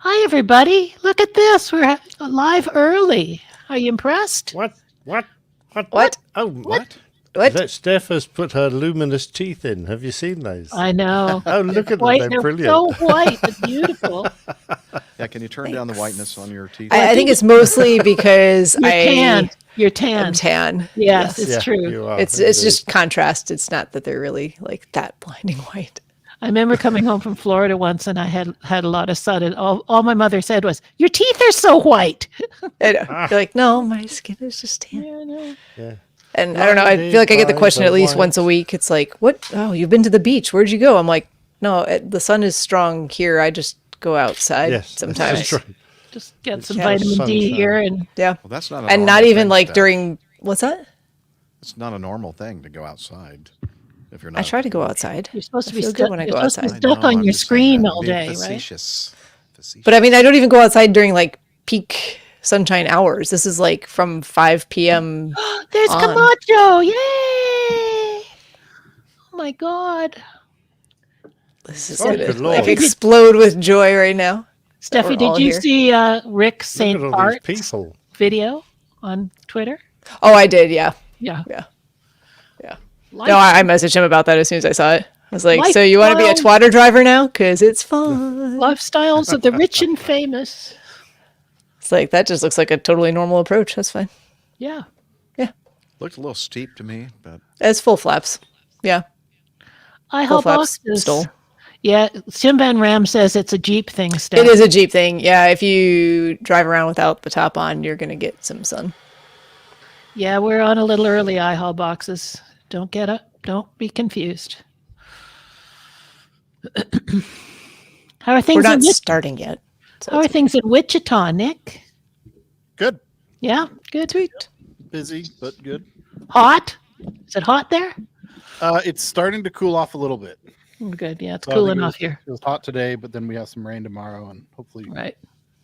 Hi, everybody. Look at this. We're live early. Are you impressed? What? What? Oh, what? What? That Steph has put her luminous teeth in. Have you seen those? I know. Oh, look at them. White. They're brilliant. So white. It's beautiful. Yeah, can you turn down the whiteness on your teeth? I think it's mostly because You're tan. I'm tan. Yes, it's Yeah, true. you are, It's indeed. just contrast. It's not that they're really like that blinding white. I remember coming home from Florida once, and I had a lot of sun, and all my mother said was, "Your teeth are so white." I know. You're like, no, my skin is just tan. Yeah, I know. Yeah. And I don't know. I feel like I get the question at least once a week. It's like, what? Oh, you've been to the beach. Where'd you go? I'm like, no, the sun is strong here. I just go outside Yes, sometimes. that's right. Just get some Yeah. vitamin D Sunshine. here, and Yeah. Well, that's not a And not normal even thing, like Steph. during, what's that? It's not a normal thing to go outside if you're not. I try to go outside. you're supposed to I be feel good stuck. when I You're go supposed to be outside. stuck on I'm your just saying screen that. all Being day, right? facetious. But I mean, I don't even go outside during like peak sunshine hours. This is like from 5 p.m. There's on. Camacho! Yay! Oh my God, This is Oh, gonna good like Lord. explode with joy right now. Steffi, We're did all you here. see Rick Look St. at all Art's these people. video on Twitter? Oh, I did. Yeah. Yeah. Yeah. Yeah. Life- No, I messaged him about that as soon as I saw it. I was like, Life so you want to be a style. twatter driver now? Because it's fun. Lifestyles of the rich and famous. It's like, that just looks like a totally normal approach. That's fine. Yeah. Looked a little steep to me, but It's full flaps. Yeah. I Full help flaps boxes. stole. Yeah. Tim Van Ram says it's a Jeep thing, Steph. It is a Jeep thing. Yeah. If you drive around without the top on, you're going to get some sun. Yeah, we're on a little early haul boxes. Don't get up. Don't be confused. How are We're things not starting yet. So How are it's things in Wichita, Nick? Good. Yeah, good. sweet. Busy, but good. Hot? Is it hot there? It's starting to cool off a little bit. Good. Yeah, it's So I think cooling it was- off here. It was hot today, but then we have some rain tomorrow and hopefully Right.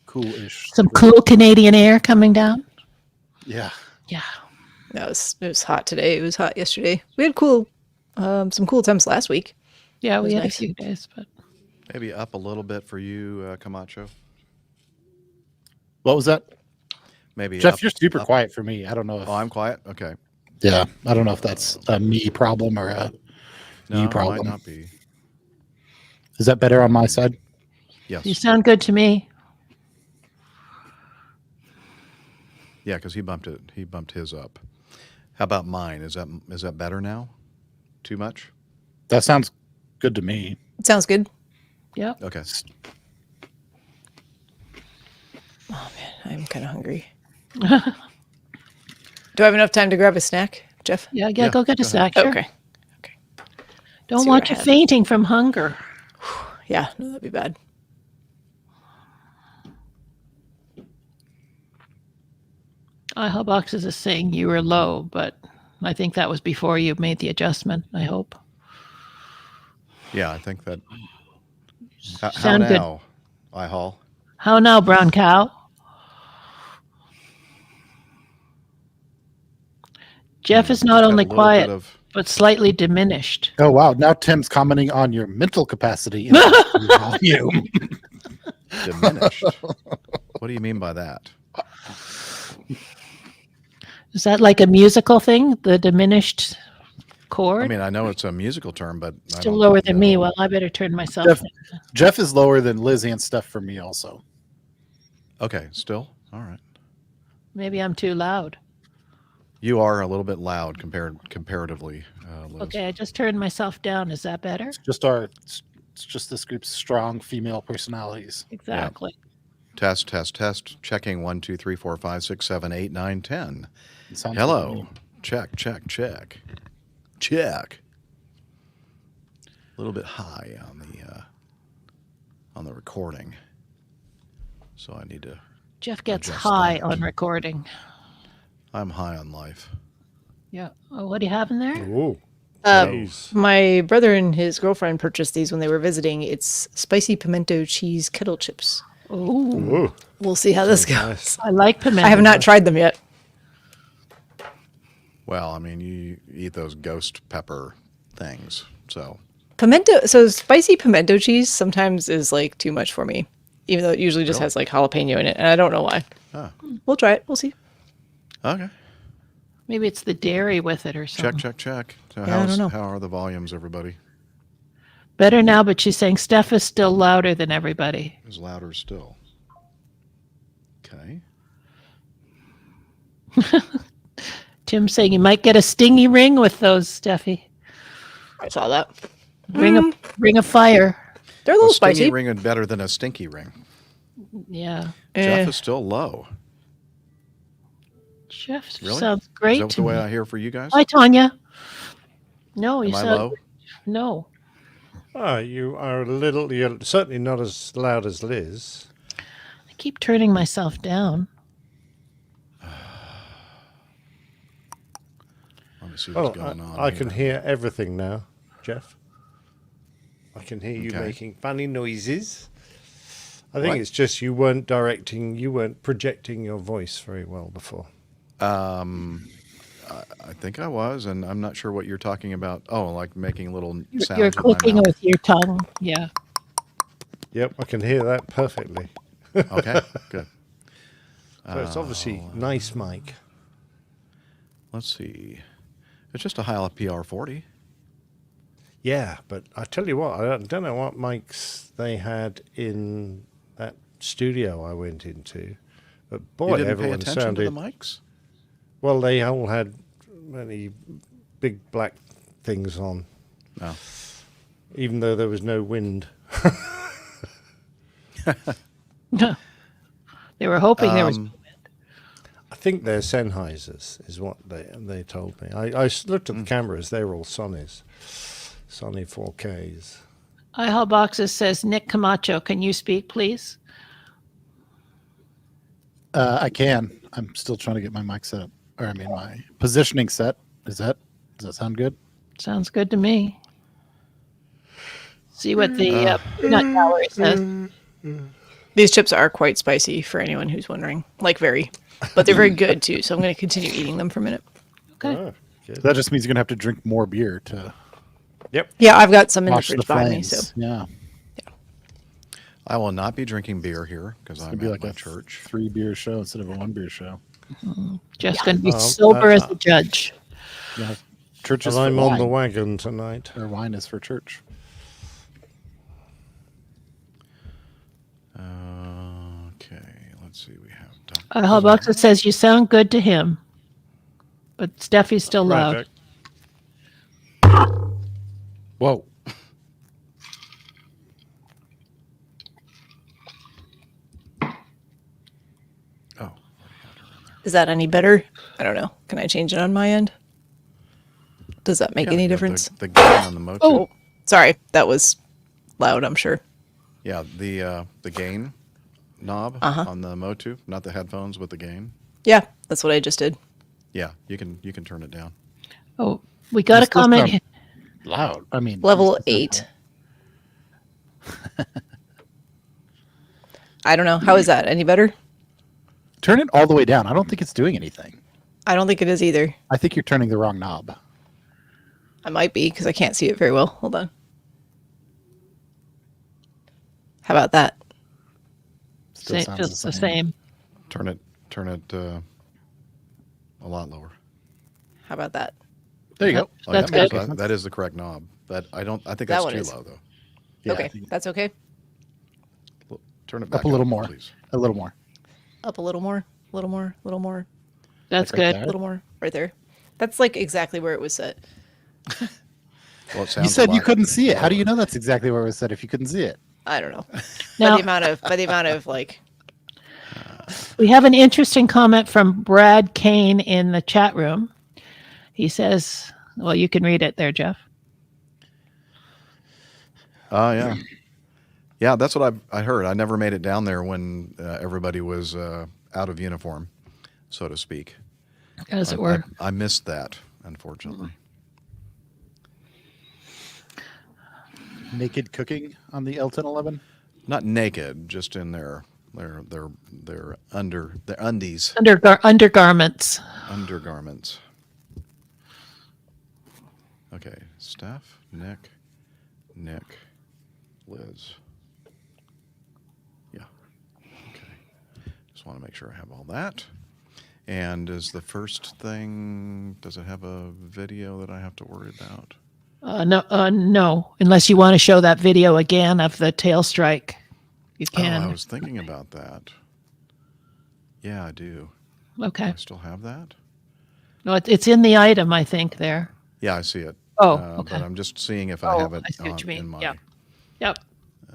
cool-ish. Some cool Canadian air coming down. Yeah. Yeah. No, it was hot today. It was hot yesterday. We had some cool temps last week. Yeah, was we had nice. a few days, but maybe up a little bit for you, Camacho. What was that? Maybe Jeff, up- you're super up- quiet for me. I don't know if Oh, I'm quiet. Okay. yeah, I don't know if that's a me problem or a No, you it problem. might not be. Is that better on my side? Yes. you sound good to me. Yeah, because he bumped it. He bumped his up. How about mine? Is that better now? Too much? That sounds good to me. It sounds good. Yep. Okay. Oh, man, I'm kind of hungry. Do I have enough time to grab a snack, Jeff? Yeah, Yeah, go get a go snack. Sure. Okay. Don't See want what I you have. fainting from hunger. Yeah, no, that'd be bad. haul boxes is saying you were low, but I think that was before you made the adjustment, I hope. Yeah, I think that. How Sound good. now, I-Haul? How now, brown cow? Jeff is not Just had only a little quiet, bit of- but slightly diminished. Oh wow! Now Tim's commenting on your mental capacity. And volume. diminished. What do you mean by that? Is that like a musical thing? The diminished chord? I mean, I know it's a musical term, but I Still don't lower than me. know. Well, I better turn myself Jeff, down. Jeff is lower than Lizzie and stuff for me also. Okay, still all right. Maybe I'm too loud. You are a little bit loud comparatively, Liz. Okay, I just turned myself down. Is that better? It's just this group's strong female personalities. Exactly. Test. Checking 1, 2, 3, 4, 5, 6, 7, 8, 9, 10. It sounds good to Hello. me. Check. A little bit high on the recording, so I need to. Jeff gets Adjust high that. on recording. I'm high on life. Yeah. Oh, what do you have in there? Ooh. Um, Jeez. My brother and his girlfriend purchased these when they were visiting. It's spicy pimento cheese kettle chips. Oh, Ooh. We'll see how this goes. Nice. I like pimento. I have not tried them yet. Well, I mean, you eat those ghost pepper things, so So spicy pimento cheese sometimes is like too much for me. even though it usually just Really? has like jalapeno in it, and I don't know why. Ah, We'll try it. We'll see. okay. Maybe it's the dairy with it or something. Check. So Yeah, I don't know. how are the volumes, everybody? Better now, but she's saying Steph is still louder than everybody. Is louder still. Okay. Tim's saying you might get a stingy ring with those, Steffi. I saw that. Ring of fire. They're a A little stingy spicy. ring is better than a stinky ring. Yeah. Jeff is still low. Chef Really? sounds great Is that to the way me. I hear for you guys? Hi, Tanya. No, you Am I sound low? no. Oh, you are a little. You're certainly not as loud as Liz. I keep turning myself down. Let me see what's Oh, going on. I can here. hear everything now, Jeff. I can hear you Okay. making funny noises. I think What? it's just you weren't projecting your voice very well before. I think I was, and I'm not sure what you're talking about. Oh, like making little sounds You're with my clicking mouth. with your tongue. Yeah. Yep, I can hear that perfectly. Okay, good. So it's obviously nice mic. Let's see. It's just a Hyla PR40. Yeah, but I tell you what, I don't know what mics they had in that studio I went into, but boy, You didn't pay everyone attention sounded. to the mics? Well, they all had many big black things on, No. even though there was no wind. They were hoping there was. I think they're Sennheisers, is what they told me. I looked at the cameras; they were all Sonys, Sony 4Ks. iHall Boxes says, Nick Camacho, can you speak, please? I can. I'm still trying to get my mic set up. Or I mean, my positioning set. Does that sound good? Sounds good to me. See what the peanut gallery says. These chips are quite spicy for anyone who's wondering. Like very. But they're very good too, so I'm going to continue eating them for a minute. Okay. Oh, good. That just means you're gonna have to drink more beer to Yep. Yeah, I've got some in the wash the fridge behind me, flames. so Yeah, I will not be drinking beer here because I'm it'd be at like my a church. 3 beer show instead of a 1 beer show. Just going to be Um, sober as a judge. Yeah, church is And for I'm wine. on the wagon tonight. Or wine is for church. Okay, let's see. We have iHall Boxes says, you sound good to him. But Steffi's still loud. Jack. Whoa. Oh, is that any better? I don't know. Can I change it on my end? Does that make yeah, any you got difference? The gain on the Moto. Oh, sorry. That was loud, I'm sure. Yeah, the gain knob on the Motu, not the headphones, but the gain. Yeah, that's what I just did. Yeah, you can turn it down. Oh, we got a It's still comment. sound loud. I mean, Level it's the 8. I don't know. How is that? Any better? Turn it all the way down. I don't think it's doing anything. I don't think it is either. I think you're turning the wrong knob. I might be because I can't see it very well. Hold on. How about that? Still sounds Just the same. Turn it a lot lower. How about that? There you go. Oh, That's yeah, good. that is the correct knob. I think That that's one too is. low though. Yeah, Okay, that's okay. Turn it back up a little more. please. A little more. Up a little more, a little more, a little more, That's Like right good. there. a little more. Right there. That's like exactly where it was set. Well, it sounds You a said you lot couldn't see it. How do you lower. know that's exactly where it was said if you couldn't see it? I don't know. Now- by the amount of like We have an interesting comment from Brad Kane in the chat room. He says, well, you can read it there, Jeff. Oh yeah, yeah. That's what I heard. I never made it down there when everybody was out of uniform, so to speak. As it were. I missed that, unfortunately. Naked cooking on the L1011. Not naked, just in their undies, Undergarments. undergarments. Okay, Steph, Nick, Liz. Yeah. want to make sure I have all that. And is the first thing, does it have a video that I have to worry about? No, unless you want to show that video again of the tail strike. You Oh, can. I was thinking about that. Yeah, I do. Okay. I still have that? No, it's in the item, I think, there. Yeah, I see it. Oh, okay. But I'm just seeing if I have it I see what you mean. in my... Yep. Yep.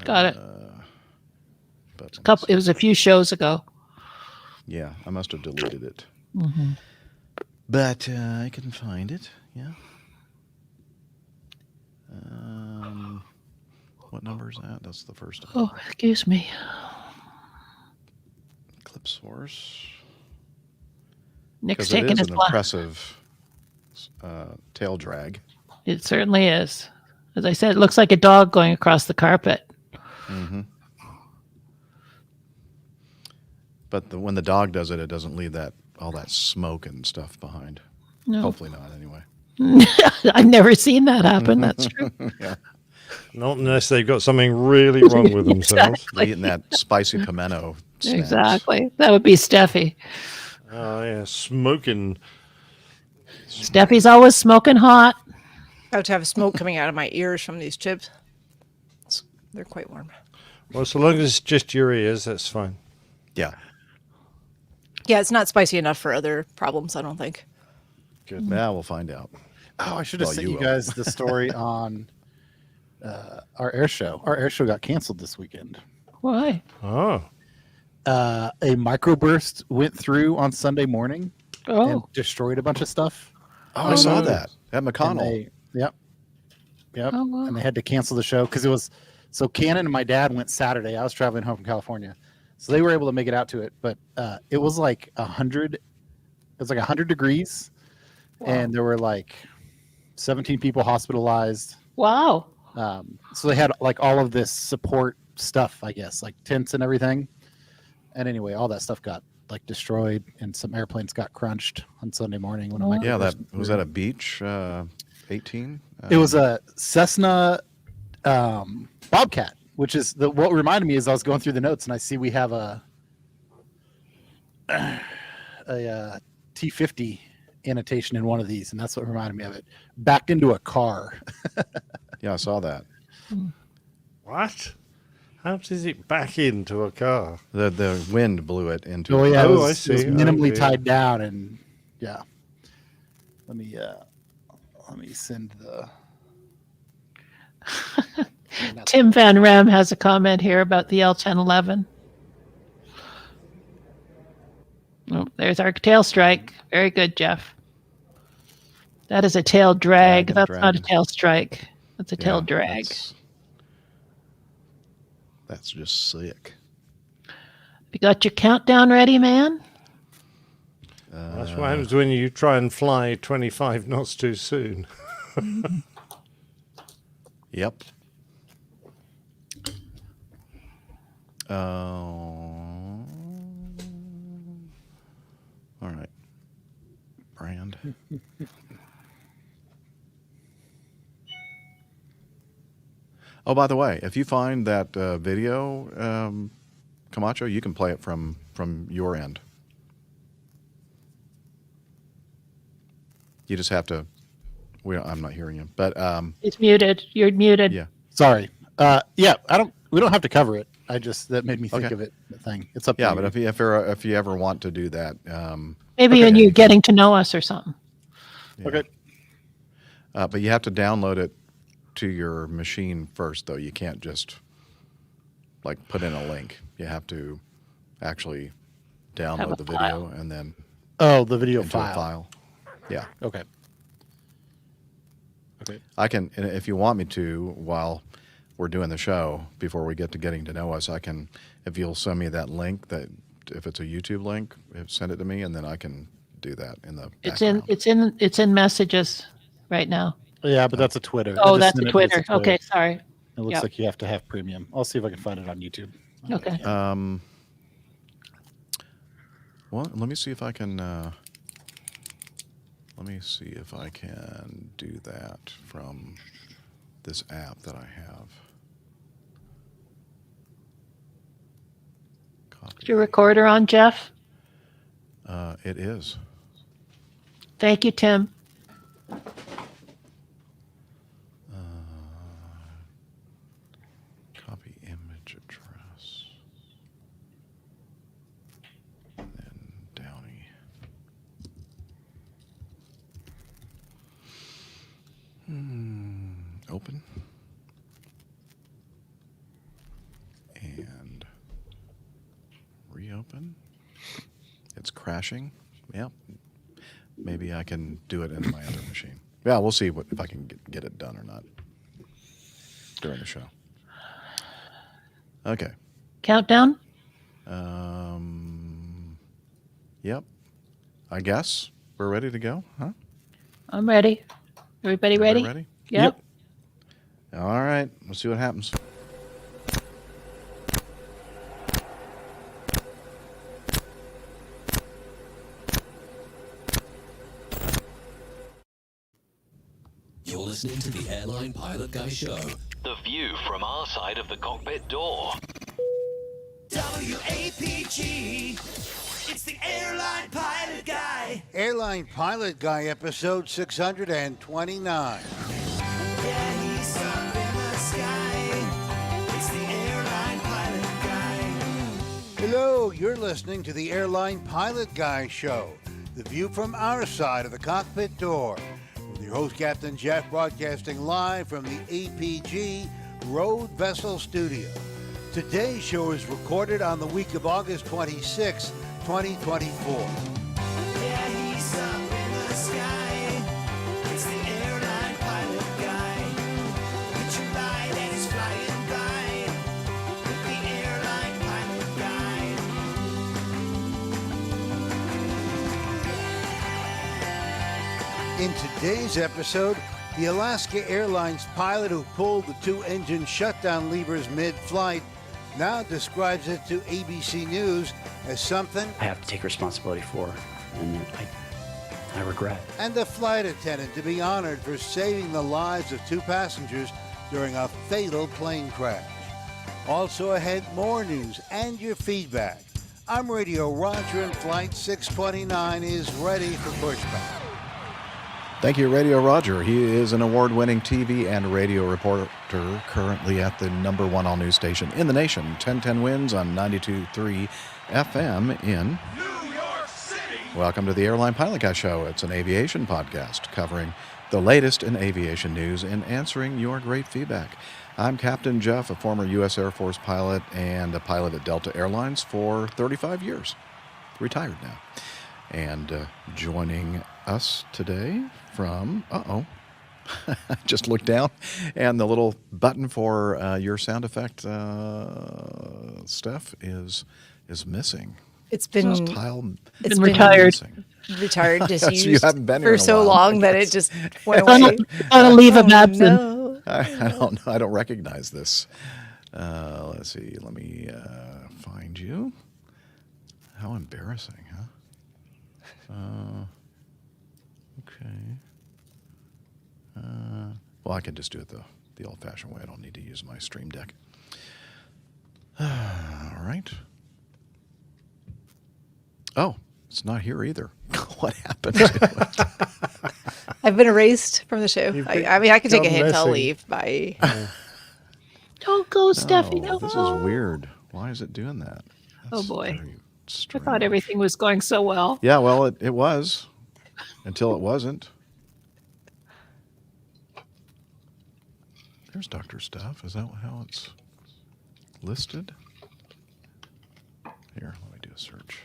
Got it. But It was a few shows ago. yeah, I must have deleted it. Mm-hmm. But I can find it. Yeah. What number is that? That's the first one. Oh, excuse me. Clip source. Nick's Because it taking is his an blood. impressive tail drag. It certainly is. As I said, it looks like a dog going across the carpet. Mm-hmm. But when the dog does it, it doesn't leave all that smoke and stuff behind. No. Hopefully not, anyway. I've never seen that happen. That's true. Yeah. Not unless they've got something really wrong with themselves. Exactly. Eating that spicy pimento snacks. Exactly. That would be Steffi. Oh, yeah, smoking. Steffi's always smoking hot. I have to have smoke coming out of my ears from these chips. They're quite warm. Well, so long as it's just your ears, that's fine. Yeah. Yeah, it's not spicy enough for other problems, I don't think. Good. Now we'll find out. Oh, I should have Well, sent you you will. guys the story on our air show. Our air show got canceled this weekend. Why? Oh, A microburst went through on Sunday morning and Oh, destroyed a bunch of stuff. Oh, I saw no. that at And McConnell. yep. Oh, wow. And they had to cancel the show because it was so Cannon and my dad went Saturday. I was traveling home from California, so they were able to make it out to it. But it was like 100. It was like 100 degrees, and there were like 17 people hospitalized. wow. So they had like all of this support stuff, I guess, like tents and everything. And anyway, all that stuff got like destroyed, and some airplanes got crunched on Sunday morning when a Oh. Yeah, microburst that went was through. that a beach 18? It was a Cessna Bobcat, which is what reminded me is I was going through the notes and I see we have a T50 annotation in one of these, and that's what reminded me of it. Backed into a car. Yeah, I saw that. what? How does it back into a car? The wind blew it into. Oh yeah, Oh, I it was see. minimally Okay. tied down, and yeah. Let me send the. Tim Van Ram has a comment here about the L1011. Oh, there's our tail strike. Very good, Jeff. That is a tail drag. Drag and That's not a drag. tail strike. That's a tail Yeah, drag. That's just sick. You got your countdown ready, man? That's what happens when you try and fly 25 knots too soon. Yep. All right. Brand. Oh, by the way, if you find that video, Camacho, you can play it from your end. You just have to. I'm not hearing you, but It's muted. You're muted. yeah. Sorry. Yeah, we don't have to cover it. That made me think Okay. of it. The thing. It's up. Yeah, to but you. if you ever want to do that, Maybe Okay. when you're getting to know us or something. yeah. Okay. But you have to download it to your machine first, though. You can't just like put in a link. You have to actually Have download a the video and then Oh, the video into a file. file. Yeah, Okay. Okay. I can. And if you want me to, while we're doing the show, before we get to getting to know us, I can. If you'll send me that link, that if it's a YouTube link, send it to me, and then I can do that in the. It's in messages right now. Yeah, but that's a Twitter. I Oh, just that's sent a it Twitter. as a Okay, sorry. It looks Yep. like you have to have premium. I'll see if I can find it on YouTube. Okay. Well, let me see if I can. Let me see if I can do that from this app that I have. Copy Is your recorder on, Jeff? It is. Thank you, Tim. Copy image address. And then Downey. Open. And reopen. It's crashing. Yep. Maybe I can do it in my other machine. Yeah, we'll see if I can get it done or not during the show. Okay. Countdown? Yep. I guess we're ready to go, huh? I'm ready. Everybody ready? Ready? Yep. All right. We'll see what happens. You're listening to the Airline Pilot Guy Show. The view from our side of the cockpit door. WAPG, it's the Airline Pilot Guy. Airline Pilot Guy, episode 629. Yeah, he's up in the sky. It's the Airline Pilot Guy. Hello, you're listening to the Airline Pilot Guy Show, the view from our side of the cockpit door. With your host, Captain Jeff, broadcasting live from the APG Road Vessel Studio. Today's show is recorded on the week of August 26, 2024. Yeah, he's up in the sky. It's the Airline Pilot Guy. Picture light and he's flying by. With the Airline Pilot Guy. In today's episode, the Alaska Airlines pilot who pulled the two-engine shutdown levers mid-flight now describes it to ABC News as something I have to take responsibility for, and I regret. and a flight attendant to be honored for saving the lives of two passengers during a fatal plane crash. Also ahead, more news and your feedback. I'm Radio Roger, and Flight 629 is ready for pushback. Thank you, Radio Roger. He is an award-winning TV and radio reporter, currently at the #1 all-news station in the nation, 1010 Winds on 92.3 FM in New York City. Welcome to the Airline Pilot Guy Show. It's an aviation podcast covering the latest in aviation news and answering your great feedback. I'm Captain Jeff, a former U.S. Air Force pilot and a pilot at Delta Airlines for 35 years. Retired now. And joining us today from, I just looked down, and the little button for your sound effect stuff is missing. It's been It's been retired. Missing. retired, So you disused haven't been here for in a so while, long I that guess. it just went On away. a leave of Oh, absence. no. I don't know. I don't recognize this. Let's see. Let me find you. How embarrassing, huh? Okay. Well, I can just do it the old-fashioned way. I don't need to use my Stream Deck. All right. Oh, it's not here either. What happened to it? I've been erased from the show. I mean, I can take a gone hint. I'll missing. leave. Bye. Don't go, Steffi. Oh, No. this is weird. Why is it doing that? Oh, boy. very I strange. thought everything was going so well. Yeah, well, it was until it wasn't. There's Dr. Stuff. Is that how it's listed? Here, let me do a search.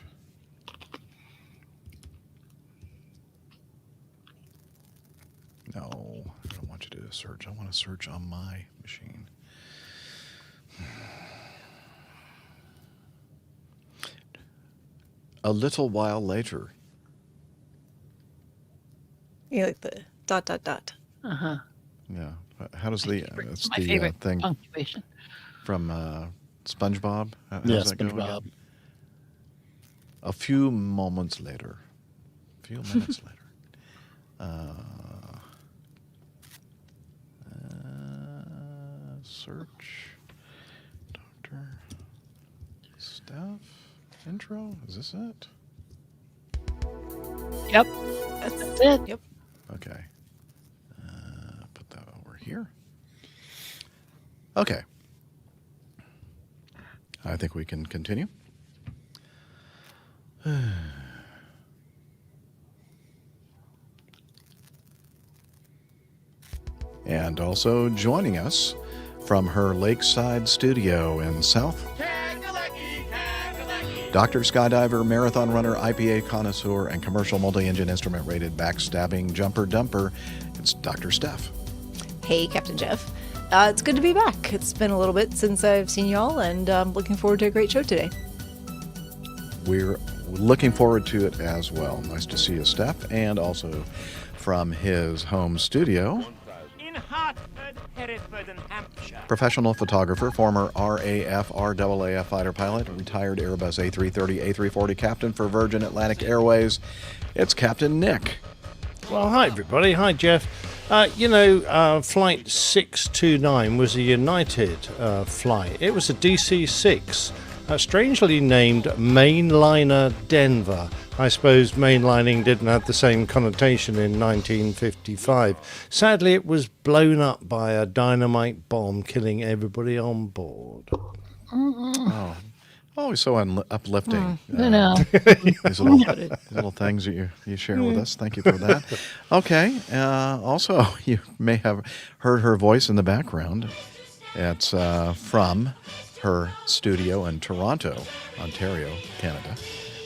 No, I don't want you to do a search. I want to search on my machine. A little while later. You like the ... Uh-huh. Yeah. How does the it's My the favorite thing punctuation. from SpongeBob? How Yeah, does that go again? SpongeBob. A few moments later. A few minutes later. Search Dr. Stuff. intro? Is this it? Yep. That's it. Yep. Okay. Put that over here. Okay. I think we can continue. And also joining us from her lakeside studio in South, Dr. Skydiver, Marathon Runner, IPA connoisseur, and commercial multi-engine instrument rated backstabbing jumper dumper, it's Dr. Steph. Hey, Captain Jeff. It's good to be back. It's been a little bit since I've seen y'all, and I'm looking forward to a great show today. We're looking forward to it as well. Nice to see you, Steph, and also from his home studio, Hartford, Hereford, and Hampshire. professional photographer, former RAF fighter pilot, retired Airbus A330, A340 captain for Virgin Atlantic Airways. It's Captain Nick. Well, hi, everybody. Hi, Jeff. Flight 629 was a United flight. It was a DC-6, strangely named Mainliner Denver. I suppose mainlining didn't have the same connotation in 1955. Sadly, it was blown up by a dynamite bomb, killing everybody on board. Oh, always so uplifting. I know. These little things that you share with us. Thank you for that. Okay. Also, you may have heard her voice in the background. It's from her studio in Toronto, Ontario, Canada.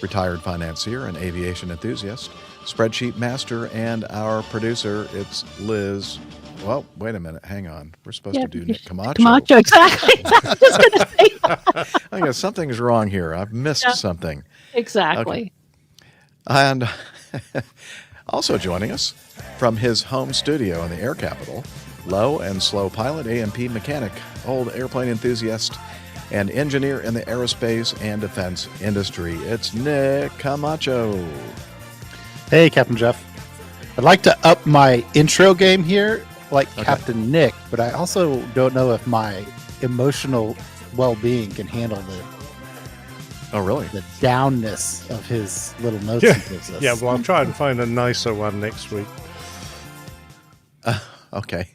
Retired financier and aviation enthusiast, spreadsheet master, and our producer, it's Liz. Well, wait a minute. Hang on. We're supposed to do Nick Camacho. Camacho, exactly. I was just going to say that. I guess something's wrong here. I've missed something. Exactly. Okay. And also joining us from his home studio in the air capital, low and slow pilot, AMP mechanic, old airplane enthusiast, and engineer in the aerospace and defense industry. It's Nick Camacho. Hey, Captain Jeff. I'd like to up my intro game here, like Captain Nick, but I also don't know if my emotional well-being can handle Oh, really? the downness of his little notes he gives us. Yeah, well, I'll try and find a nicer one next week. Okay.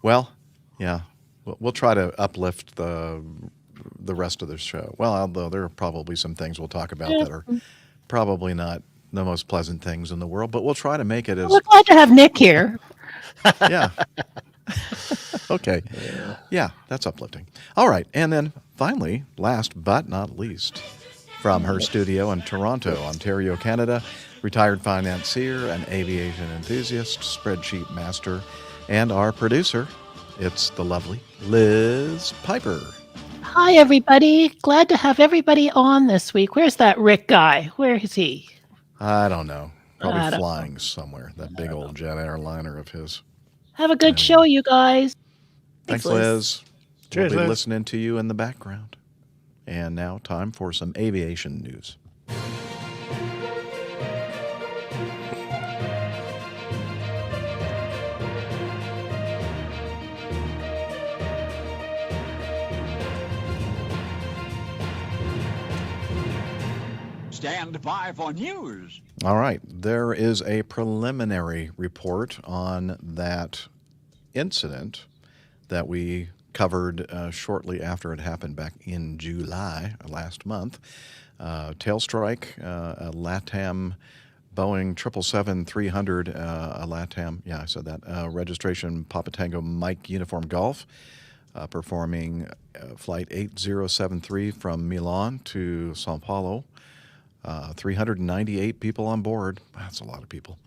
Well, yeah. We'll try to uplift the rest of the show. Well, although there are probably some things we'll talk about that are probably not the most pleasant things in the world, but we'll try to make it as... We're glad to have Nick here. Yeah. Okay. Yeah, that's uplifting. All right. And then finally, last but not least, from her studio in Toronto, Ontario, Canada, retired financier and aviation enthusiast, spreadsheet master, and our producer, it's the lovely Liz Piper. Hi, everybody. Glad to have everybody on this week. Where's that Rick guy? Where is he? I don't know. Probably I don't flying somewhere. That big old jet airliner of his. Have a good show, you guys. Thanks, Liz. Liz. Cheers, We'll be Liz. listening to you in the background. And now, time for some aviation news. Stand by for news. All right. There is a preliminary report on that incident that we covered shortly after it happened back in July last month. Tail strike, a LATAM Boeing 777-300, a LATAM, yeah, I said that, registration Papa Tango Mike Uniform Golf, performing flight 8073 from Milan to Sao Paulo. 398 people on board. That's a lot of people.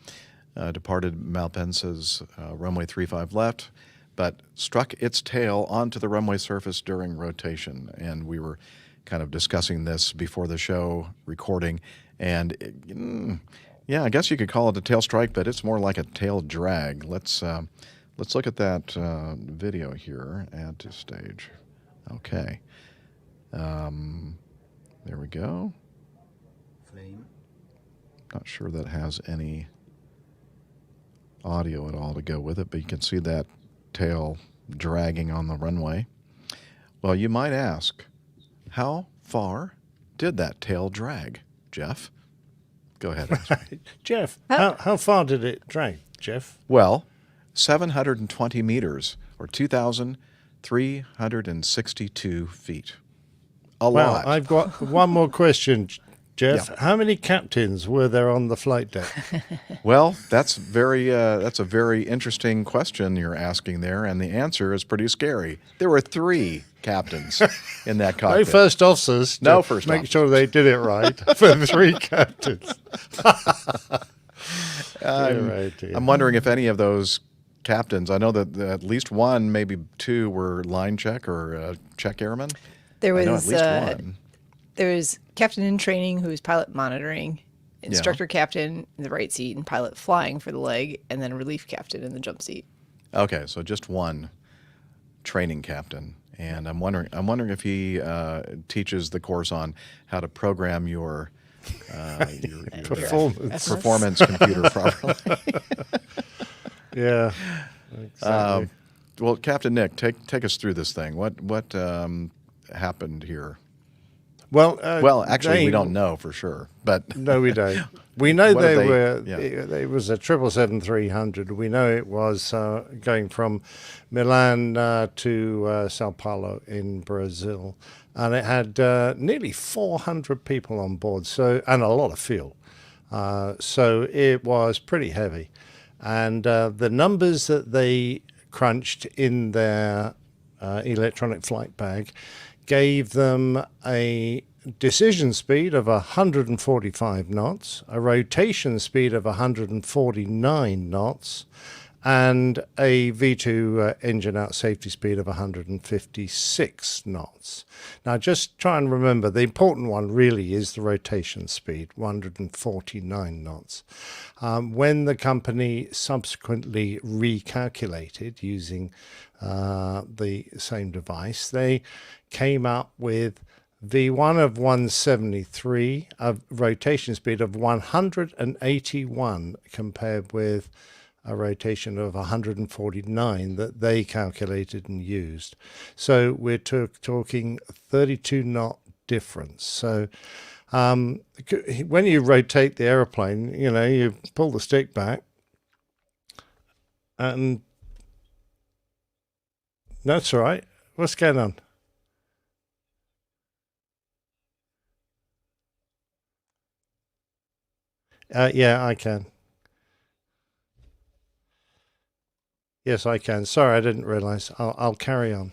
Departed Malpensa's runway 35 left, but struck its tail onto the runway surface during rotation. And we were kind of discussing this before the show recording. And yeah, I guess you could call it a tail strike, but it's more like a tail drag. Let's look at that video here. Add to stage. Okay. There we go. Not sure that has any audio at all to go with it, but you can see that tail dragging on the runway. Well, you might ask, how far did that tail drag, Jeff? Go ahead. Answer. Jeff, how far did it drag, Jeff? Well, 720 meters, or 2,362 feet. A Well, lot. I've got one more question, Jeff. Yeah. How many captains were there on the flight deck? Well, that's a very interesting question you're asking there, and the answer is pretty scary. There were 3 captains in that No cockpit. first officers. To No first make officers. sure they did it right for 3 captains. I'm wondering if any of those captains, I know that at least one, maybe 2 were line check or check airmen. There I know was at least one. there was captain in training who was pilot monitoring, instructor captain in the right seat, and pilot flying for the leg, and then relief captain in the jump seat. Okay, so just one training captain, and I'm wondering if he teaches the course on how to program your performance computer properly. Yeah. Exactly. Well, Captain Nick, take us through this thing. What happened here? Well, Actually, we don't know for sure, but No, we don't. We know What are they they- were. yeah. It was a 777-300. We know it was going from Milan to Sao Paulo in Brazil, and it had nearly 400 people on board. And a lot of fuel. So it was pretty heavy, and the numbers that they crunched in their electronic flight bag gave them a decision speed of 145 knots, a rotation speed of 149 knots, and a V2 engine out safety speed of 156 knots. Now, just try and remember, the important one really is the rotation speed, 149 knots. When the company subsequently recalculated using the same device, they came up with V1 of 173, a rotation speed of 181 compared with a rotation of 149 that they calculated and used. So we're talking 32 knot difference. So when you rotate the aeroplane, you pull the stick back and that's all right. What's going on? Yeah, I can. Yes, I can. Sorry, I didn't realize. I'll carry on.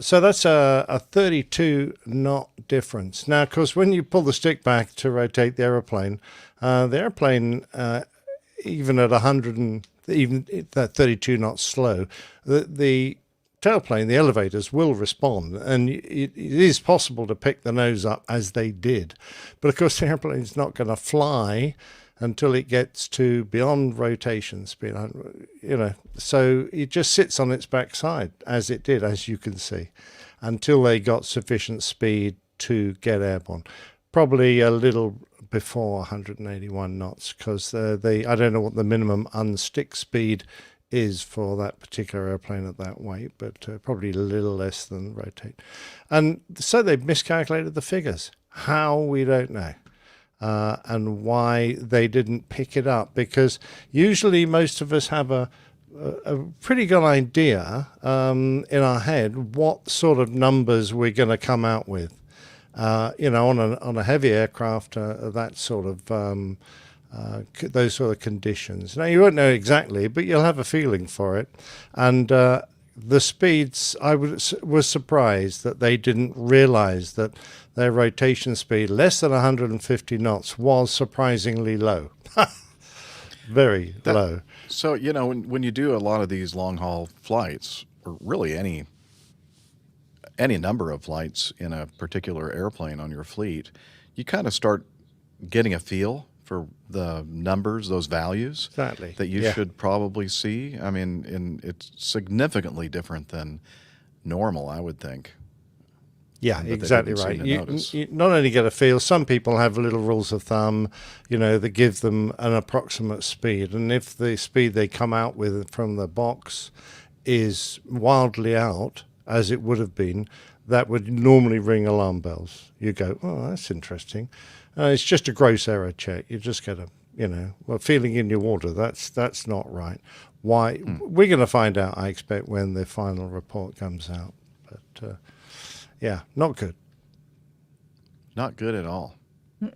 So that's a 32 knot difference. Now, of course, when you pull the stick back to rotate the airplane, even at 100 and even that 32 knots slow, the tailplane, the elevators will respond, and it is possible to pick the nose up as they did. But of course, the airplane's not going to fly until it gets to beyond rotation speed, so it just sits on its backside as it did, as you can see, until they got sufficient speed to get airborne. Probably a little before 181 knots, because I don't know what the minimum unstick speed is for that particular airplane at that weight, but probably a little less than rotate. And so they've miscalculated the figures. How, we don't know. And why they didn't pick it up, because usually most of us have a pretty good idea in our head what sort of numbers we're going to come out with. On a heavy aircraft, that sort of those sort of conditions. Now, you won't know exactly, but you'll have a feeling for it. And the speeds, I was surprised that they didn't realize that their rotation speed, less than 150 knots, was surprisingly low. Very low. So, when you do a lot of these long-haul flights, or really any number of flights in a particular airplane on your fleet, you kind of start getting a feel for the numbers, those values Exactly. that you should probably see. I mean, it's significantly different than normal, I would think. Yeah, But they exactly didn't seem right. to You notice. not only get a feel, some people have little rules of thumb, that give them an approximate speed. And if the speed they come out with from the box is wildly out, as it would have been, that would normally ring alarm bells. You go, oh, that's interesting. It's just a gross error check. You just get feeling in your water. That's not right. Why? We're going to find out, I expect, when the final report comes out. But yeah, not good. Not good at all. But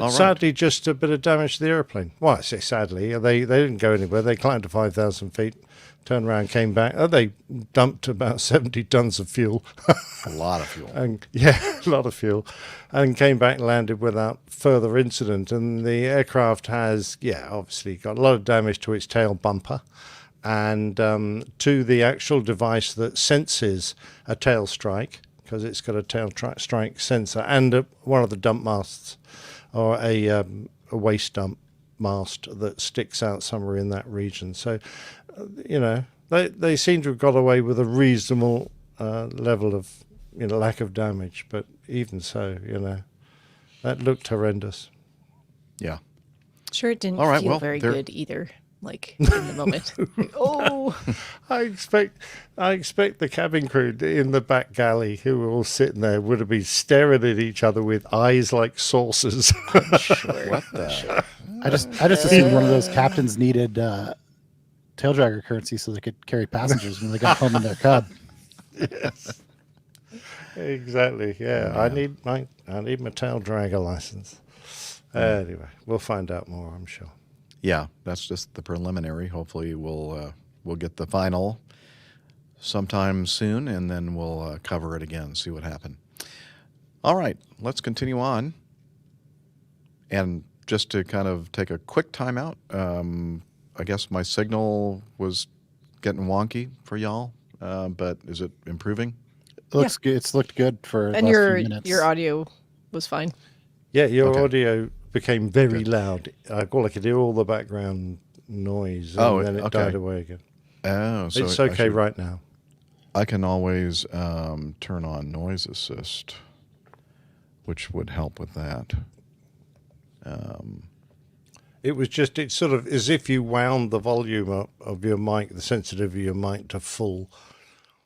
All right. sadly, just a bit of damage to the airplane. Well, I say sadly, they didn't go anywhere. They climbed to 5,000 feet, turned around, came back. They dumped about 70 tons of fuel. A lot of fuel. And yeah, a lot of fuel, and came back and landed without further incident. And the aircraft has, obviously got a lot of damage to its tail bumper and to the actual device that senses a tail strike, because it's got a tail strike sensor, and one of the dump masts, or a waste dump mast that sticks out somewhere in that region. So, they seem to have got away with a reasonable level of lack of damage. But even so, that looked horrendous. Yeah. Sure, it didn't All right, feel well, very there- good either. Like in the moment. Oh, I expect the cabin crew in the back galley, who were all sitting there, would have been staring at each other with eyes like saucers. sure. What the? I just assumed one of those captains needed tail dragger currency so they could carry passengers when they got home in their cub. Yes. Exactly. Yeah. I need my tail dragger license. Anyway, we'll find out more, I'm sure. Yeah, that's just the preliminary. Hopefully, we'll get the final sometime soon, and then we'll cover it again, see what happened. All right, let's continue on. And just to kind of take a quick timeout, I guess my signal was getting wonky for y'all, but is it improving? It looks good. It's looked good for the And last few minutes. your audio was fine. Yeah, your Okay. audio became very loud. All I could hear all the background noise, and Oh, then it okay. died away again. Oh, so It's I okay should- right now. I can always turn on noise assist, which would help with that. It's sort of as if you wound the volume up of your mic, the sensitivity of your mic, to full.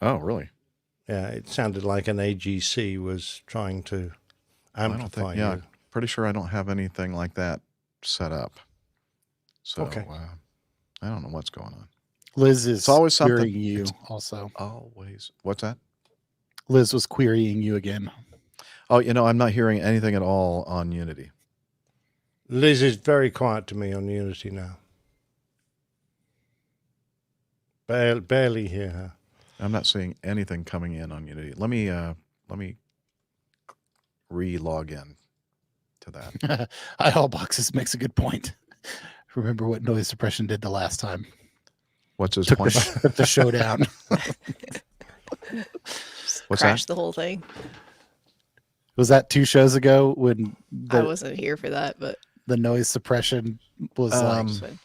Oh, really? Yeah, it sounded like an AGC was trying to I don't amplify think. Yeah, you. pretty sure I don't have anything like that set up. So Okay. I don't know what's going on. Liz is It's always something. querying you It's also. Always. What's that? Liz was querying you again. Oh, I'm not hearing anything at all on Unity. Liz is very quiet to me on Unity now. Barely hear her. I'm not seeing anything coming in on Unity. Let me re-log in to that. IL boxes makes a good point. Remember what noise suppression did the last time? What's his Took point? the show down. What's Crashed that? the whole thing. Was that 2 shows ago when I the, wasn't here for that, but the noise suppression was like it's fine.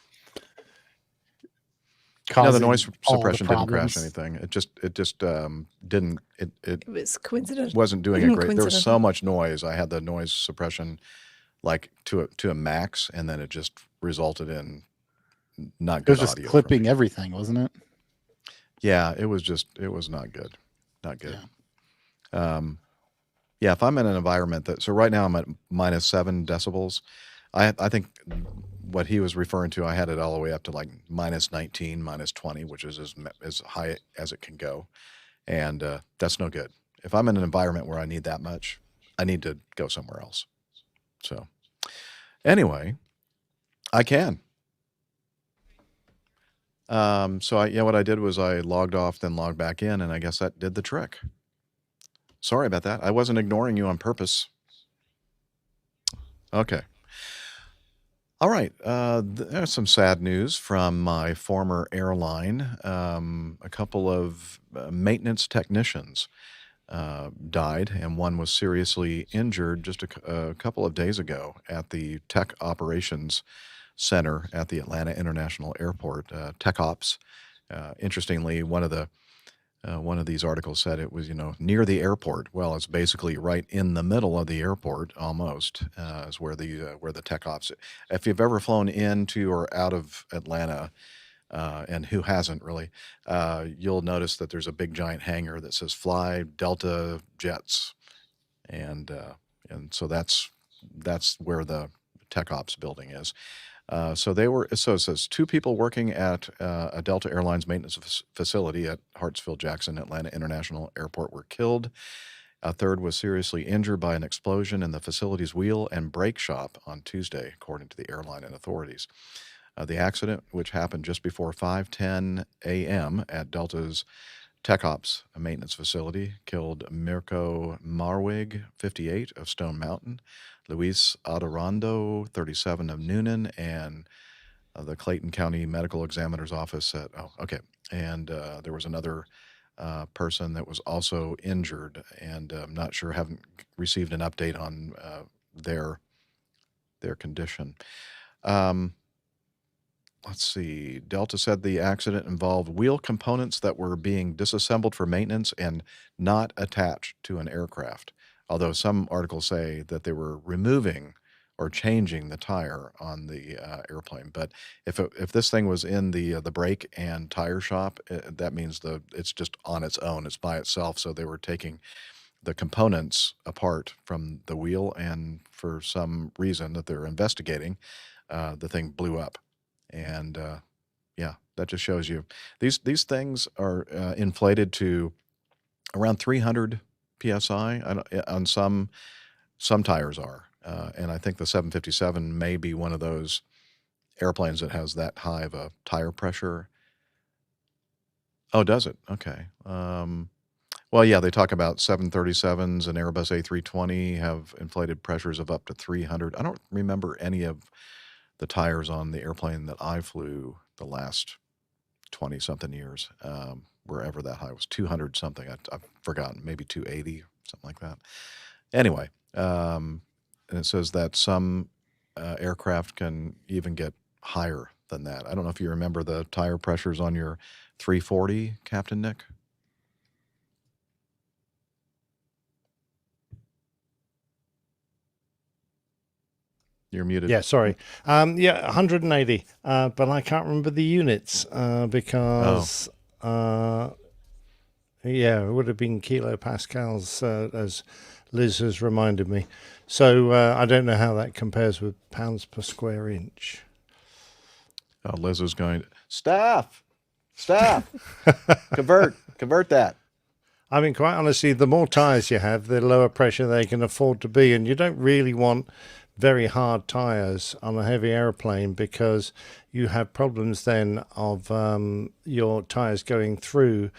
No, the causing noise all the suppression didn't crash problems? anything. It just didn't. It It was coincidental. wasn't doing it great. There was so Coincidental. much noise. I had the noise suppression like to a max, and then it just resulted in not It good was just audio. from clipping me. everything, wasn't it? Yeah, it was not good. Not good. Yeah, if I'm in an environment so right now I'm at -7 decibels. I think what he was referring to, I had it all the way up to like -19, -20, which is as high as it can go. And that's no good. If I'm in an environment where I need that much, I need to go somewhere else. So anyway, I can. What I did was I logged off, then logged back in, and I guess that did the trick. Sorry about that. I wasn't ignoring you on purpose. Okay. All right. There's some sad news from my former airline. A couple of maintenance technicians died, and one was seriously injured just a couple of days ago at the Tech Operations Center at the Atlanta International Airport, Tech Ops. Interestingly, one of these articles said it was, near the airport. Well, it's basically right in the middle of the airport, almost, is where the Tech Ops. If you've ever flown into or out of Atlanta, and who hasn't really, you'll notice that there's a big giant hangar that says "Fly Delta Jets," and so that's where the Tech Ops building is. So it says 2 people working at a Delta Airlines maintenance facility at Hartsfield-Jackson Atlanta International Airport were killed. A third was seriously injured by an explosion in the facility's wheel and brake shop on Tuesday, according to the airline and authorities. The accident, which happened just before 5:10 a.m. at Delta's Tech Ops, a maintenance facility, killed Mirko Marwig, 58, of Stone Mountain, Luis Adorando, 37, of Noonan, and the Clayton County Medical Examiner's Office and there was another person that was also injured, and I'm not sure, haven't received an update on their condition. Let's see. Delta said the accident involved wheel components that were being disassembled for maintenance and not attached to an aircraft, although some articles say that they were removing or changing the tire on the airplane. But if this thing was in the brake and tire shop, that means it's just on its own. It's by itself. So they were taking the components apart from the wheel, and for some reason that they're investigating, the thing blew up. And that just shows you these things are inflated to around 300 psi. On some tires are, and I think the 757 may be one of those airplanes that has that high of a tire pressure. Oh, does it? Okay. Well, yeah, they talk about 737s and Airbus A320 have inflated pressures of up to 300. I don't remember any of the tires on the airplane that I flew the last 20-something years, wherever that high was, 200 something. I've forgotten, maybe 280, something like that. Anyway, and it says that some aircraft can even get higher than that. I don't know if you remember the tire pressures on your 340, Captain Nick. You're muted. Yeah, sorry. 180, but I can't remember the units because, it would have been kilopascals, as Liz has reminded me. So I don't know how that compares with pounds per square inch. Liz is going, staff, convert that. I mean, quite honestly, the more tires you have, the lower pressure they can afford to be, and you don't really want very hard tires on a heavy airplane because you have problems then of your tires going through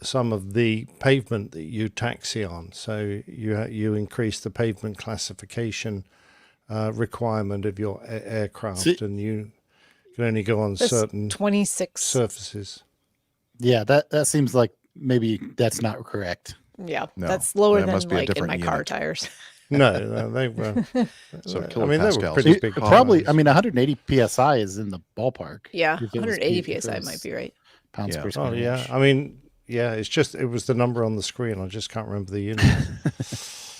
some of the pavement that you taxi on. So you increase the pavement classification requirement of your aircraft, and you can only go on certain 26 surfaces. Yeah, that seems like maybe that's not correct. Yeah, No, that's lower that than must be a like in different my car unit. tires. No, they were. So I mean, they were kilopascals. pretty big. Probably, tires. I mean, 180 psi is in the ballpark. Yeah, If it was 180 if it psi was might be right. Pounds Yeah. per square Oh yeah, inch. I mean, yeah, it was the number on the screen. I just can't remember the unit.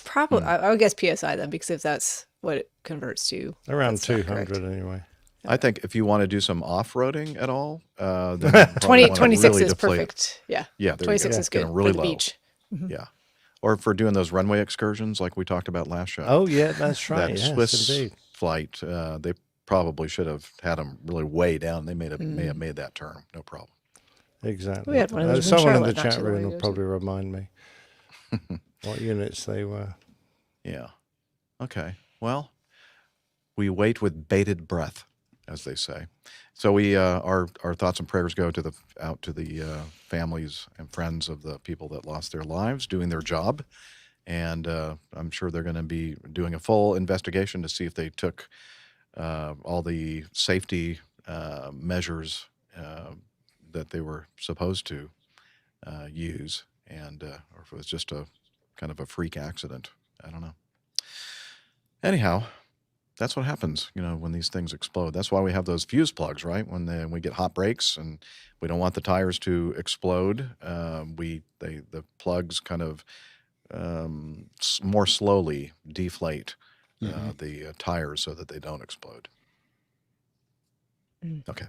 Probably, I would guess psi then, because if that's what it converts to, Around that's not 200 correct. anyway. I think if you want to do some off-roading at all, then you 20, probably wanna 26 really is deflate it. perfect. Yeah, Yeah, there you 26 go. is Get good 'em really for the low. beach. Yeah. Or for doing those runway excursions like we talked about last show. Oh yeah, that's right. That Yes, Swiss indeed. flight, they probably should have had them really way down. They may have made that turn, no problem. Exactly. We had one of those in someone in the Charlotte not chat too long room will ago, too. probably remind me what units they were. Yeah. Okay. Well, we wait with bated breath, as they say. So we our thoughts and prayers go out to the families and friends of the people that lost their lives doing their job, and I'm sure they're going to be doing a full investigation to see if they took all the safety measures that they were supposed to use, and or if it was just a kind of a freak accident. I don't know. Anyhow, that's what happens, when these things explode. That's why we have those fuse plugs, right? When we get hot breaks and we don't want the tires to explode, the plugs kind of more slowly deflate the tires so that they don't explode. Okay.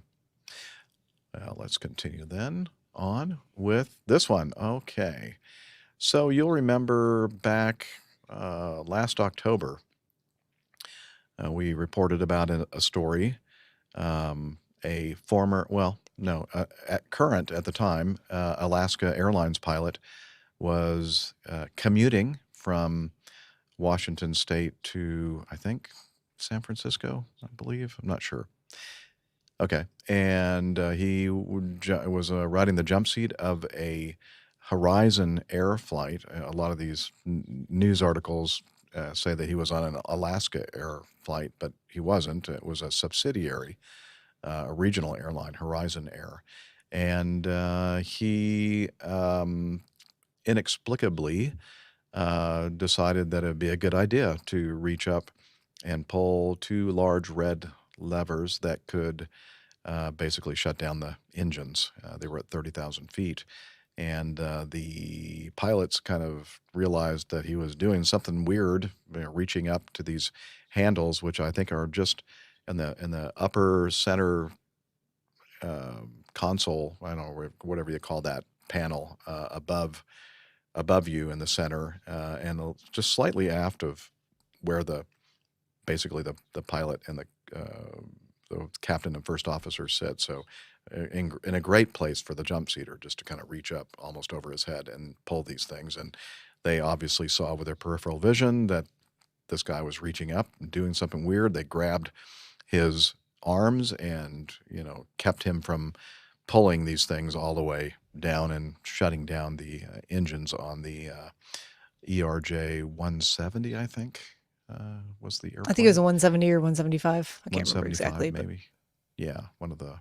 Let's continue then on with this one. Okay. So you'll remember back last October, we reported about a story. A former, well, no, current at the time, Alaska Airlines pilot was commuting from Washington State to, I think, San Francisco, I believe. I'm not sure. Okay. And he was riding the jump seat of a Horizon Air flight. A lot of these news articles say that he was on an Alaska Air flight, but he wasn't. It was a subsidiary, a regional airline, Horizon Air. And he inexplicably decided that it would be a good idea to reach up and pull two large red levers that could basically shut down the engines. They were at 30,000 feet. And the pilots kind of realized that he was doing something weird, reaching up to these handles, which I think are just in the upper center console, I don't know, whatever you call that panel, above you in the center, and just slightly aft of where basically the pilot and the captain and first officer sit. So in a great place for the jump seater, just to kind of reach up almost over his head and pull these things. And they obviously saw with their peripheral vision that this guy was reaching up and doing something weird. They grabbed his arms and, kept him from pulling these things all the way down and shutting down the engines on the ERJ 170, I think, was the airplane. I think it was a 170 or 175. I can't remember exactly. Maybe. But... Yeah, one of the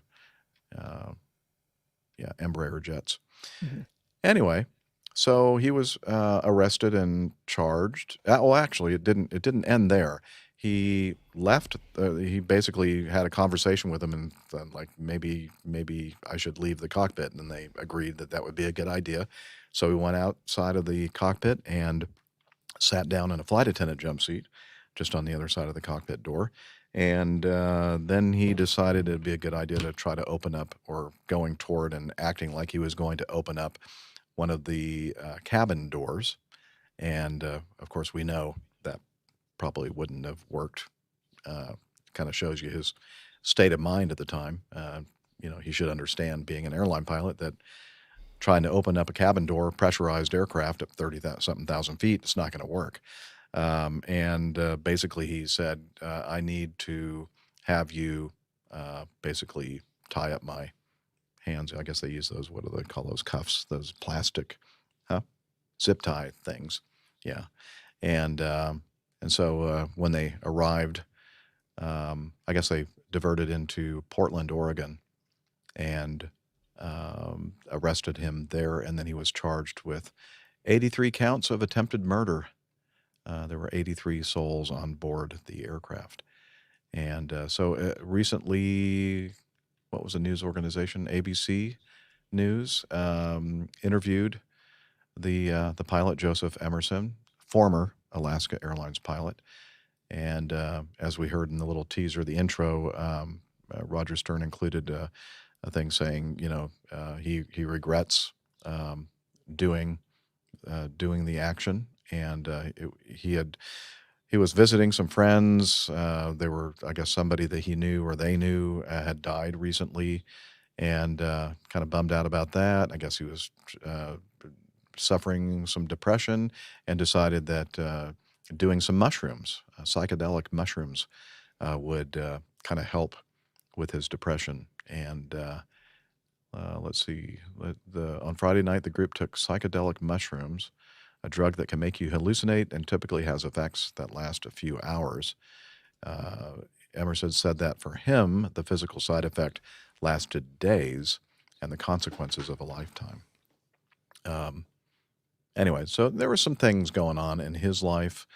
Embraer jets. Mm-hmm. Anyway, so he was arrested and charged. Well, actually, it didn't end there. He left. He basically had a conversation with him and like, maybe I should leave the cockpit. And they agreed that would be a good idea. So he went outside of the cockpit and sat down in a flight attendant jump seat just on the other side of the cockpit door. And then he decided it'd be a good idea to try to open up, or going toward and acting like he was going to open up one of the cabin doors. And of course, we know that probably wouldn't have worked. Kind of shows you his state of mind at the time. He should understand, being an airline pilot, that trying to open up a cabin door, pressurized aircraft at 30-something thousand feet, it's not going to work. And basically he said, I need to have you basically tie up my hands. I guess they use those, what do they call those cuffs? Those plastic zip tie things. Yeah. And so when they arrived, I guess they diverted into Portland, Oregon, and arrested him there. And then he was charged with 83 counts of attempted murder. There were 83 souls on board the aircraft. And so recently, what was the news organization? ABC News interviewed the pilot, Joseph Emerson, former Alaska Airlines pilot. And as we heard in the little teaser, the intro, Roger Stern included a thing saying, he regrets doing the action. And he was visiting some friends. They were, I guess, somebody that he knew or they knew had died recently, and kind of bummed out about that. I guess he was suffering some depression, and decided that doing some mushrooms, psychedelic mushrooms, would kind of help with his depression. And let's see, on Friday night, the group took psychedelic mushrooms, a drug that can make you hallucinate and typically has effects that last a few hours. Emerson said that for him, the physical side effect lasted days and the consequences of a lifetime. Anyway, so there were some things going on in his life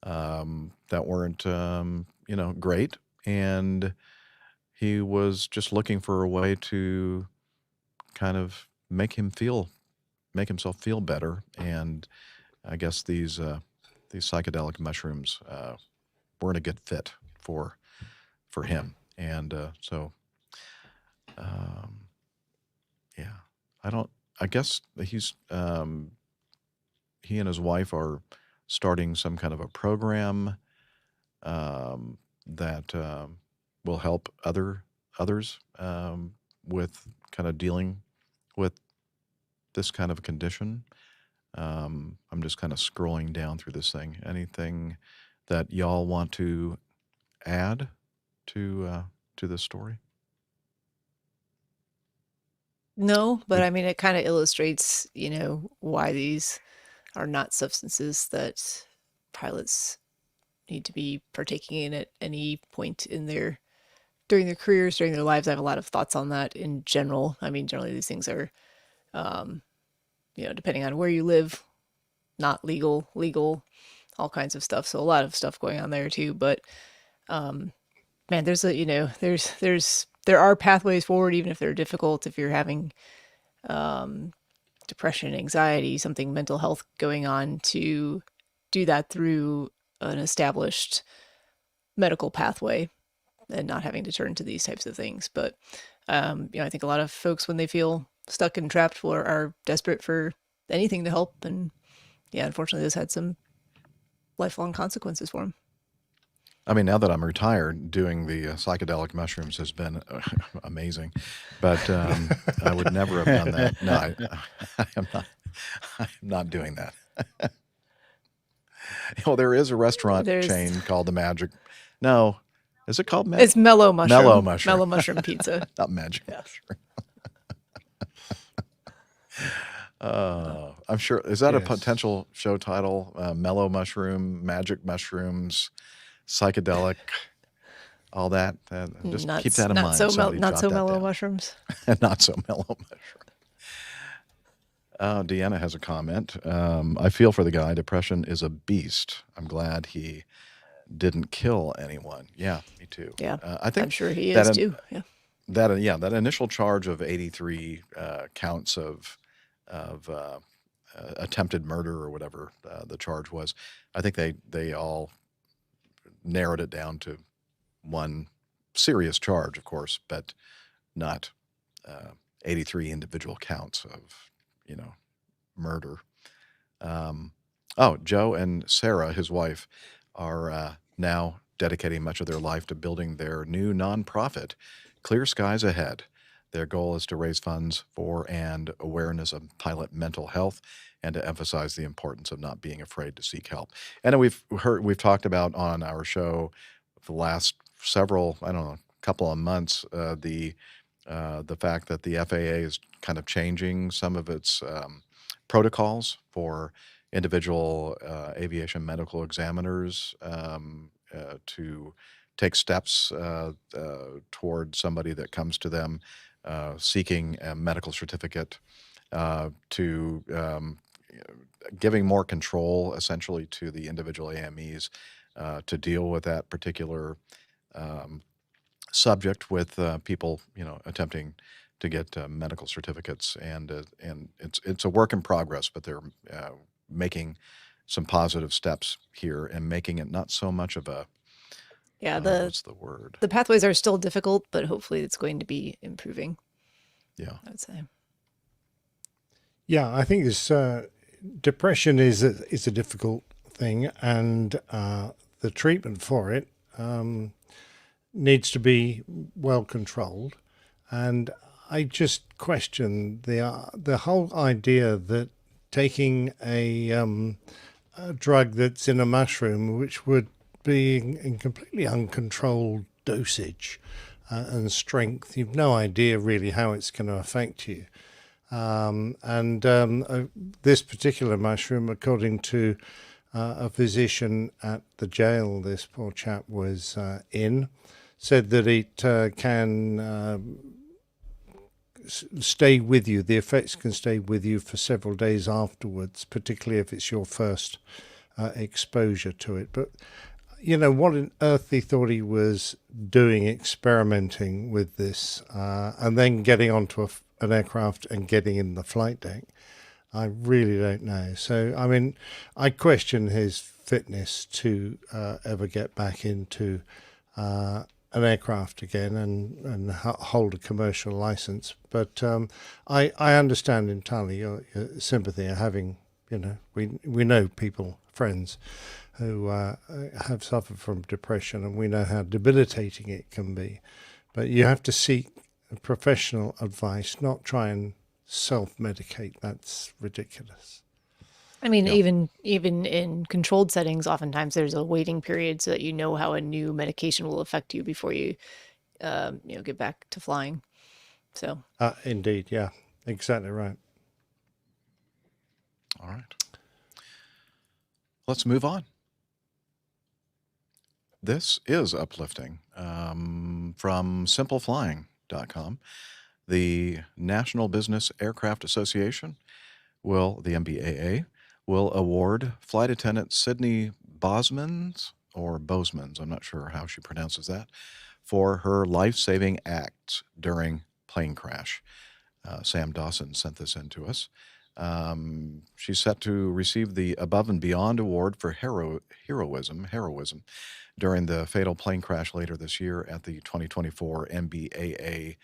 that weren't, great. And he was just looking for a way to kind of make himself feel better. And I guess these psychedelic mushrooms weren't a good fit for him. And so I guess he and his wife are starting some kind of a program that will help others with kind of dealing with this kind of a condition. I'm just kind of scrolling down through this thing. Anything that y'all want to add to this story? No, but I mean, it kind of illustrates, why these are not substances that pilots need to be partaking in at any point during their careers, during their lives. I have a lot of thoughts on that in general. I mean, generally these things are, depending on where you live, not legal, all kinds of stuff. So a lot of stuff going on there too. But man, there are pathways forward, even if they're difficult. If you're having depression, anxiety, something mental health going on, to do that through an established medical pathway and not having to turn to these types of things. But I think a lot of folks, when they feel stuck and trapped, are desperate for anything to help. And yeah, unfortunately, this had some lifelong consequences for them. I mean, now that I'm retired, doing the psychedelic mushrooms has been amazing, but I would never have done that. No, I am not. I'm not doing that. Well, there is a restaurant chain called the Magic. No, is it called Magic? It's Mellow Mushroom. Mellow Mushroom. Mellow Mushroom Pizza. Not Magic Mushroom. I'm sure. Is that a potential show title? Mellow Mushroom, Magic Mushrooms, Psychedelic, all that. Just keep that in mind. Not so mellow mushrooms. Not so mellow mushroom. Deanna has a comment. I feel for the guy. Depression is a beast. I'm glad he didn't kill anyone. Yeah, me too. Yeah, I think I'm sure he is too. Yeah. That initial charge of 83 counts of attempted murder or whatever the charge was, I think they all narrowed it down to one serious charge, of course, but not 83 individual counts of murder. Joe and Sarah, his wife, are now dedicating much of their life to building their new nonprofit, Clear Skies Ahead. Their goal is to raise funds for and awareness of pilot mental health and to emphasize the importance of not being afraid to seek help. And we've talked about on our show for the last couple of months, the fact that the FAA is kind of changing some of its protocols for individual aviation medical examiners to take steps toward somebody that comes to them seeking a medical certificate, to giving more control essentially to the individual AMEs to deal with that particular subject with people attempting to get medical certificates, and it's a work in progress, but they're making some positive steps here and making it not so much of a what's the word? The pathways are still difficult, but hopefully it's going to be improving. Yeah, I would say. Yeah, I think this depression is a difficult thing, and the treatment for it needs to be well controlled. And I just question the whole idea that taking a drug that's in a mushroom, which would be in completely uncontrolled dosage and strength, you've no idea really how it's going to affect you. This particular mushroom, according to a physician at the jail this poor chap was in, said that it can stay with you. The effects can stay with you for several days afterwards, particularly if it's your first exposure to it. But what on earth he thought he was doing, experimenting with this, and then getting onto an aircraft and getting in the flight deck, I really don't know. So, I mean, I question his fitness to ever get back into an aircraft again and hold a commercial license. But I understand entirely your sympathy. Having, we know people, friends, who have suffered from depression, and we know how debilitating it can be. But you have to seek professional advice, not try and self-medicate. That's ridiculous. I mean, even in controlled settings, oftentimes there's a waiting period so that you know how a new medication will affect you before you, get back to flying. So Indeed, yeah, exactly right. All right. Let's move on. This is uplifting from simpleflying.com. The National Business Aircraft Association the NBAA, will award flight attendant Sydney Bosmans, I'm not sure how she pronounces that, for her life-saving acts during plane crash. Sam Dawson sent this in to us. She's set to receive the Above and Beyond Award for heroism during the fatal plane crash later this year at the 2024 NBAA-BACE.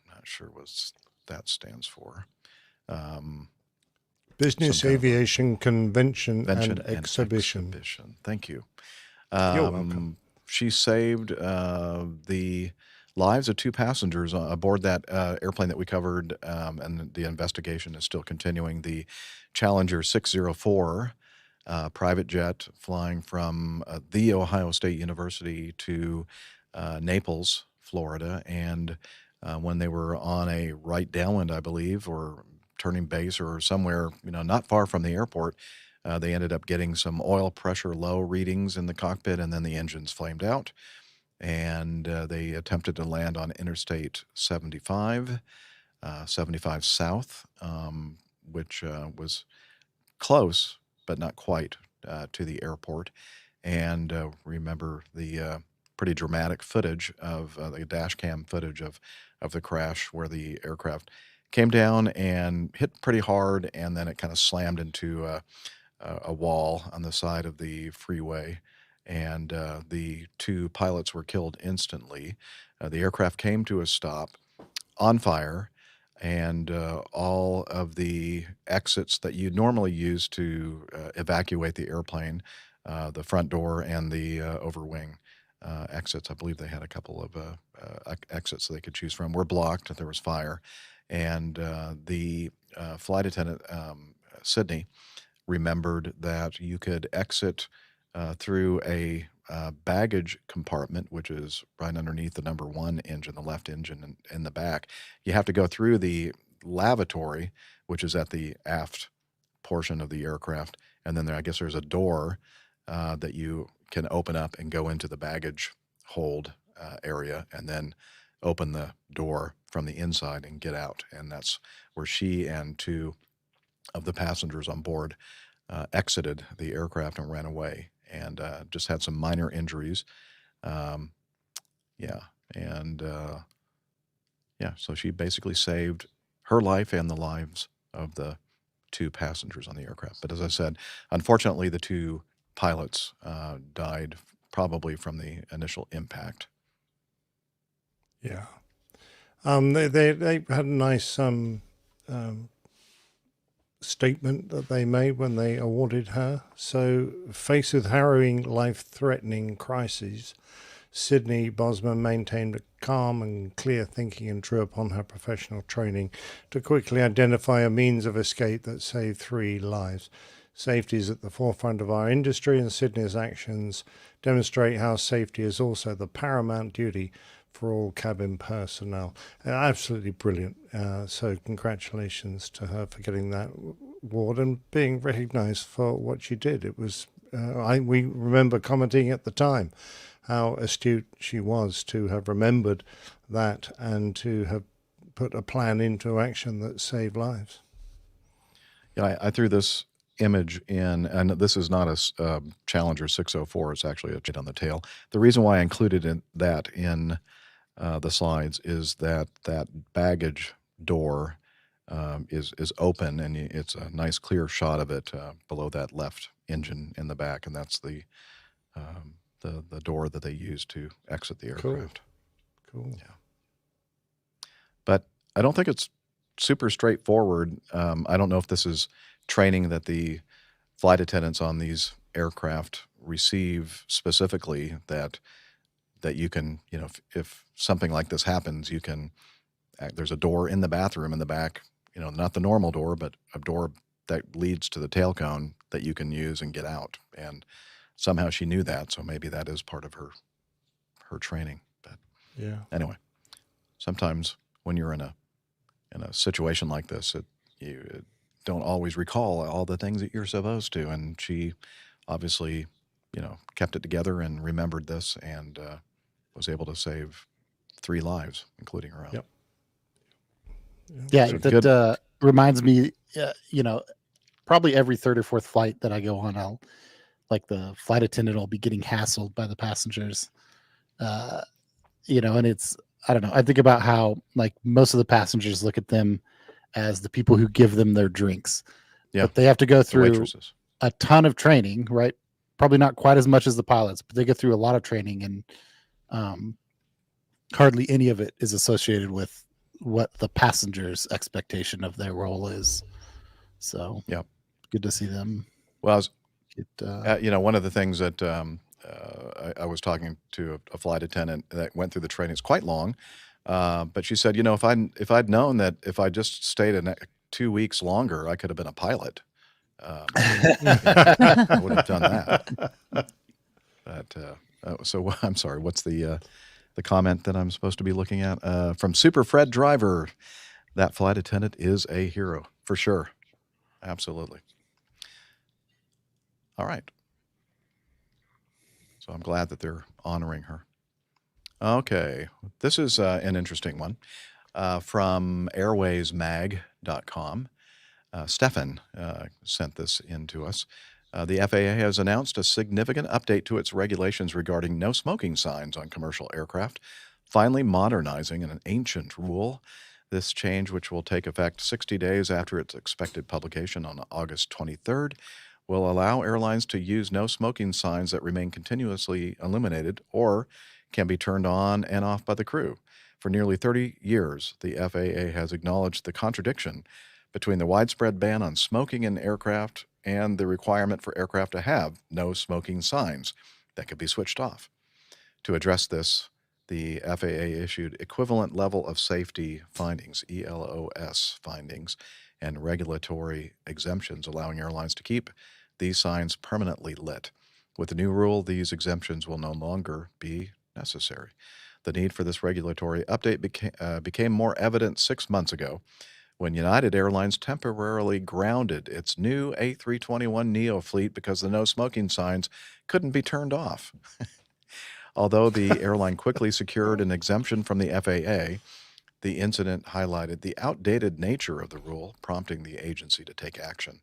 Not sure what that stands for. Business Aviation Convention and Exhibition. Thank you. You're welcome. She saved the lives of 2 passengers aboard that airplane that we covered, and the investigation is still continuing. The Challenger 604 private jet flying from The Ohio State University to Naples, Florida, and when they were on a right downwind, I believe, or turning base or somewhere, not far from the airport, they ended up getting some oil pressure low readings in the cockpit, and then the engines flamed out, and they attempted to land on Interstate 75 South, which was close, but not quite to the airport. And remember the pretty dramatic footage of the dash cam footage of the crash, where the aircraft came down and hit pretty hard, and then it kind of slammed into a wall on the side of the freeway, and the 2 pilots were killed instantly. The aircraft came to a stop on fire, and all of the exits that you normally use to evacuate the airplane, the front door and the overwing exits, I believe they had a couple of exits they could choose from, were blocked. There was fire, and the flight attendant, Sydney, remembered that you could exit through a baggage compartment, which is right underneath the number 1 engine, the left engine in the back. You have to go through the lavatory, which is at the aft portion of the aircraft, and then I guess there's a door that you can open up and go into the baggage hold area, and then open the door from the inside and get out. And that's where she and 2 of the passengers on board exited the aircraft and ran away, and just had some minor injuries. So she basically saved her life and the lives of the 2 passengers on the aircraft. But as I said, unfortunately, the 2 pilots died probably from the initial impact. Yeah. They had a nice statement that they made when they awarded her. So, faced with harrowing, life-threatening crises, Sydney Bosman maintained a calm and clear thinking and drew upon her professional training to quickly identify a means of escape that saved 3 lives. Safety is at the forefront of our industry, and Sydney's actions demonstrate how safety is also the paramount duty for all cabin personnel. Absolutely brilliant. So congratulations to her for getting that award and being recognized for what she did. It was, we remember commenting at the time how astute she was to have remembered that and to have put a plan into action that saved lives. Yeah, I threw this image in, and this is not a Challenger 604, it's actually a jet on the tail. The reason why I included that in the slides is that baggage door is open, and it's a nice clear shot of it below that left engine in the back, and that's the the door that they use to exit the Cool. aircraft. Cool. Yeah. But I don't think it's super straightforward. I don't know if this is training that the flight attendants on these aircraft receive specifically that you can, if something like this happens, you can, there's a door in the bathroom in the back, not the normal door, but a door that leads to the tail cone that you can use and get out. And somehow she knew that, so maybe that is part of her training. But Yeah. anyway, sometimes when you're in a situation like this, you don't always recall all the things that you're supposed to. And she obviously, kept it together and remembered this and was able to save 3 lives, including her own. Yep. Yeah, So that reminds me, probably every third or fourth flight that I go on, the flight attendant will be getting hassled by the passengers. And it's, I don't know. I think about how most of the passengers look at them as the people who give them their drinks. Yeah. But they have to go The through waitresses. a ton of training, right? Probably not quite as much as the pilots, but they go through a lot of training, and hardly any of it is associated with what the passenger's expectation of their role is. So, Yep. good to see them. Well, Get, one of the things that I was talking to a flight attendant that went through the training. It's quite long, but she said, if I'd known that if I just stayed 2 weeks longer, I could have been a pilot. I would have done that. But so I'm sorry. What's the comment that I'm supposed to be looking at? From Super Fred Driver, that flight attendant is a hero for sure. Absolutely. All right. So I'm glad that they're honoring her. Okay. This is an interesting one from airwaysmag.com. Stefan sent this in to us. The FAA has announced a significant update to its regulations regarding no smoking signs on commercial aircraft, finally modernizing an ancient rule. This change, which will take effect 60 days after its expected publication on August 23rd, will allow airlines to use no smoking signs that remain continuously illuminated or can be turned on and off by the crew. For nearly 30 years, the FAA has acknowledged the contradiction between the widespread ban on smoking in aircraft and the requirement for aircraft to have no smoking signs that could be switched off. To address this, the FAA issued equivalent level of safety findings, ELOS findings, and regulatory exemptions, allowing airlines to keep these signs permanently lit. With the new rule, these exemptions will no longer be necessary. The need for this regulatory update became more evident 6 months ago when United Airlines temporarily grounded its new A321neo fleet because the no smoking signs couldn't be turned off. Although the airline quickly secured an exemption from the FAA, the incident highlighted the outdated nature of the rule, prompting the agency to take action.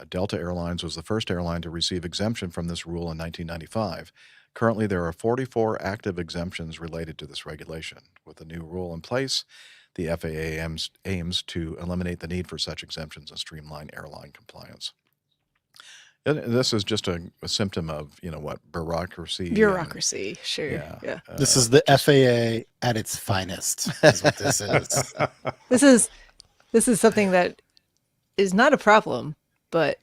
Delta Airlines was the first airline to receive exemption from this rule in 1995. Currently, there are 44 active exemptions related to this regulation. With the new rule in place, the FAA aims to eliminate the need for such exemptions and streamline airline compliance. This is just a symptom of, bureaucracy. Bureaucracy, sure. Yeah. this is the FAA at its finest, is what this is. This is something that is not a problem, but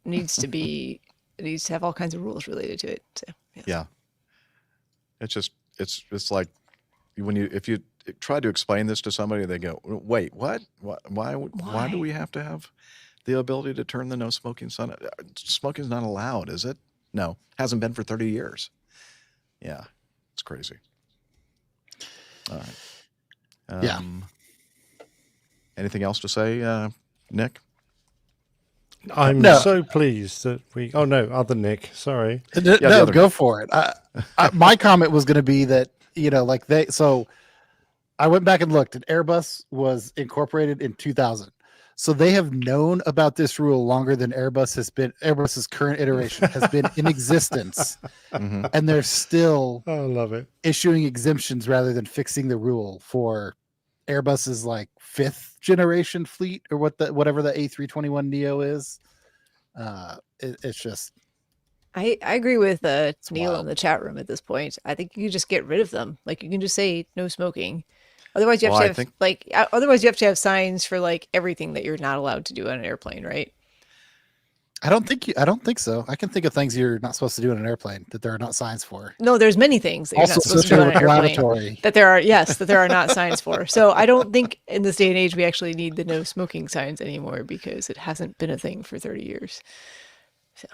needs to have all kinds of rules related to it. So, yes. Yeah. It's like if you try to explain this to somebody, they go, wait, what? Why do we have to have the ability to turn the no smoking sign? Smoking is not allowed, is it? No, hasn't been for 30 years. Yeah, it's crazy. All right. Yeah. Anything else to say, Nick? I'm No. so pleased that oh no, other Nick, sorry. No, the other go for it. My comment was going to be that, so I went back and looked, and Airbus was incorporated in 2000. So they have known about this rule longer than Airbus's current iteration has been in existence. Mhm. And they're still I love it. issuing exemptions rather than fixing the rule for Airbus's 5th generation fleet, or whatever the A321neo is. It's just I agree with Neil wild. in the chat room at this point. I think you can just get rid of them. Like you can just say no smoking. Otherwise, you have Well, to I have think- otherwise you have to have signs for like everything that you're not allowed to do on an airplane, right? I don't think so. I can think of things you're not supposed to do in an airplane that there are not signs for. No, there's many things that you're Also not supposed to do on an associated with airplane lavatory. that there are not signs for. So I don't think in this day and age we actually need the no smoking signs anymore because it hasn't been a thing for 30 years. So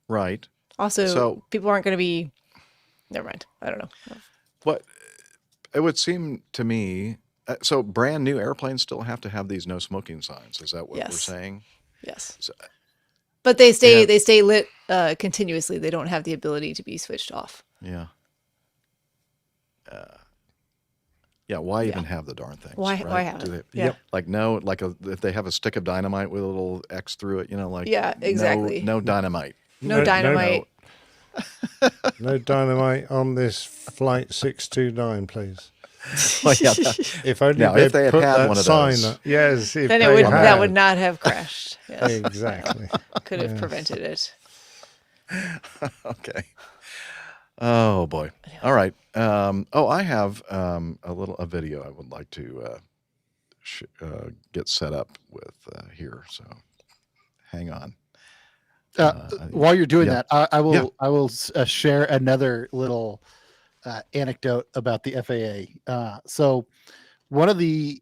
Right. also So- people aren't going to be. Never mind. I don't know. What it would seem to me, so brand new airplanes still have to have these no smoking signs. Is that what we're Yes. saying? Yes. So, But they stay Yeah. lit continuously. They don't have the ability to be switched off. yeah. Yeah. Why even have the darn things? Why right? have Do it? they- Yeah. Like no, like if they have a stick of dynamite with a little X through it, like Yeah, exactly. No dynamite. No dynamite. No dynamite on this flight 629, please. Well, yeah, If only Now, if they had put had that one of sign those. up. Yes, if Then they it would had. that would not have crashed. Yes. Exactly. Could have prevented it. Okay. Oh boy. All right. I have a video I would like to get set up with here. So hang on. While you're doing yeah. that, I will Yeah. I will share another little anecdote about the FAA. So one of the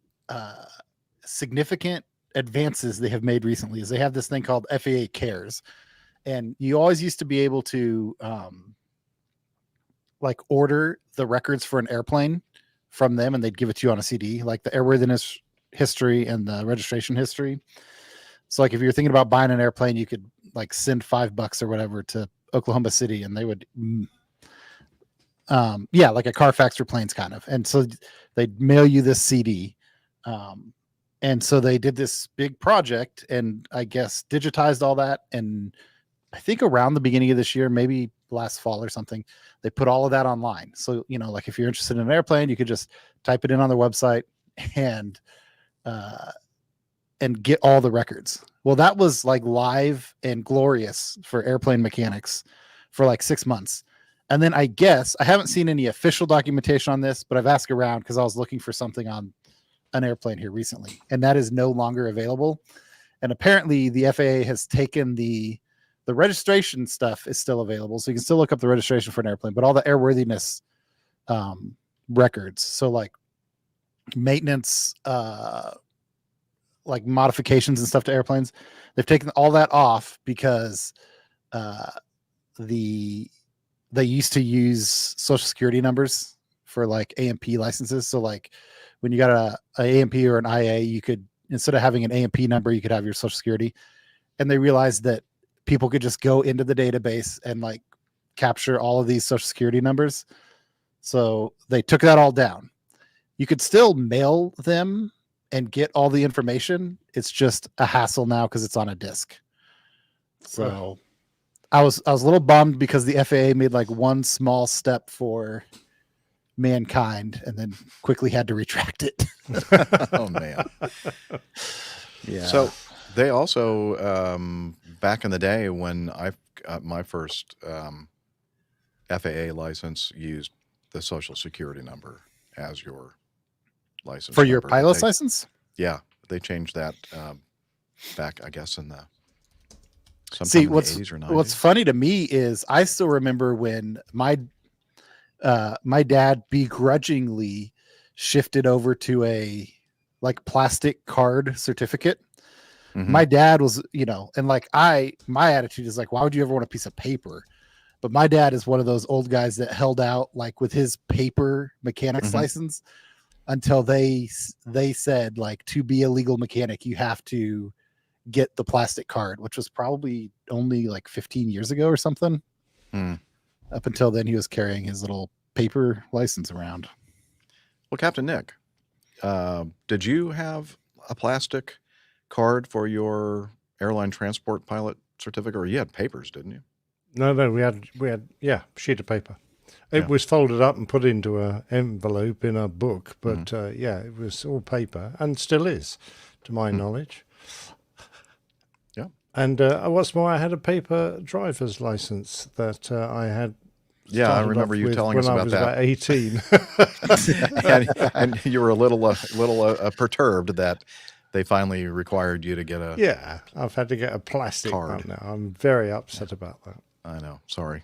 significant advances they have made recently is they have this thing called FAA Cares, and you always used to be able to like order the records for an airplane from them, and they'd give it to you on a CD, like the airworthiness history and the registration history. So like if you're thinking about buying an airplane, you could like send $5 or whatever to Oklahoma City, and they would like a Carfax for planes kind of. And so they'd mail you this CD. And so they did this big project and I guess digitized all that. And I think around the beginning of this year, maybe last fall or something, they put all of that online. So, like if you're interested in an airplane, you could just type it in on their website and get all the records. Well, that was like live and glorious for airplane mechanics for like 6 months. And then I guess I haven't seen any official documentation on this, but I've asked around because I was looking for something on an airplane here recently, and that is no longer available. And apparently the FAA has taken the registration stuff is still available. So you can still look up the registration for an airplane, but all the airworthiness records. So like maintenance, like modifications and stuff to airplanes, they've taken all that off because they used to use social security numbers for like AMP licenses. So like when you got a AMP or an IA, you could, instead of having an AMP number, you could have your social security. And they realized that people could just go into the database and like capture all of these social security numbers. So they took that all down. You could still mail them and get all the information. It's just a hassle now because it's on a disk. So I was a little bummed because the FAA made like one small step for mankind and then quickly had to retract it. Oh man. Yeah. So they also back in the day when I got my first FAA license, used the social security number as your license For your number. pilot's license? Yeah, they changed that back, I guess, in the sometime See, in the 80s or 90s. what's funny to me is I still remember when my dad begrudgingly shifted over to a like plastic card certificate. Mhm. My dad was, and like my attitude is like, why would you ever want a piece of paper? But my dad is one of those old guys that held out like with his paper mechanics Mhm. license until they said like, to be a legal mechanic, you have to get the plastic card, which was probably only like 15 years ago or something. Hmm. Up until then, he was carrying his little paper license around. Well, Captain Nick, did you have a plastic card for your airline transport pilot certificate, or you had papers, didn't you? No, we had sheet of paper. It Yeah. was folded up and put into an envelope in a book, but Mm-hmm. it was all paper and still is, to my knowledge. Yeah. And what's more, I had a paper driver's license that I had. Yeah, I started remember off you with telling when us I about was that. about 18. and you were a little perturbed that they finally required you to get a. Yeah, I've had to get a plastic Card. one now. I'm very upset about that. I know. Sorry.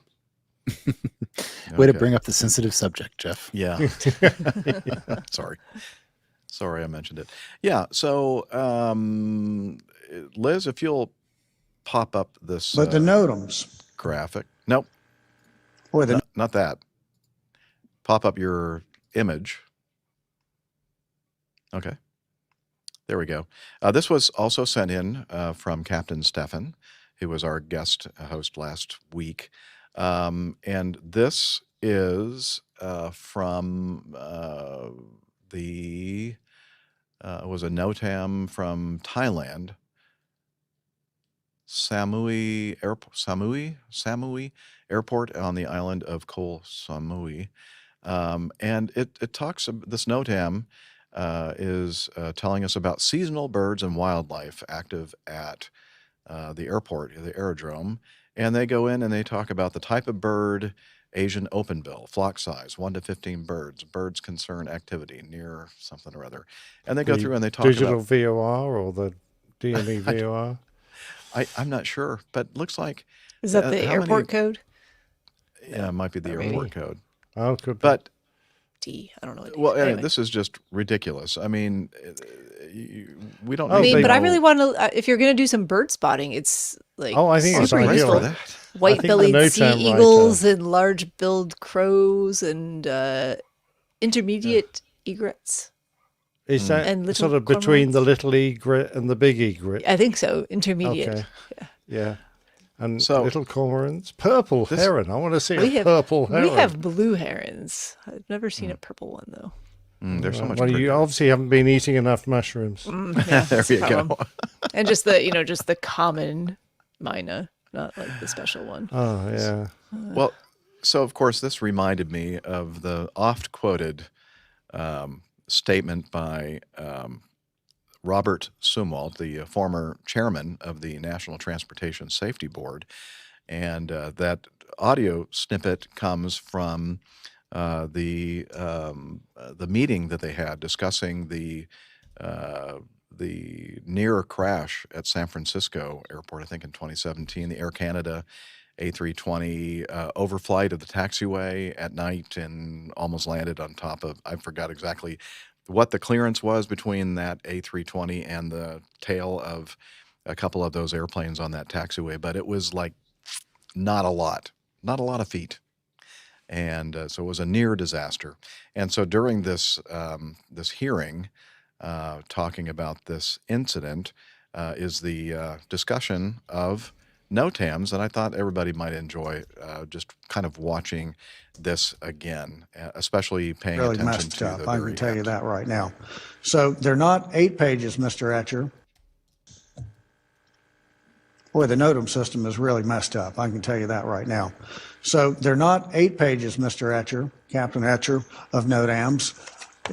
Way to Okay. bring up the sensitive subject, Jeff. Yeah. Sorry, I mentioned it. Yeah. So, Liz, if you'll pop up this But the NOTAMs. graphic. Nope. Boy, the Not that. Pop up your image. Okay. There we go. This was also sent in from Captain Stefan, who was our guest host last week. And this is from was a NOTAM from Thailand, Samui Airport on the island of Koh Samui. And it talks, this NOTAM is telling us about seasonal birds and wildlife active at the airport, the aerodrome. And they go in and they talk about the type of bird, Asian openbill, flock size, 1 to 15 birds, birds concern activity near something or other. And they go through and they talk digital about VOR or the DME VOR. I'm not sure, but looks like Is that the how airport many- code? Yeah, it might be the Or airport maybe- code. Oh, could be. But D. I don't know what. well, anyway, anyway. this is just ridiculous. I mean, we don't. Oh, I need mean, to but I know- really want to. If you're going to do some bird spotting, it's like Oh, I think it's super ideal. useful. for that. White-bellied the sea NOTAM eagles and large-billed crows and intermediate egrets. Is that And little sort of between the cormorants? little egret and the big egret? I think so. Intermediate. Okay. Yeah. And So- little cormorants. Purple heron. I want to see We a have purple heron. we have blue herons. I've never seen a purple one though. There's so much. Well, you prettier. obviously haven't been eating enough mushrooms. Yeah, There that's the you go. problem. And just the common mina, not like the special one. Oh, yeah. Well, so of course, this reminded me of the oft quoted statement by Robert Sumwalt, the former chairman of the National Transportation Safety Board. And that audio snippet comes from the meeting that they had discussing the near crash at San Francisco Airport, I think in 2017, the Air Canada A320 overflight of the taxiway at night and almost landed on top of, I forgot exactly what the clearance was between that A320 and the tail of a couple of those airplanes on that taxiway, but it was like not a lot of feet. And so it was a near disaster. And so during this this hearing, talking about this incident, is the discussion of NOTAMs, and I thought everybody might enjoy just kind of watching this again, especially paying really attention messed to up. the I very can tell you end. that right now. So they're not 8 pages, Mr. Etcher. Boy, the NOTAM system is really messed up. I can tell you that right now. So they're not 8 pages, Mr. Etcher, Captain Etcher, of NOTAMs.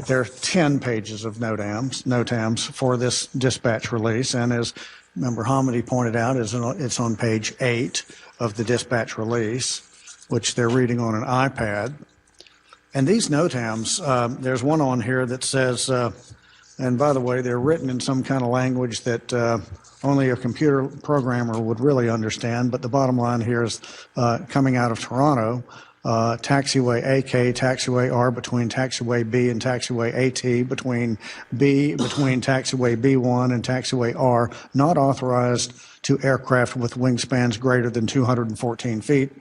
There are 10 pages of NOTAMs for this dispatch release. And as Member Hamidi pointed out, it's on page 8 of the dispatch release, which they're reading on an iPad. And these NOTAMs, there's one on here that says, and by the way, they're written in some kind of language that only a computer programmer would really understand. But the bottom line here is coming out of Toronto, taxiway AK, taxiway R between taxiway B and taxiway AT, between taxiway B1 and taxiway R, not authorized to aircraft with wingspans greater than 214 feet.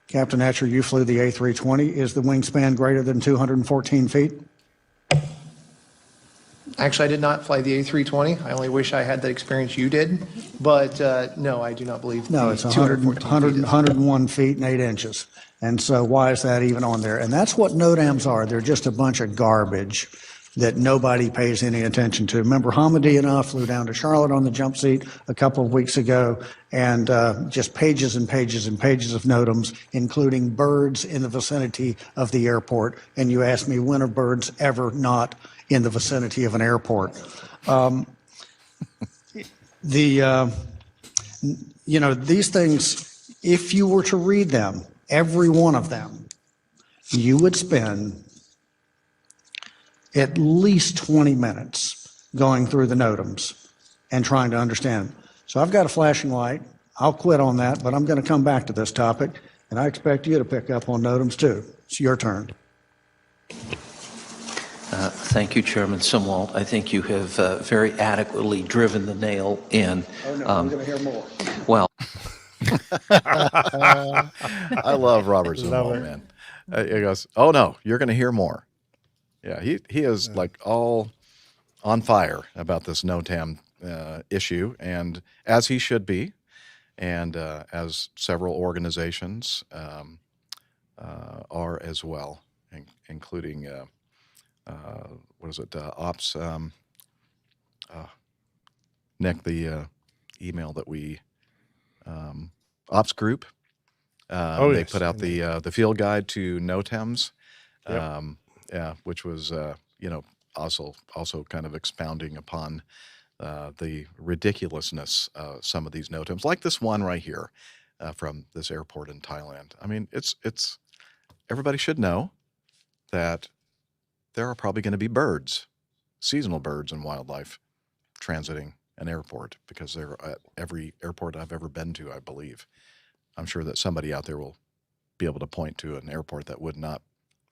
Captain Etcher, you flew the A320. Is the wingspan greater than 214 feet? Actually, I did not fly the A320. I only wish I had that experience you did. But no, I do not believe No, the it's 101 214 feet and 8 inches. And so why is that even on there? And that's what NOTAMs are. They're just a bunch of garbage that nobody pays any attention to. Remember, Hamidi and I flew down to Charlotte on the jump seat a couple of weeks ago, and just pages and pages and pages of NOTAMs, including birds in the vicinity of the airport. And you asked me, when are birds ever not in the vicinity of an airport? You know, these things, if you were to read them, every one of them, you would spend at least 20 minutes going through the NOTAMs and trying to understand. So I've got a flashing light. I'll quit on that, but I'm going to come back to this topic, and I expect you to pick up on NOTAMs too. It's your turn. Thank you, Chairman Simwalt. I think you have very adequately driven the nail in. Oh, no, I'm going to hear more. Well, I love Robert Zumwalt, man. He goes, "Oh no, you're going to hear more." Yeah, he is like all on fire about this NOTAM issue, and as he should be, and as several organizations are as well, including what is it, Ops? Nick, the email that we Ops Group. They yes, put out the field guide to NOTAMs, Yep. yeah, which was also kind of expounding upon the ridiculousness of some of these NOTAMs, like this one right here from this airport in Thailand. I mean, it's everybody should know that there are probably going to be birds, seasonal birds and wildlife, transiting an airport, because they're at every airport I've ever been to, I believe. I'm sure that somebody out there will be able to point to an airport that would not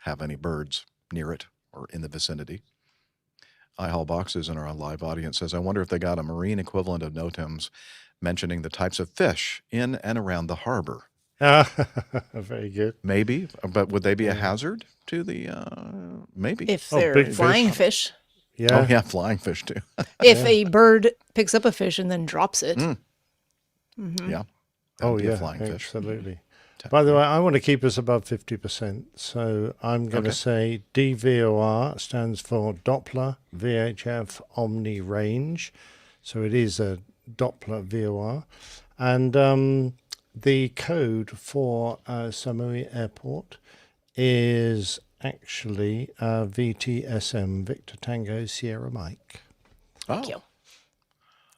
have any birds near it or in the vicinity. iHall Boxes in our live audience says, "I wonder if they got a marine equivalent of NOTAMs mentioning the types of fish in and around the harbor." Very good. Maybe, but would they be a hazard to the, maybe? If Oh, they're big flying fish. fish. Yeah. Oh yeah, flying fish too. If a bird picks up a fish and then drops it. Mm. Mhm. Yeah. Oh, That'd be a yeah, flying fish. absolutely. By the way, I want to keep us above 50%, so I'm going to say DVOR stands for Doppler VHF Omni Range, so it is a Doppler VOR, and the code for Samui Airport is actually VTSM, Victor Tango Sierra Mike. Thank you.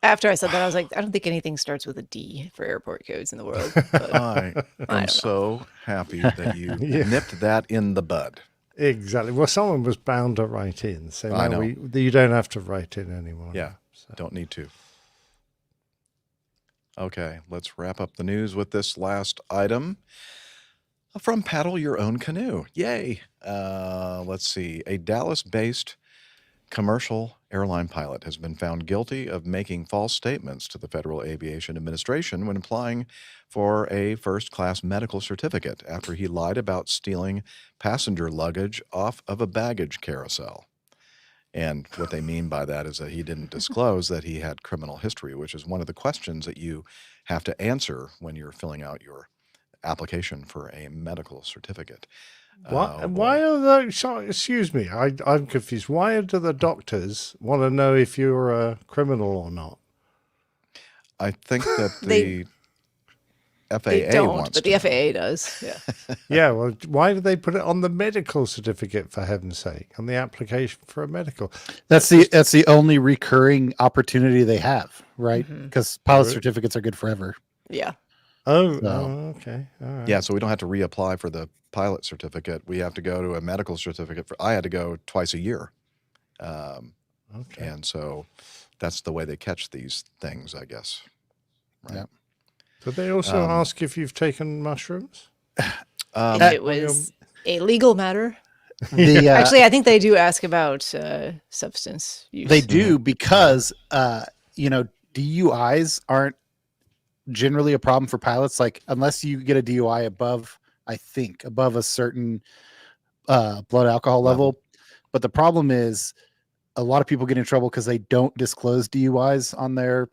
After I said that, I was like, I don't think anything starts with a D for airport codes in the world. But I am don't know. so happy that you nipped that in the bud. Exactly. Well, someone was bound to write in, so I now know. you don't have to write in anymore. Yeah, don't need to. Okay, let's wrap up the news with this last item from Paddle Your Own Canoe. Yay! Let's see. A Dallas-based commercial airline pilot has been found guilty of making false statements to the Federal Aviation Administration when applying for a first-class medical certificate after he lied about stealing passenger luggage off of a baggage carousel. And what they mean by that is that he didn't disclose that he had criminal history, which is one of the questions that you have to answer when you're filling out your application for a medical certificate. Why are the, sorry, excuse me, I'm confused. Why do the doctors want to know if you're a criminal or not? I think that They- the FAA They don't, wants but to the know. FAA does. Yeah. Yeah, well, why do they put it on the medical certificate, for heaven's sake, on the application for a medical? That's the only recurring opportunity they have, right? Mhm. Because pilot Right. certificates are good forever. Yeah. Oh, So- okay. All right. Yeah, so we don't have to reapply for the pilot certificate. We have to go to a medical certificate. I had to go twice a year. Okay. And so that's the way they catch these things, I guess. Right? Yeah. Did they also Um, ask if you've taken mushrooms? If it was a legal matter. The, Actually, I think they do ask about substance use. They do because DUIs aren't generally a problem for pilots. Like unless you get a DUI above a certain blood alcohol level. But the problem is a lot of people get in trouble because they don't disclose DUIs on their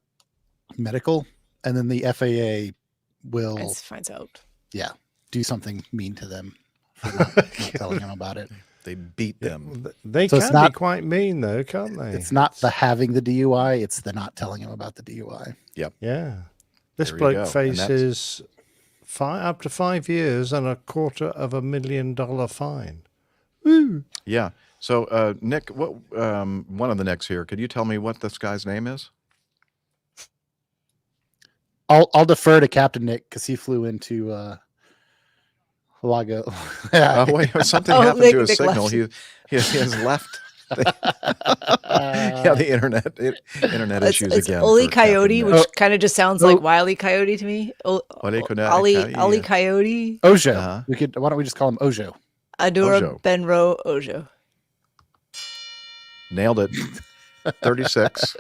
medical, and then the FAA will finds out. do something mean to them for not telling them about it. They beat them. They So it's can not- be quite mean, though, can't they? It's not the having the DUI; it's the not telling them about the DUI. Yep. Yeah. This There you bloke go. And faces up to 5 years and $250,000 fine. Woo! Yeah. So, Nick, what one of the Nicks here, could you tell me what this guy's name is? I'll defer to Captain Nick because he flew into Lago. Oh wait, something Oh, happened to Nick his signal. left. He has left. Yeah, the internet issues It's again. Oli for Captain Coyote, Nick. which kind of just sounds like Oh. Wile E. Coyote to me. Ole Ollie Coyote. Ojo. Uh-huh. Why don't we just call him Ojo? Adora Ojo. Benro Ojo. Nailed it. 36.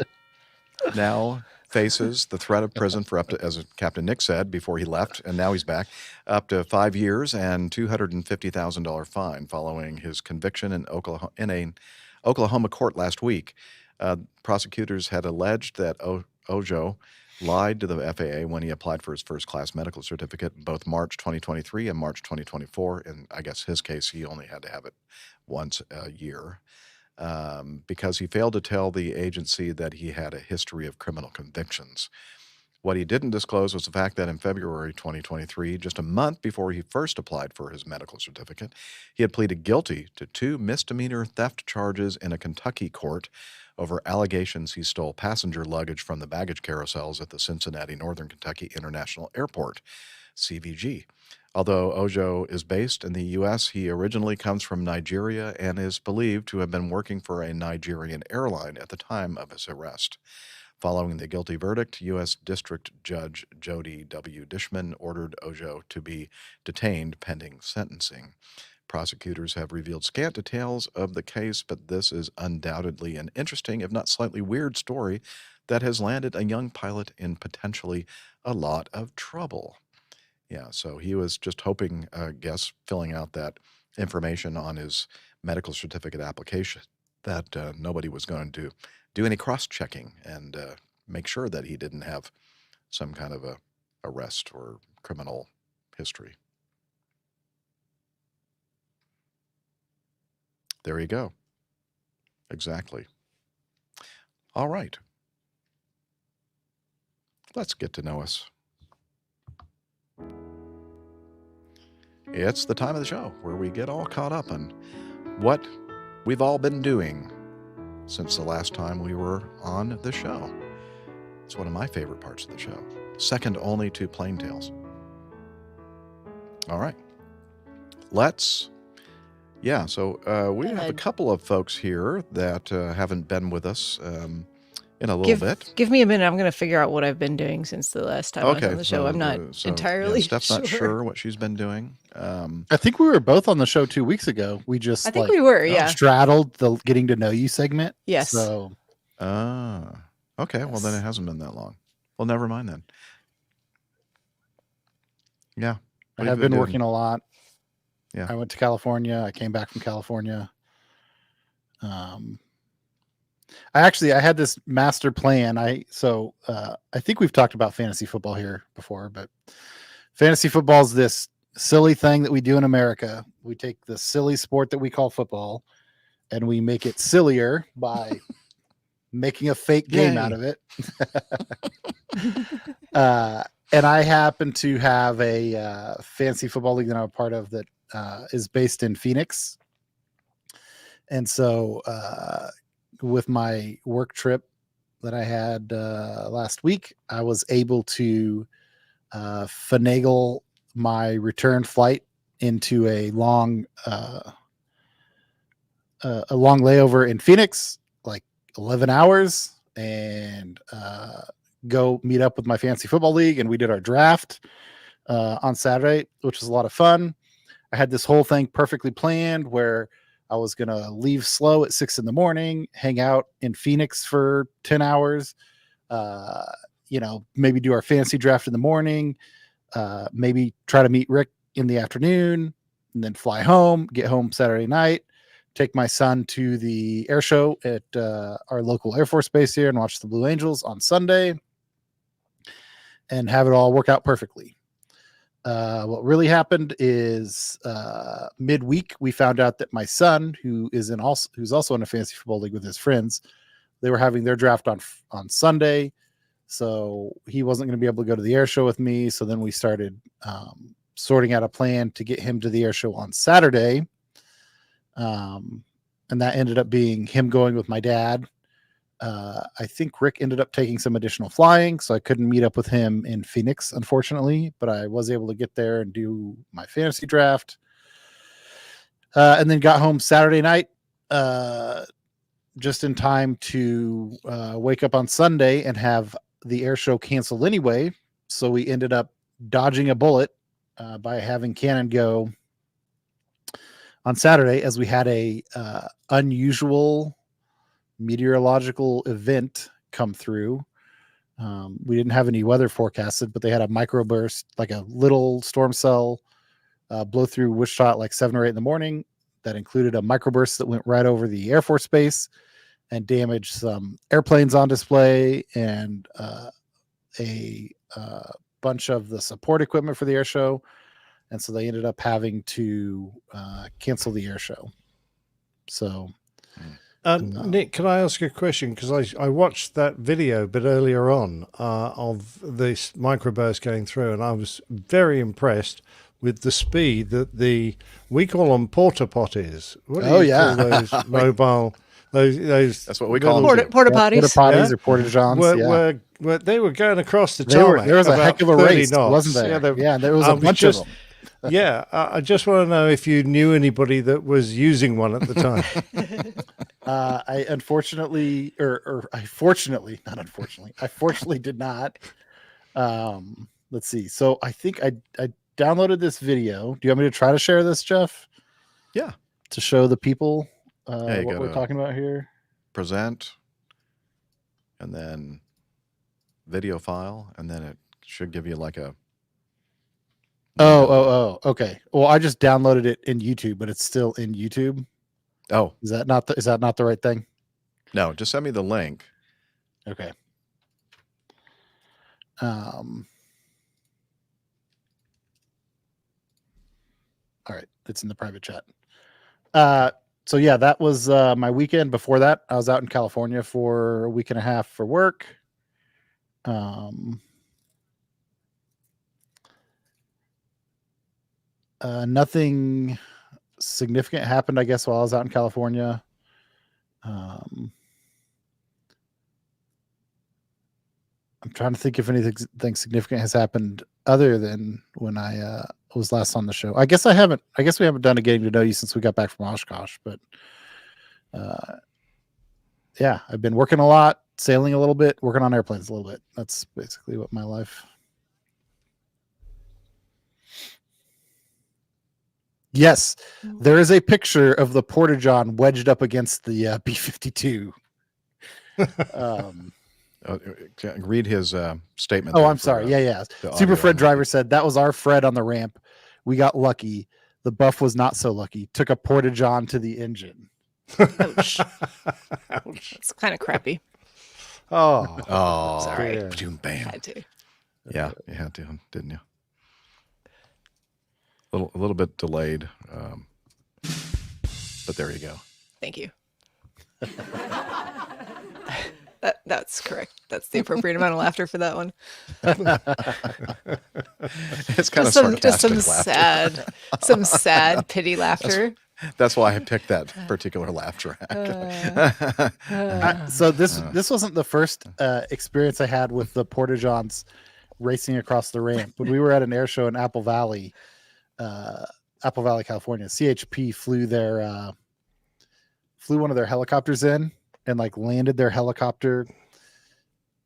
Now faces the threat of prison for up to, as Captain Nick said before he left, and now he's back, up to 5 years and $250,000 fine following his conviction in an Oklahoma court last week. Prosecutors had alleged that Ojo lied to the FAA when he applied for his first-class medical certificate in both March 2023 and March 2024. In, I guess, his case, he only had to have it once a year. Because he failed to tell the agency that he had a history of criminal convictions. What he didn't disclose was the fact that in February 2023, just a month before he first applied for his medical certificate, he had pleaded guilty to 2 misdemeanor theft charges in a Kentucky court over allegations he stole passenger luggage from the baggage carousels at the Cincinnati Northern Kentucky International Airport, CVG. Although Ojo is based in the U.S., he originally comes from Nigeria and is believed to have been working for a Nigerian airline at the time of his arrest. Following the guilty verdict, U.S. District Judge Jody W. Dishman ordered Ojo to be detained pending sentencing. Prosecutors have revealed scant details of the case, but this is undoubtedly an interesting, if not slightly weird, story that has landed a young pilot in potentially a lot of trouble. Yeah, so he was just hoping, I guess, filling out that information on his medical certificate application that nobody was going to do any cross-checking and make sure that he didn't have some kind of a arrest or criminal history. There you go. Exactly. All right. Let's get to know us. It's the time of the show where we get all caught up on what we've all been doing since the last time we were on the show. It's one of my favorite parts of the show, second only to Plain Tales. All right. So we have a couple of folks here that haven't been with us in a little bit. Give me a minute. I'm going to figure out what I've been doing since the last time I was on the show. I'm not entirely Steph's sure. not sure what she's been doing. I think we were both on the show 2 weeks ago. We just I think we were, yeah. straddled the getting to know you segment. Yes. So, okay. Well, then it hasn't been that long. Well, never mind then. Yeah. I have been working a lot. Yeah. I went to California. I came back from California. I had this master plan. I think we've talked about fantasy football here before, but fantasy football is this silly thing that we do in America. We take the silly sport that we call football and we make it sillier by making a fake game out of it. And I happen to have a fantasy football league that I'm a part of that is based in Phoenix. And so with my work trip that I had last week, I was able to finagle my return flight into a long layover in Phoenix, like 11 hours, and go meet up with my fantasy football league. And we did our draft on Saturday, which was a lot of fun. I had this whole thing perfectly planned where I was going to leave slow at 6 a.m, hang out in Phoenix for 10 hours, maybe do our fantasy draft in the morning, maybe try to meet Rick in the afternoon, and then fly home, get home Saturday night, take my son to the air show at our local Air Force base here and watch the Blue Angels on Sunday, and have it all work out perfectly. What really happened is midweek we found out that my son, who's also in a fantasy football league with his friends, they were having their draft on Sunday, so he wasn't going to be able to go to the air show with me. So then we started sorting out a plan to get him to the air show on Saturday, and that ended up being him going with my dad I think Rick ended up taking some additional flying, so I couldn't meet up with him in Phoenix, unfortunately, but I was able to get there and do my fantasy draft. And then got home Saturday night, just in time to wake up on Sunday and have the air show canceled anyway. So we ended up dodging a bullet by having Cannon go on Saturday, as we had a unusual meteorological event come through. We didn't have any weather forecasted, but they had a microburst, like a little storm cell, blow through Wichita at like 7 or 8 in the morning. That included a microburst that went right over the Air Force Base and damaged some airplanes on display and a bunch of the support equipment for the air show. And so they ended up having to cancel the air show. So, Nick, can I ask you a question? Because I watched that video a bit earlier on of this microburst going through, and I was very impressed with the speed that we call them porta potties. What do you call those mobile? Those that's what we call them. Porta potties. Porta potties or porta johns. Were they were going across the tarmac. There was a heck of a race, knots. wasn't there? Yeah, there was a bunch of them. Yeah, I just want to know if you knew anybody that was using one at the time. I unfortunately, I fortunately did not. Let's see. So I think I downloaded this video. Do you want me to try to share this, Jeff? Yeah. To show the people what what we're talking about here. Present, and then video file, and then it should give you like a. Okay. Well, I just downloaded it in YouTube, but it's still in YouTube. Oh, is that not the right thing? No, just send me the link. Okay. All right, it's in the private chat. So yeah, that was my weekend. Before that, I was out in California for a week and a half for work. Nothing significant happened, I guess, while I was out in California. I'm trying to think if anything significant has happened other than when I was last on the show. I guess we haven't done a getting to know you since we got back from Oshkosh, but yeah, I've been working a lot, sailing a little bit, working on airplanes a little bit. That's basically what my life. Yes, there is a picture of the Porta-John wedged up against the B-52. Read his statement. Oh, I'm sorry. Yeah. Super Fred Driver said, that was our Fred on the ramp. We got lucky. The Buff was not so lucky. Took a Porta-John to the engine. Ouch. It's kind of crappy. Oh, sorry. Yeah. Bam. Had to. Yeah, you had to, didn't you? A little bit delayed, but there you go. Thank you. That's correct. That's the appropriate amount of laughter for that one. It's kind of sarcastic laughter. some sad pity laughter. That's why I picked that particular laugh track. So this wasn't the first experience I had with the Porta-Johns racing across the ramp. When we were at an air show in Apple Valley, California, CHP flew one of their helicopters in and like landed their helicopter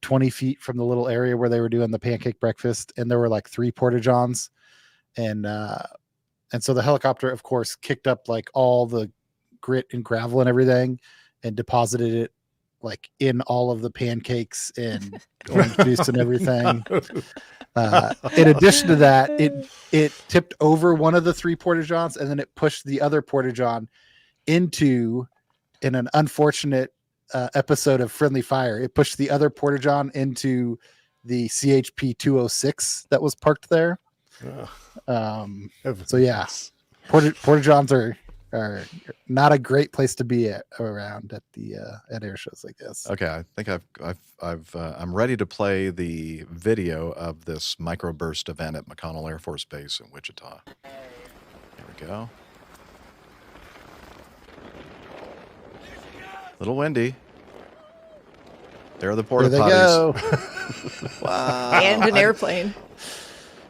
20 feet from the little area where they were doing the pancake breakfast. And there were like 3 Porta-Johns. And so the helicopter, of course, kicked up like all the grit and gravel and everything and deposited it like in all of the pancakes and orange juice and everything. In addition to that, it tipped over one of the 3 Porta-Johns, and then it pushed the other Porta-John in an unfortunate episode of Friendly Fire. It pushed the other Porta-John into the CHP 206 that was parked there. So yeah, Porta-Johns are not a great place to be around at air shows like this. Okay, I think I'm ready to play the video of this microburst event at McConnell Air Force Base in Wichita. Here we go. A little windy. There are the porta There they potties. go. Wow. And an airplane.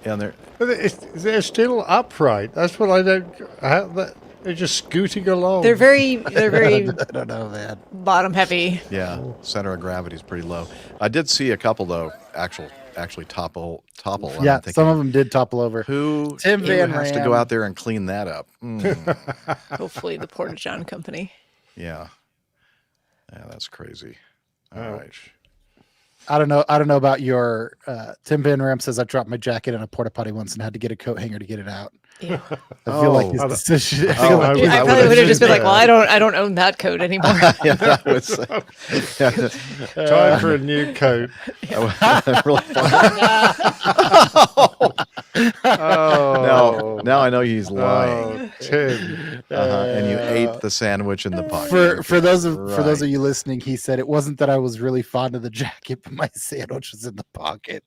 And they're They're still upright. That's what I don't. They're just scooting along. They're very I don't know, man. bottom heavy. center of gravity is pretty low. I did see a couple though actually topple. and Yeah, I'm thinking, some of them did topple over. who Tim Van has to Ram. go out there and clean that up? Hopefully the Porta John Company. Yeah, that's crazy. All right. I don't know about your Tim Van Ram says I dropped my jacket in a porta potty once and had to get a coat hanger to get it out. Ew. I feel like his decision. I feel Oh, like Dude, I probably would have just been like, well, I don't own that coat anymore. Yeah, that was Time for a new coat. really Oh, now I know he's lying. Oh, Tim. And you ate the sandwich in the pocket. for those of you listening, he said it wasn't that I was really fond of the jacket, but my sandwich was in the pocket.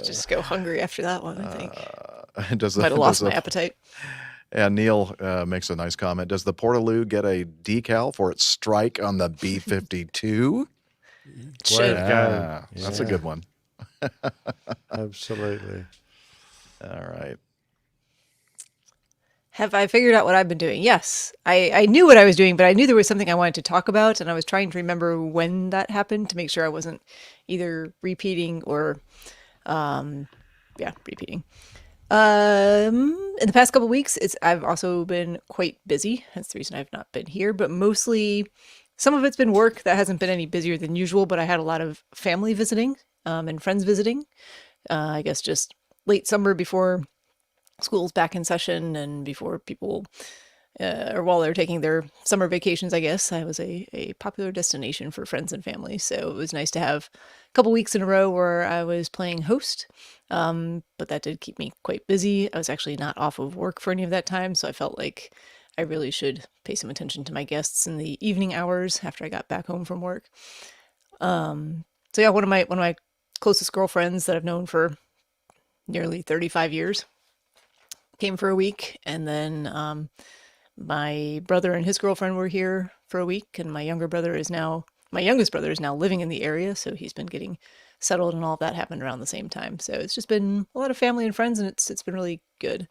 Just go hungry after that one, I think. Might have lost my appetite. And Neil makes a nice comment. Does the Portaloo get a decal for its strike on the B-52? Should. Yeah, that's a good one. Absolutely. All right. Have I figured out what I've been doing? Yes. I knew what I was doing, but I knew there was something I wanted to talk about, and I was trying to remember when that happened to make sure I wasn't either repeating or, repeating. In the past couple of weeks, I've also been quite busy. That's the reason I've not been here, but mostly some of it's been work that hasn't been any busier than usual, but I had a lot of family visiting and friends visiting. I guess just late summer before school's back in session and before people, or while they're taking their summer vacations, I guess, I was a popular destination for friends and family. So it was nice to have a couple weeks in a row where I was playing host. But that did keep me quite busy. I was actually not off of work for any of that time. So I felt like I really should pay some attention to my guests in the evening hours after I got back home from work. So yeah, one of my closest girlfriends that I've known for nearly 35 years came for a week, and then my brother and his girlfriend were here for a week, and my youngest brother is now living in the area, so he's been getting settled, and all of that happened around the same time. So it's just been a lot of family and friends, and it's been really good.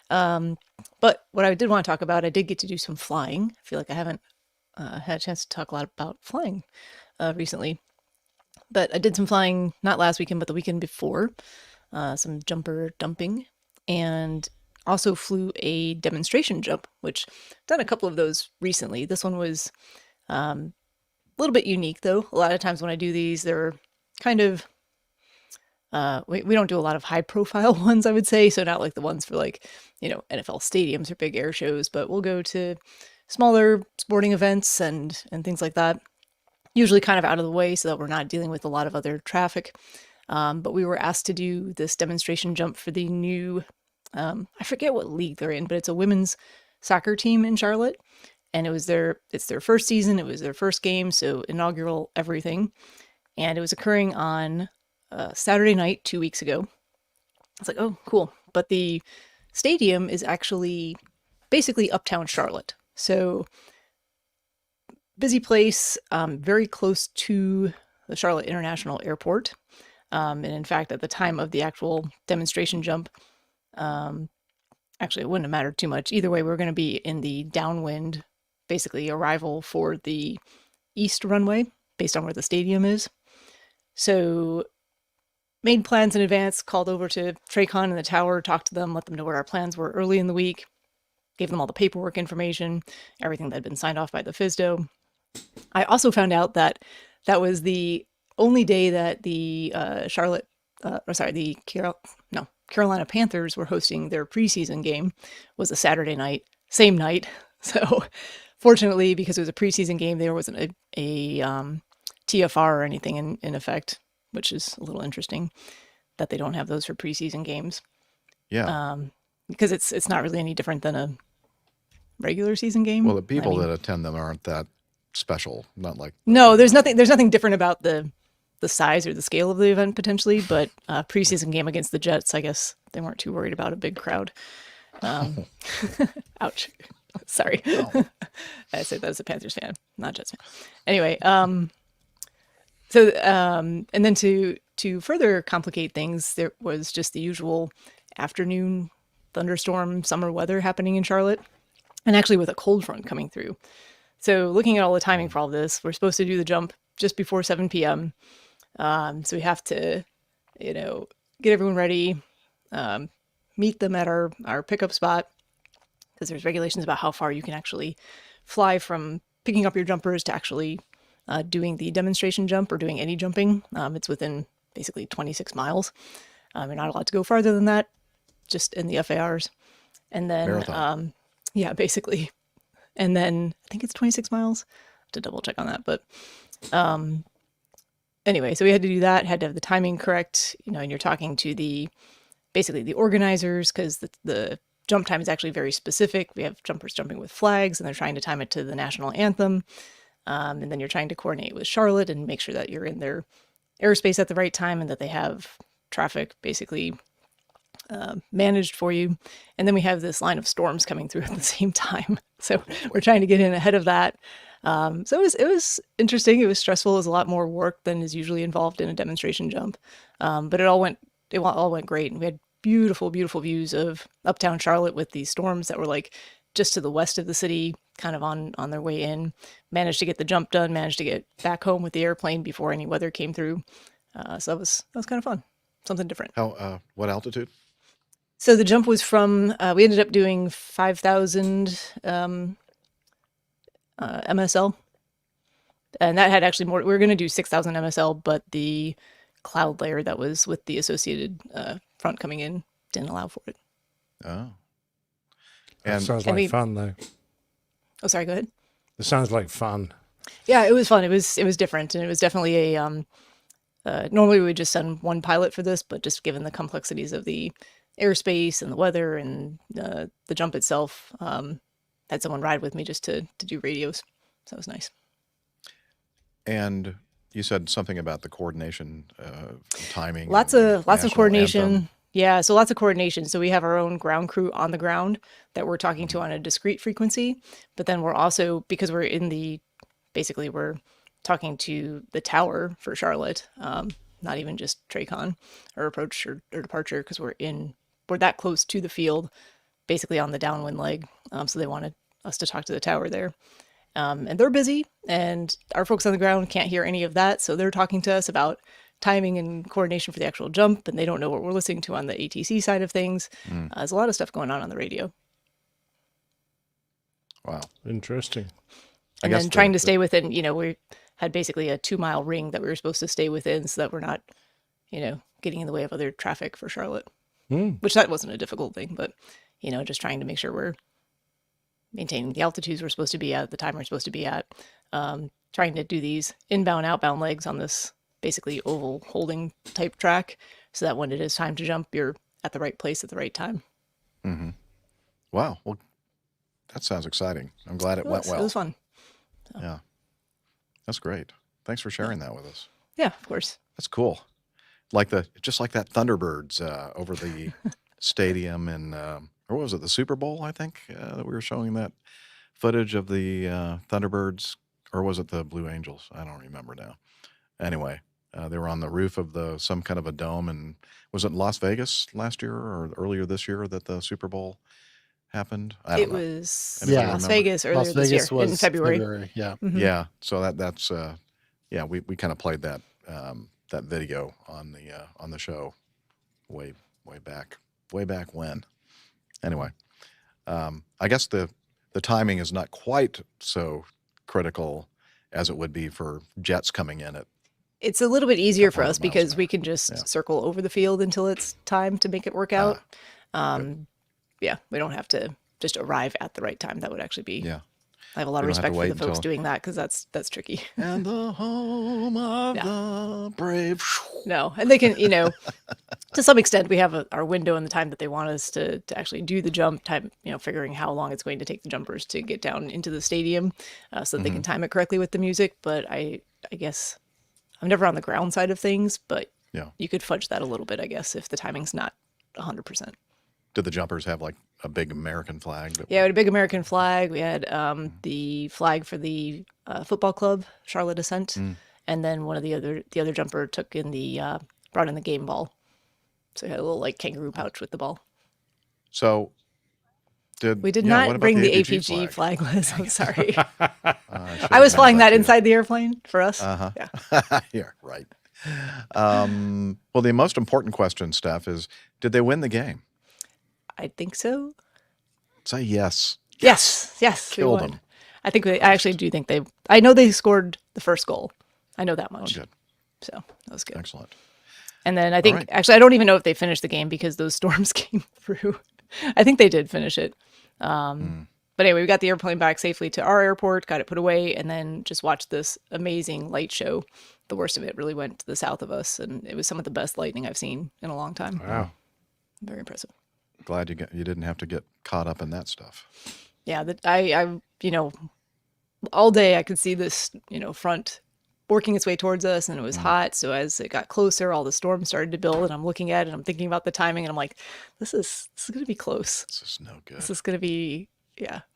But what I did want to talk about, I did get to do some flying. I feel like I haven't had a chance to talk a lot about flying recently, but I did some flying not last weekend, but the weekend before, some jumper dumping, and also flew a demonstration jump, which I've done a couple of those recently. This one was a little bit unique, though. A lot of times when I do these, they're kind of, we don't do a lot of high profile ones, I would say. So not like the ones for like, NFL stadiums or big air shows, but we'll go to smaller sporting events and things like that. Usually kind of out of the way so that we're not dealing with a lot of other traffic. But we were asked to do this demonstration jump for the new, I forget what league they're in, but it's a women's soccer team in Charlotte. And it's their first season. It was their first game. So inaugural everything. And it was occurring on Saturday night, 2 weeks ago. I was like, oh, cool. But the stadium is actually basically uptown Charlotte. So busy place, very close to the Charlotte International Airport. And in fact, at the time of the actual demonstration jump, actually, it wouldn't have mattered too much. Either way, we were going to be in the downwind, basically arrival for the east runway based on where the stadium is. So made plans in advance, called over to Tracon and the tower, talked to them, let them know what our plans were early in the week, gave them all the paperwork information, everything that had been signed off by the FSDO. I also found out that that was the only day that the Carolina Panthers were hosting their preseason game was a Saturday night, same night. So fortunately, because it was a preseason game, there wasn't a TFR or anything in effect, which is a little interesting that they don't have those for preseason games. Yeah. Because it's not really any different than a regular season game. Well, the people that attend them aren't that special. Not like no, there's nothing different about the size or the scale of the event potentially, but preseason game against the Jets, I guess they weren't too worried about a big crowd. Ouch. Sorry. I said that as a Panthers fan, not Jets fan. Anyway, and then to further complicate things, there was just the usual afternoon thunderstorm summer weather happening in Charlotte, and actually with a cold front coming through. So looking at all the timing for all this, we're supposed to do the jump just before 7 p.m. So we have to, get everyone ready, meet them at our pickup spot, because there's regulations about how far you can actually fly from picking up your jumpers to actually doing the demonstration jump or doing any jumping. It's within basically 26 miles. You're not allowed to go farther than that, just in the FARs. And then, Marathon. yeah, basically. And then I think it's 26 miles. I have to double check on that. But anyway, so we had to do that, had to have the timing correct, and you're talking to basically the organizers, because the jump time is actually very specific. We have jumpers jumping with flags, and they're trying to time it to the national anthem. And then you're trying to coordinate with Charlotte and make sure that you're in their airspace at the right time and that they have traffic basically managed for you. And then we have this line of storms coming through at the same time. So we're trying to get in ahead of that. So it was interesting. It was stressful. It was a lot more work than is usually involved in a demonstration jump. But it all went great. And we had beautiful, beautiful views of uptown Charlotte with these storms that were like just to the west of the city, kind of on their way in. Managed to get the jump done, managed to get back home with the airplane before any weather came through. So that was kind of fun. Something different. What altitude? So the jump was from, we ended up doing 5,000 MSL. And that had actually more, we were going to do 6,000 MSL, but the cloud layer that was with the associated front coming in didn't allow for it. Oh. That sounds like fun, though. Oh, sorry, go ahead. It sounds like fun. Yeah, it was fun. It was different, and it was definitely a, normally we would just send one pilot for this, but just given the complexities of the airspace and the weather and the jump itself, had someone ride with me just to do radios. So it was nice. And you said something about the coordination, timing. Lots of coordination. Anthem. Yeah, so lots of coordination. So we have our own ground crew on the ground that we're talking to on a discrete frequency, but then we're also, because we're we're talking to the tower for Charlotte, not even just TRACON or approach or departure, because we're that close to the field, basically on the downwind leg. So they wanted us to talk to the tower there. And they're busy, and our folks on the ground can't hear any of that. So they're talking to us about timing and coordination for the actual jump, and they don't know what we're listening to on the ATC side of things. There's a lot of stuff going on the radio. Wow. Interesting. And then trying to stay within, we had basically a 2-mile ring that we were supposed to stay within so that we're not, getting in the way of other traffic for Charlotte, which that wasn't a difficult thing, but, just trying to make sure we're maintaining the altitudes we're supposed to be at, the time we're supposed to be at, trying to do these inbound, outbound legs on this basically oval holding type track so that when it is time to jump, you're at the right place at the right time. Mm-hmm. Wow. Well, that sounds exciting. I'm glad it went well. It was fun. So. Yeah. That's great. Thanks for sharing that with us. Yeah, of course. That's cool. Just like that Thunderbirds over the stadium and, or what was it, the Super Bowl, I think, that we were showing that footage of the Thunderbirds, or was it the Blue Angels? I don't remember now. Anyway, they were on the roof of some kind of a dome, and was it Las Vegas last year or earlier this year that the Super Bowl happened? I don't know. Was Las Vegas earlier this year in February. Yeah. Mm-hmm. Yeah. So that's we kind of played that that video on the show way back when. Anyway, I guess the timing is not quite so critical as it would be for jets coming in at. It's a little bit easier for us because we can just circle over the field until it's time to make it work out. Yeah, we don't have to just arrive at the right time. That would actually be. Yeah. I have a lot of respect for the folks doing that because that's tricky. And the home of the brave. No, and they can, to some extent, we have our window and the time that they want us to actually do the jump time, figuring how long it's going to take the jumpers to get down into the stadium so that they can time it correctly with the music. But I guess I'm never on the ground side of things, but you could fudge that a little bit, I guess, if the timing's not 100%. Did the jumpers have like a big American flag? Yeah, we had a big American flag. We had the flag for the football club, Charlotte Ascent, and then one of the other jumper took in the brought in the game ball. So we had a little like kangaroo pouch with the ball. So we did what not about bring the APG APG flag, Liz. I'm sorry. I I was flying that too. inside the airplane for us. Uh-huh. Yeah. Yeah, right. Well, the most important question, Steph, is did they win the game? I think so. Say yes. Yes. Killed we won. them. I actually do think I know they scored the first goal. I know that much. Oh, good. So that was good. Excellent. And then I think, right. actually, I don't even know if they finished the game because those storms came through. I think they did finish it. But anyway, we got the airplane back safely to our airport, got it put away, and then just watched this amazing light show. The worst of it really went to the south of us, and it was some of the best lightning I've seen in a long time. Wow. Very impressive. Glad you didn't have to get caught up in that stuff. Yeah, I all day I could see this, front working its way towards us, and it was hot. So as it got closer, all the storms started to build, and I'm looking at it, and I'm thinking about the timing, and I'm like, this is going to be close. This is no good. This is going to be,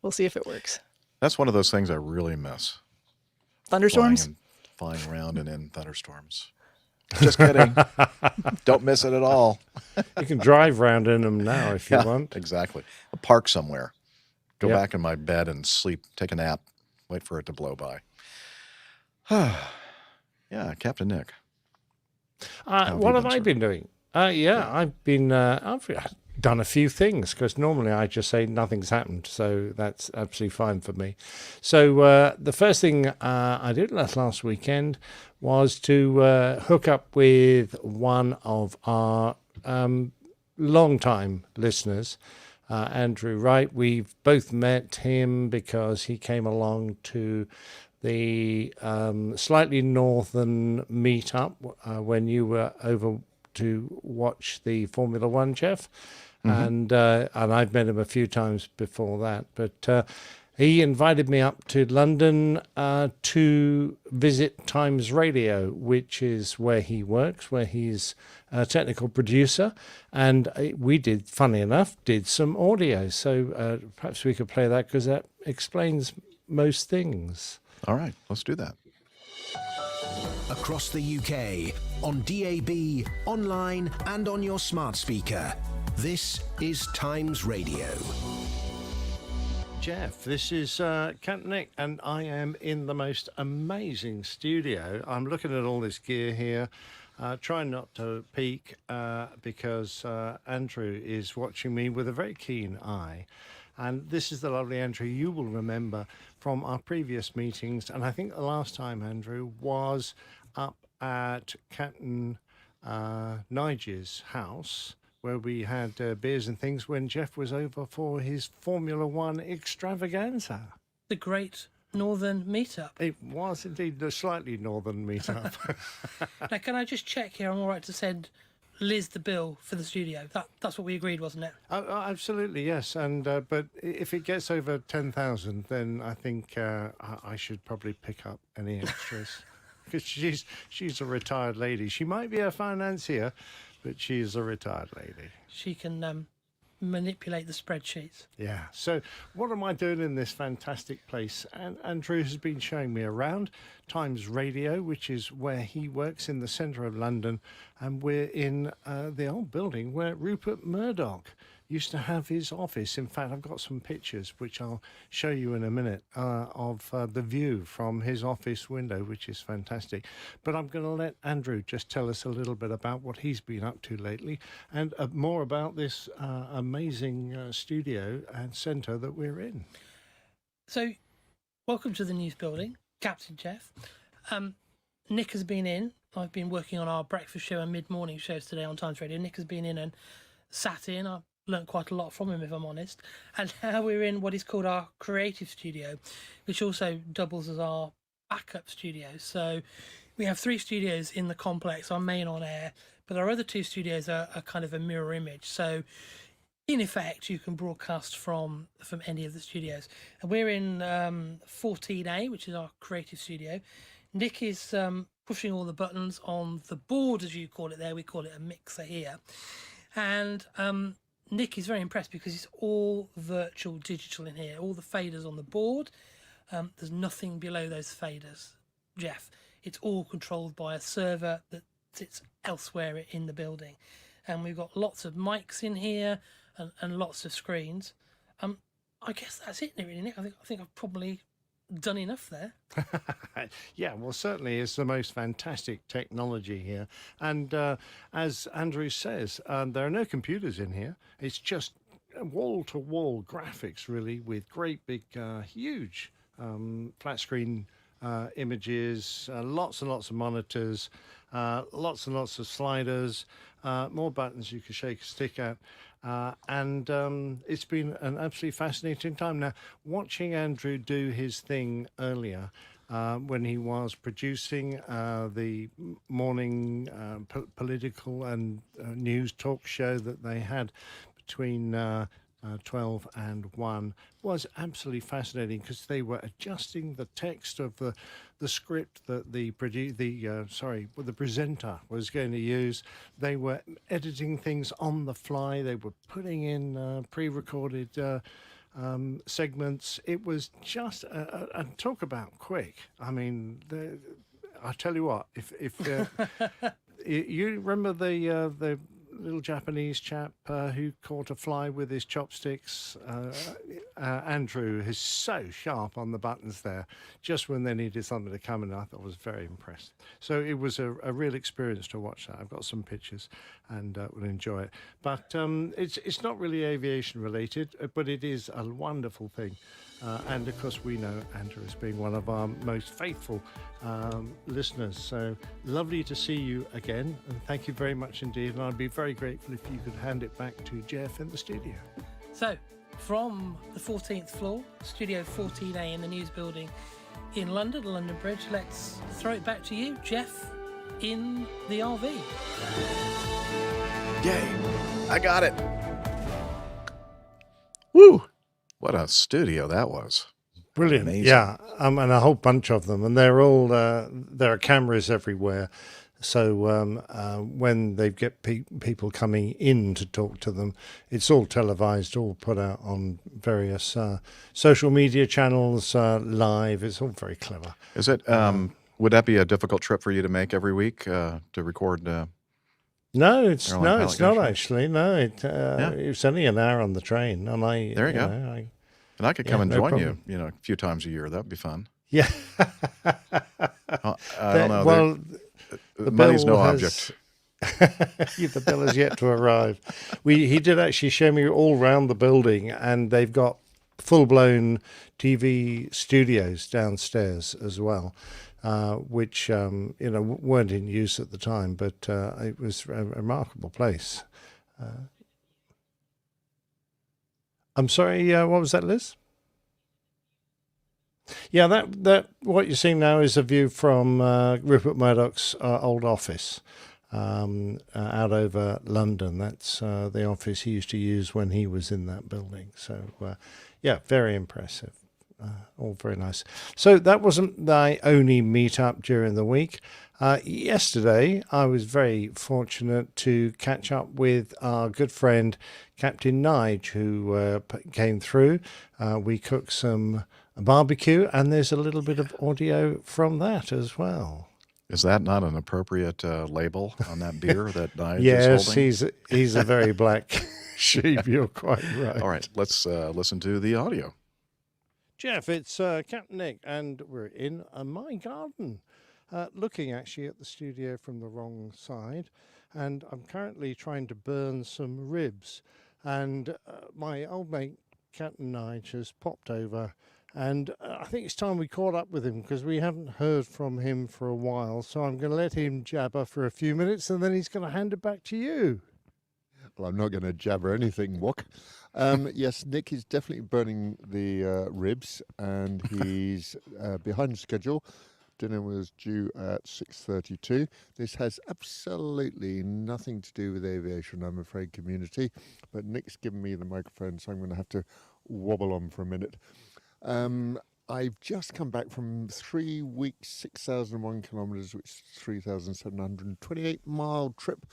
we'll see if it works. That's one of those things I really miss. Thunderstorms? Flying around and in thunderstorms. Just kidding. Don't miss it at all. You can drive round in them now if you want. Exactly. A park somewhere. Go Yep. back in my bed and sleep, take a nap, wait for it to blow by. Yeah, Captain Nick. What have I been doing? I've been I've done a few things because normally I just say nothing's happened, so that's absolutely fine for me. So the first thing I did last weekend was to hook up with one of our long-time listeners, Andrew Wright. We've both met him because he came along to the slightly northern meetup when you were over to watch the Formula One, Jeff. And I've met him a few times before that. But he invited me up to London to visit Times Radio, which is where he works, where he's a technical producer. And we did, funny enough, did some audio. So perhaps we could play that because that explains most things. All right, let's do that. Across the UK, on DAB, online, and on your smart speaker. This is Times Radio. Jeff, this is Captain Nick, and I am in the most amazing studio. I'm looking at all this gear here, trying not to peek because Andrew is watching me with a very keen eye. And this is the lovely Andrew you will remember from our previous meetings. And I think the last time, Andrew, was up at Captain Nigel's house, where we had beers and things when Jeff was over for his Formula One extravaganza. The Great Northern Meetup. It was indeed the slightly northern meetup. Now, can I just check here? I'm all right to send Liz the bill for the studio. That's what we agreed, wasn't it? Oh, absolutely, yes. And but if it gets over 10,000, then I think I should probably pick up any extras. Because she's a retired lady. She might be a financier, but she's a retired lady. She can manipulate the spreadsheets. Yeah. So what am I doing in this fantastic place? And Andrew has been showing me around Times Radio, which is where he works in the centre of London. And we're in the old building where Rupert Murdoch used to have his office. In fact, I've got some pictures, which I'll show you in a minute, of the view from his office window, which is fantastic. But I'm going to let Andrew just tell us a little bit about what he's been up to lately and more about this amazing studio and centre that we're in. So, welcome to the news building, Captain Jeff. Nick has been in. I've been working on our breakfast show and mid-morning shows today on Times Radio. Nick has been in and sat in. I've learnt quite a lot from him, if I'm honest. And now we're in what is called our creative studio, which also doubles as our backup studio. So we have 3 studios in the complex, our main on air, but our other 2 studios are kind of a mirror image. So in effect, you can broadcast from any of the studios. And we're in 14A, which is our creative studio. Nick is pushing all the buttons on the board, as you call it there. We call it a mixer here. And Nick is very impressed because it's all virtual digital in here. All the faders on the board. There's nothing below those faders, Jeff. It's all controlled by a server that sits elsewhere in the building. And we've got lots of mics in here and lots of screens. I guess that's it, really, Nick. I think I've probably done enough there. Yeah, well, certainly it's the most fantastic technology here. And as Andrew says, there are no computers in here. It's just wall-to-wall graphics, really, with great big, huge flat screen images, lots and lots of monitors, lots and lots of sliders, more buttons you can shake a stick at. And it's been an absolutely fascinating time. Now, watching Andrew do his thing earlier, when he was producing the morning political and news talk show that they had between 12 and 1, was absolutely fascinating, because they were adjusting the text of the script that the presenter was going to use. They were editing things on the fly. They were putting in pre-recorded segments. It was just and talk about quick. I mean, I tell you what, if you remember the little Japanese chap who caught a fly with his chopsticks. Andrew is so sharp on the buttons there, just when they needed something to come in. I thought I was very impressed. So it was a real experience to watch that. I've got some pictures and will enjoy it. But it's not really aviation related, but it is a wonderful thing. And of course, we know Andrew as being one of our most faithful listeners. So lovely to see you again. And thank you very much indeed. And I'd be very grateful if you could hand it back to Jeff in the studio. So, from the 14th floor, Studio 14A in the News Building in London, the London Bridge, let's throw it back to you, Jeff, in the RV. Yay! I got it. Woo! What a studio that was. Brilliant. Amazing. Yeah, and a whole bunch of them. And they're all, there are cameras everywhere. So when they get people coming in to talk to them, it's all televised, all put out on various social media channels, live. It's all very clever. Is it? Would that be a difficult trip for you to make every week to record? No, it's not show? actually. No, it's only an hour on the train, and there you go. And I could come and no join problem. you, a few times a year. That'd be fun. Yeah. I don't know. Well, the money's bill no has- object. The bill has yet to arrive. He did actually show me all around the building, and they've got full-blown TV studios downstairs as well, which weren't in use at the time, but it was a remarkable place. I'm sorry, what was that, Liz? Yeah, that what you're seeing now is a view from Rupert Murdoch's old office out over London. That's the office he used to use when he was in that building. So, yeah, very impressive. All very nice. So that wasn't my only meet-up during the week. Yesterday, I was very fortunate to catch up with our good friend, Captain Nige, who came through. We cooked some barbecue, and there's a little bit of audio from that as well. Is that not an appropriate label on that beer that Nige Yes, is holding? he's a very black sheep. You're quite right. All right, let's listen to the audio. Jeff, it's Captain Nick, and we're in my garden, looking actually at the studio from the wrong side, and I'm currently trying to burn some ribs, and my old mate Captain Nige has popped over, and I think it's time we caught up with him, because we haven't heard from him for a while, so I'm going to let him jabber for a few minutes, and then he's going to hand it back to you. Well, I'm not going to jabber anything, Wok. Yes, Nick is definitely burning the ribs, and he's behind schedule. Dinner was due at 6:32. This has absolutely nothing to do with aviation, I'm afraid, community. But Nick's given me the microphone, so I'm going to have to wobble on for a minute. I've just come back from 3 weeks, 6,001 kilometres, which is 3,728-mile trip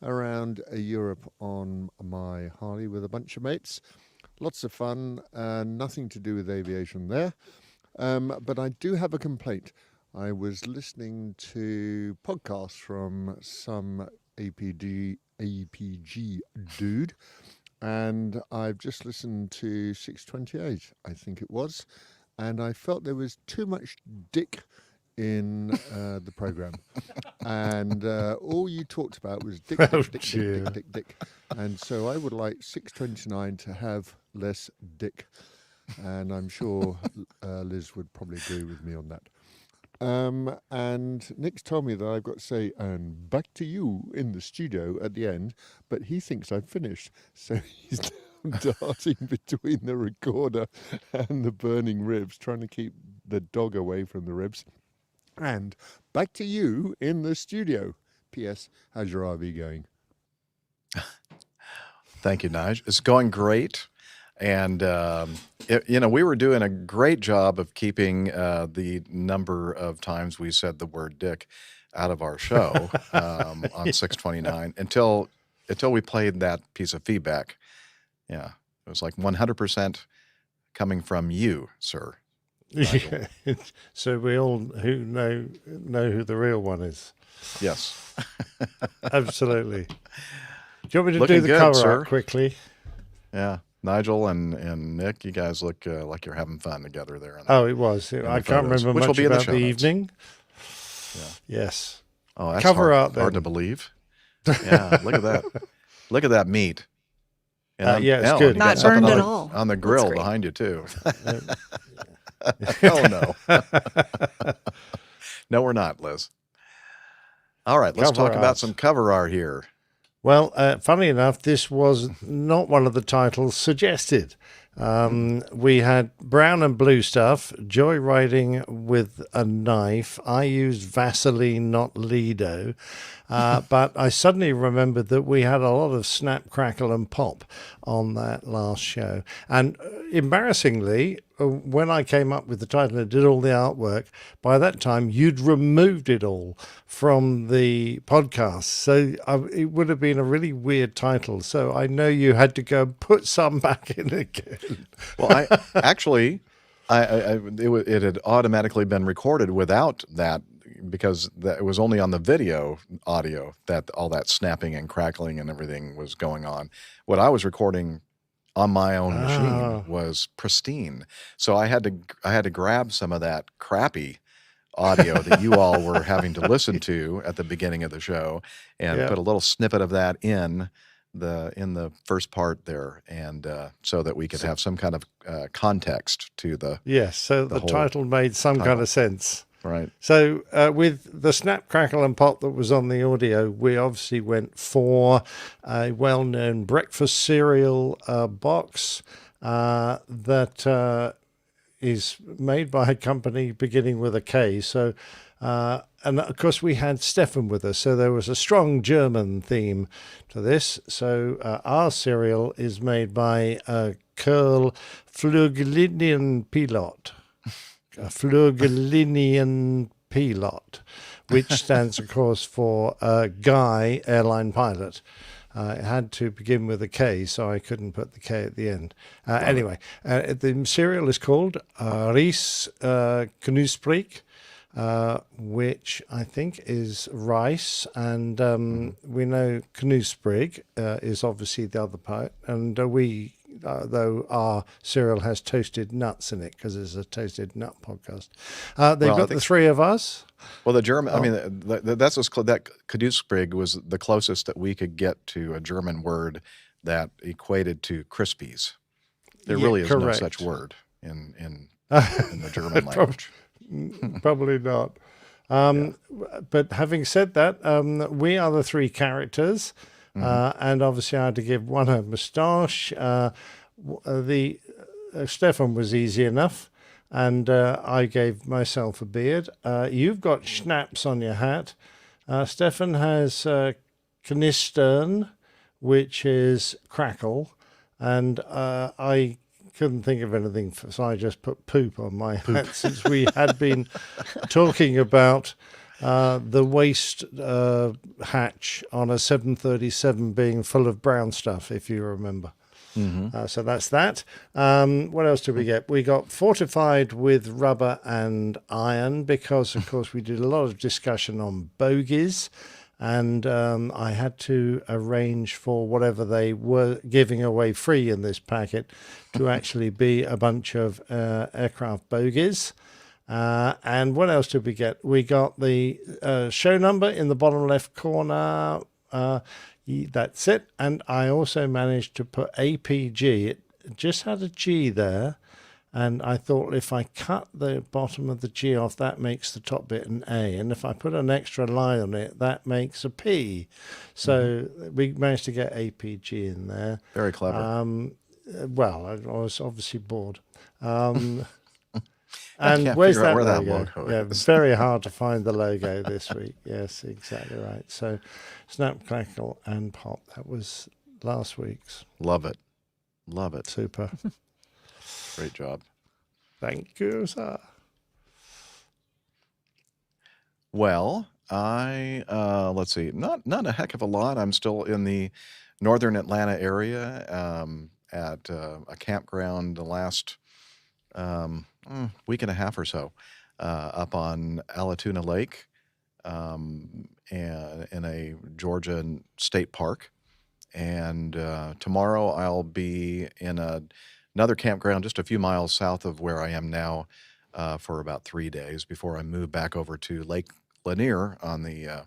around Europe on my Harley with a bunch of mates. Lots of fun, nothing to do with aviation there. But I do have a complaint. I was listening to podcasts from some APG dude, and I've just listened to 628, I think it was, and I felt there was too much dick in the program. And all you talked about was dick, dick. And so I would like 629 to have less dick. And I'm sure Liz would probably agree with me on that. And Nick's told me that I've got to say, and back to you in the studio at the end, but he thinks I've finished. So he's now darting between the recorder and the burning ribs, trying to keep the dog away from the ribs. And back to you in the studio. P.S. How's your RV going? Thank you, Nige. It's going great. And, we were doing a great job of keeping the number of times we said the word dick out of our show on 629 until we played that piece of feedback. Yeah, it was like 100% coming from you, sir. Yeah. So we all who know who the real one is. Yes. Absolutely. Do you want me to Looking do the good, cover sir. art quickly? Yeah. Nigel and Nick, you guys look like you're having fun together there. It was. I can't remember Which will much be in about the the show notes. evening. Yeah. Yes. Oh, that's cover hard, art then. hard to believe. Yeah, look at that. Look at that meat. And it's good. you Not got something burned on at the, all. on the Looks grill great. behind you, too. Oh, no. No, we're not, Liz. All right, let's Cover talk about art. some cover art here. Well, funny enough, this was not one of the titles suggested. We had brown and blue stuff, joyriding with a knife. I used Vaseline, not Lido. But I suddenly remembered that we had a lot of snap, crackle, and pop on that last show. And embarrassingly, when I came up with the title and did all the artwork, by that time you'd removed it all from the podcast. So it would have been a really weird title. So I know you had to go and put some back in again. Well, it had automatically been recorded without that, because it was only on the video audio that all that snapping and crackling and everything was going on. What I was recording on my own machine was pristine. So I had to grab some of that crappy audio that you all were having to listen to at the beginning of the show and put a little snippet of that in the first part there, and so that we could have some kind of context to the so the whole title made some kind of sense. Right. So with the snap, crackle, and pop that was on the audio, we obviously went for a well-known breakfast cereal box that is made by a company beginning with a K. So, and of course we had Stefan with us, so there was a strong German theme to this. So our cereal is made by Curl Fluglinien Pilot. A Fluglinien Pilot, which stands, of course, for Guy Airline Pilot. It had to begin with a K, so I couldn't put the K at the end. Anyway, the cereal is called Ris Knusprig, which I think is rice, and we know Knusprig is obviously the other part, and though our cereal has toasted nuts in it, because it's a toasted nut podcast. They've got the three of us. Well, the German, I mean, that Knusprig was the closest that we could get to a German word that equated to Krispies. There really is no such word in the German language. Probably not. But having said that, we are the three characters. And obviously I had to give one a moustache. Stefan was easy enough, and I gave myself a beard. You've got schnapps on your hat. Stefan has knistern, which is crackle, and I couldn't think of anything, so I just put poop on my hat, since we had been talking about the waste hatch on a 737 being full of brown stuff, if you remember. So that's that. What else did we get? We got fortified with rubber and iron because, of course, we did a lot of discussion on bogies. And I had to arrange for whatever they were giving away free in this packet to actually be a bunch of aircraft bogies. And what else did we get? We got the show number in the bottom left corner. That's it. And I also managed to put APG. It just had a G there. And I thought if I cut the bottom of the G off, that makes the top bit an A. And if I put an extra line on it, that makes a P. So we managed to get APG in there. Very clever. Well, I was obviously bored. I And can't where's figure out that where that logo? logo Yeah, is. very hard to find the logo this week. Yes, exactly right. So Snap, Crackle, and Pop. That was last week's. Love it. Love it. Super. Great job. Thank you, sir. Well, let's see, not a heck of a lot. I'm still in the northern Atlanta area at a campground the last week and a half or so up on Alatoona Lake and in a Georgia state park. And tomorrow I'll be in another campground just a few miles south of where I am now for about 3 days before I move back over to Lake Lanier on the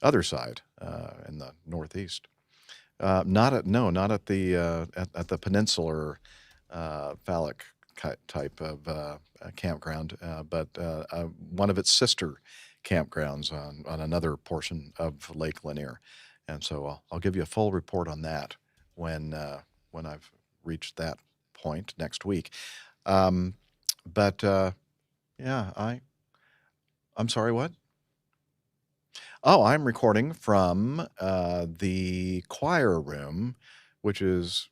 other side in the northeast. Not at the peninsular phallic type of campground, but one of its sister campgrounds on another portion of Lake Lanier. And so I'll give you a full report on that when I've reached that point next week. But yeah, I'm sorry, what? Oh, I'm recording from the choir room, which is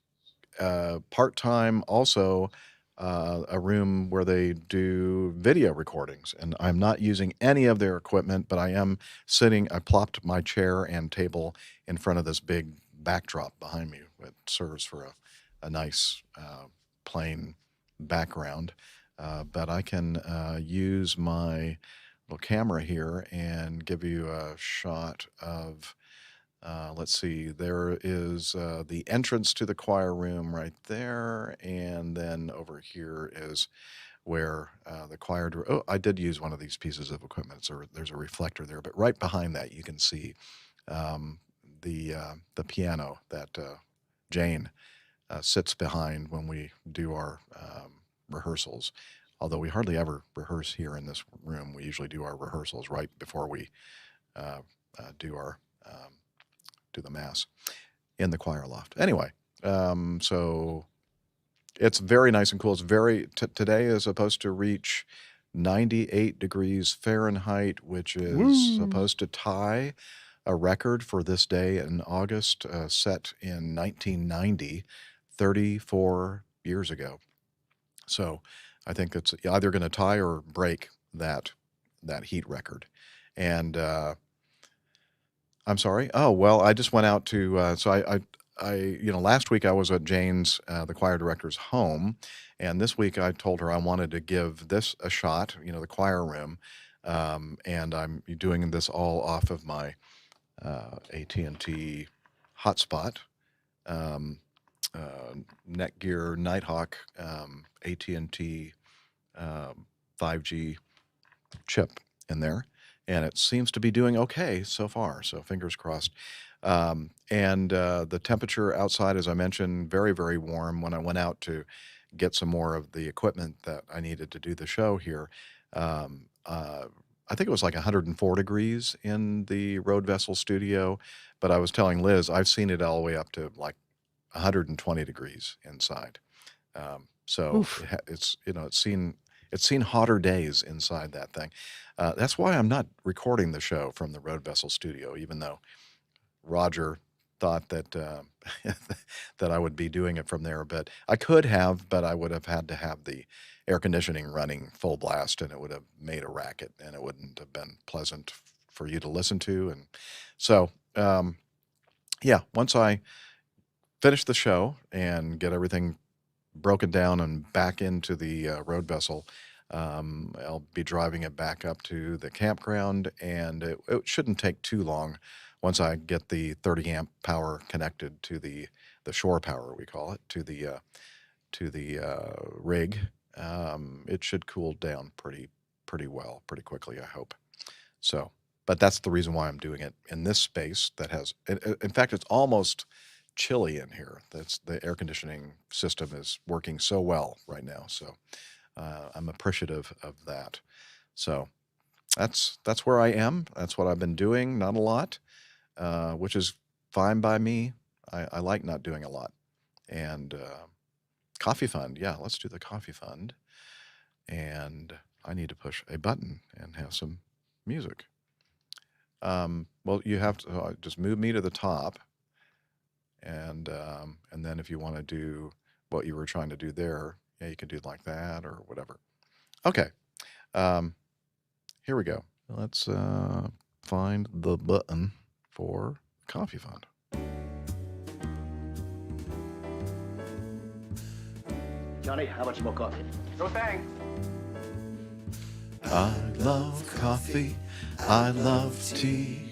part-time also a room where they do video recordings. And I'm not using any of their equipment, but I plopped my chair and table in front of this big backdrop behind me. It serves for a nice plain background. But I can use my little camera here and give you a shot of, let's see, there is the entrance to the choir room right there. And then over here is where the choir, I did use one of these pieces of equipment. So there's a reflector there, but right behind that, you can see the piano that Jane sits behind when we do our rehearsals. Although we hardly ever rehearse here in this room. We usually do our rehearsals right before we do the mass in the choir loft. Anyway, so it's very nice and cool. It's today is supposed to reach 98 degrees Fahrenheit, which is supposed to tie a record for this day in August, set in 1990, 34 years ago. So I think it's either going to tie or break that heat record. And I'm sorry. Oh, well, I just went out to, so I last week I was at Jane's, the choir director's home. And this week I told her I wanted to give this a shot, the choir room. And I'm doing this all off of my AT&T hotspot, Netgear Nighthawk AT&T 5G chip in there, and it seems to be doing okay so far, so fingers crossed. And the temperature outside, as I mentioned, very, very warm. When I went out to get some more of the equipment that I needed to do the show here, I think it was like 104 degrees in the Road Vessel studio, but I was telling Liz, I've seen it all the way up to like 120 degrees inside. So it's seen hotter days inside that thing. That's why I'm not recording the show from the Road Vessel studio, even though Roger thought that that I would be doing it from there. But I could have, but I would have had to have the air conditioning running full blast, and it would have made a racket, and it wouldn't have been pleasant for you to listen to. And so, yeah, once I finish the show and get everything broken down and back into the road vessel, I'll be driving it back up to the campground, and it shouldn't take too long once I get the 30 amp power connected to the shore power, we call it, to the rig. It should cool down pretty well, pretty quickly, I hope. So, but that's the reason why I'm doing it in this space that has, in fact, it's almost chilly in here. That's the air conditioning system is working so well right now. So I'm appreciative of that. So that's where I am. That's what I've been doing. Not a lot, which is fine by me. I like not doing a lot. And coffee fund. Yeah, let's do the coffee fund. And I need to push a button and have some music. Well, you have to just move me to the top. And then if you want to do what you were trying to do there, yeah, you can do it like that or whatever. Okay. Here we go. Let's find the button for Coffee Fund. Johnny, how much more coffee? No thanks. I love coffee. I love tea.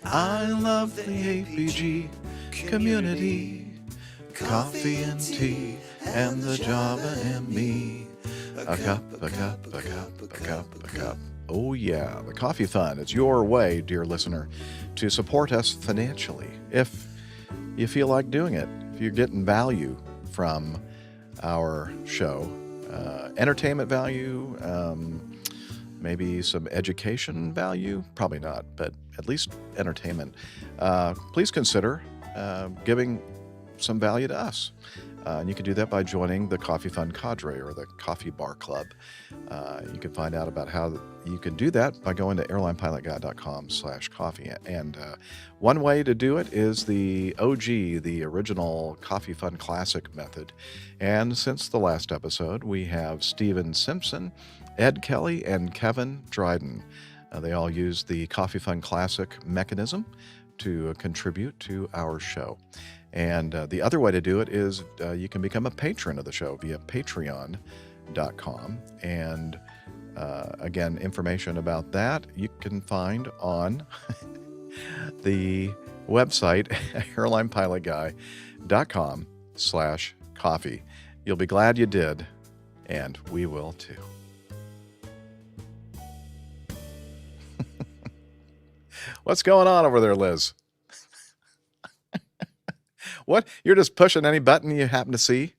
I love the APG community. Coffee and tea and the Java and me. A cup, a cup, a cup, a cup, a cup. Oh yeah, the Coffee Fund. It's your way, dear listener, to support us financially if you feel like doing it. If you're getting value from our show, entertainment value, maybe some education value, probably not, but at least entertainment. Please consider giving some value to us. And you can do that by joining the Coffee Fund Cadre or the Coffee Bar Club. You can find out about how you can do that by going to airlinepilotguy.com/coffee. And one way to do it is the OG, the original Coffee Fund Classic method. And since the last episode, we have Steven Simpson, Ed Kelly, and Kevin Dryden. They all use the Coffee Fund Classic mechanism to contribute to our show. And the other way to do it is you can become a patron of the show via patreon.com. And again, information about that you can find on the website, airlinepilotguy.com/coffee. You'll be glad you did, and we will too. What's going on over there, Liz? What? You're just pushing any button you happen to see?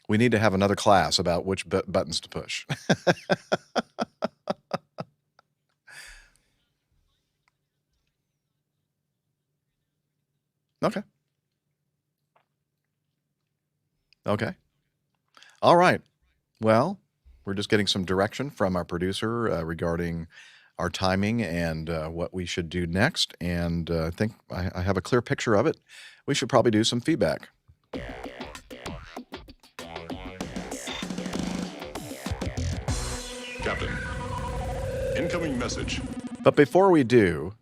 We need to have another class about which buttons to push. Okay. Okay. All right. Well, we're just getting some direction from our producer regarding our timing and what we should do next. And I think I have a clear picture of it. We should probably do some feedback. Captain, incoming message. But before we do,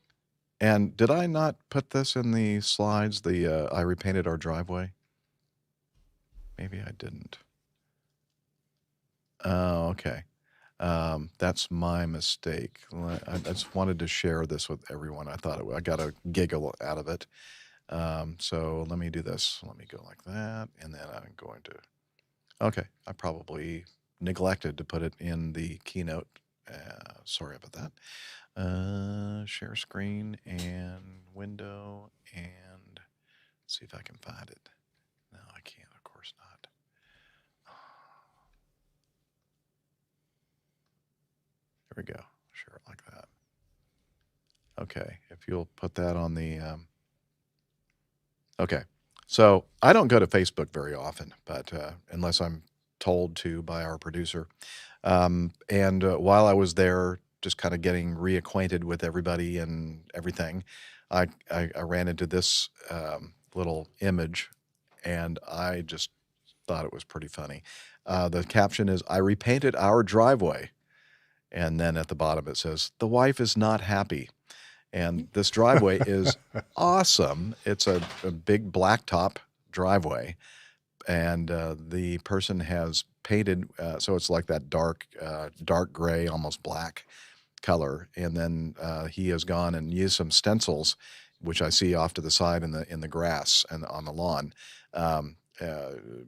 and did I not put this in the slides, I repainted our driveway? Maybe I didn't. Oh, okay. That's my mistake. I just wanted to share this with everyone. I got a giggle out of it. So let me do this. Let me go like that. And then I'm going to, okay. I probably neglected to put it in the keynote. Sorry about that. Share screen and window and see if I can find it. No, I can't, of course not. There we go. Share it like that. Okay, if you'll put that on the... Okay, so I don't go to Facebook very often, but unless I'm told to by our producer. And while I was there, just kind of getting reacquainted with everybody and everything, I ran into this little image, and I just thought it was pretty funny. The caption is, "I repainted our driveway." And then at the bottom it says, "The wife is not happy." And this driveway is awesome. It's a big blacktop driveway. And the person has painted, so it's like that dark gray, almost black color. And then he has gone and used some stencils, which I see off to the side in the grass and on the lawn,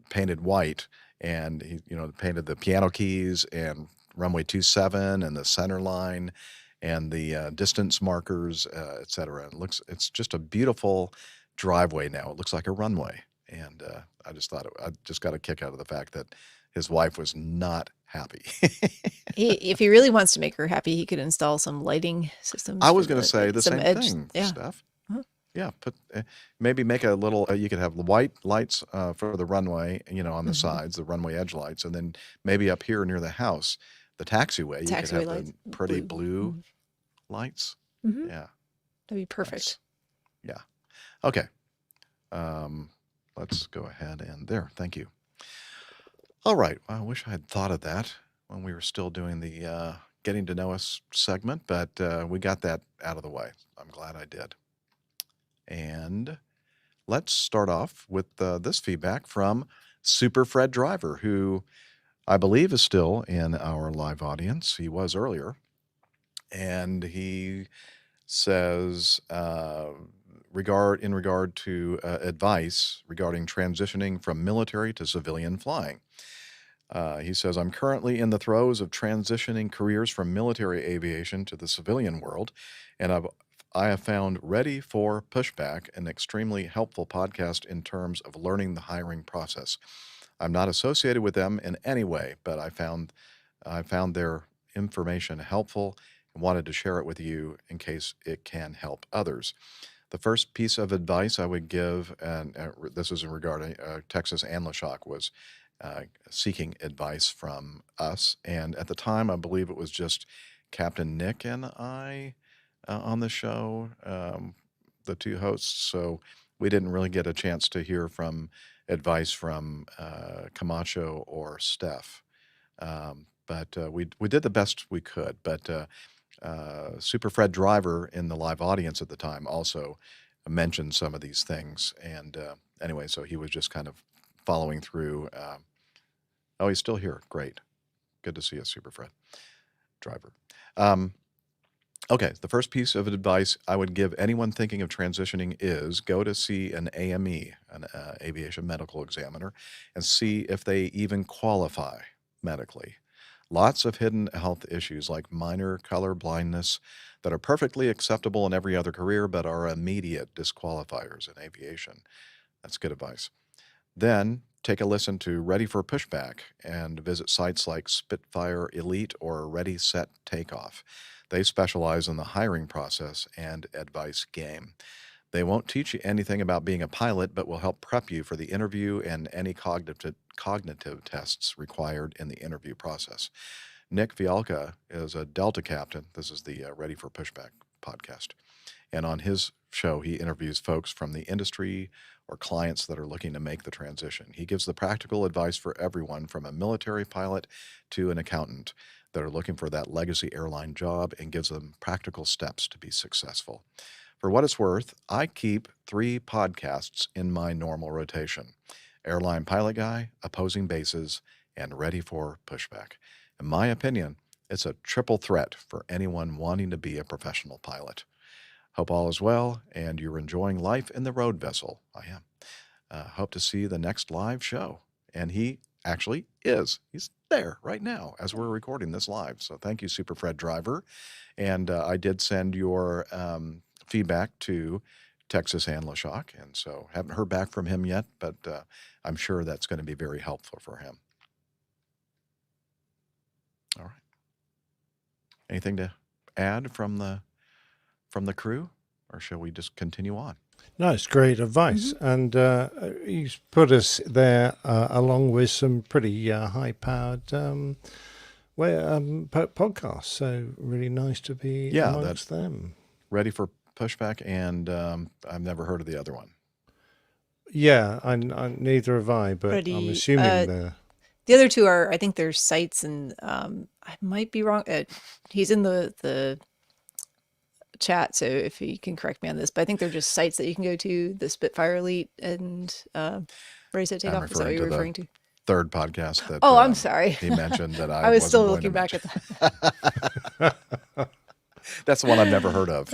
painted white. And he, painted the piano keys and runway 27 and the center line and the distance markers, etc. It's just a beautiful driveway now. It looks like a runway. And I just got a kick out of the fact that his wife was not happy. If he really wants to make her happy, he could install some lighting systems. I was going to say the same thing, yeah. Steph. Yeah, maybe make a little. You could have the white lights for the runway, on the sides, the runway edge lights, and then maybe up here near the house, the taxiway. You could have lights, the pretty blue lights. Mhm. Yeah, That'd be perfect. yeah. Okay, let's go ahead and there. Thank you. All right. I wish I had thought of that when we were still doing the getting to know us segment, but we got that out of the way. I'm glad I did. And let's start off with this feedback from Super Fred Driver, who I believe is still in our live audience. He was earlier. And he says, in regard to advice regarding transitioning from military to civilian flying. He says, "I'm currently in the throes of transitioning careers from military aviation to the civilian world, and I have found Ready for Pushback an extremely helpful podcast in terms of learning the hiring process. I'm not associated with them in any way, but I found their information helpful and wanted to share it with you in case it can help others. The first piece of advice I would give, and this is in regard to Texas and LaShock, was seeking advice from us. And at the time, I believe it was just Captain Nick and I on the show, the two hosts. So we didn't really get a chance to hear from advice from Camacho or Steph. But we did the best we could. But Super Fred Driver in the live audience at the time also mentioned some of these things. And anyway, so he was just kind of following through. Oh, he's still here. Great. Good to see you, Super Fred Driver. Okay, the first piece of advice I would give anyone thinking of transitioning is go to see an AME, an aviation medical examiner, and see if they even qualify medically. Lots of hidden health issues like minor color blindness that are perfectly acceptable in every other career but are immediate disqualifiers in aviation. That's good advice. Then take a listen to Ready for Pushback and visit sites like Spitfire Elite or Ready Set Takeoff. They specialize in the hiring process and advice game. They won't teach you anything about being a pilot, but will help prep you for the interview and any cognitive tests required in the interview process. Nick Fialka is a Delta captain. This is the Ready for Pushback podcast. And on his show, he interviews folks from the industry or clients that are looking to make the transition. He gives the practical advice for everyone from a military pilot to an accountant that are looking for that legacy airline job and gives them practical steps to be successful. For what it's worth, I keep 3 podcasts in my normal rotation: Airline Pilot Guy, Opposing Bases, and Ready for Pushback. In my opinion, it's a triple threat for anyone wanting to be a professional pilot. Hope all is well and you're enjoying life in the road vessel. I am. Hope to see the next live show. And he actually is. He's there right now as we're recording this live. So thank you, Super Fred Driver. And I did send your feedback to Texas and LaShock. And so haven't heard back from him yet, but I'm sure that's going to be very helpful for him. All right. Anything to add from the crew, or shall we just continue on? No, it's great advice. And he's put us there along with some pretty high-powered podcasts. So really nice to be amongst them. Ready for Pushback, and I've never heard of the other one. Yeah, I neither have I, but I'm assuming they're... The other two are, I think they're sites, and I might be wrong. He's in the chat, so if he can correct me on this, but I think they're just sites that you can go to, the Spitfire Elite and Ready Set Takeoff. Is that what you're referring to? Third podcast that I'm sorry. he mentioned that I was wasn't still going looking to back mention. at That's the one I've never heard of.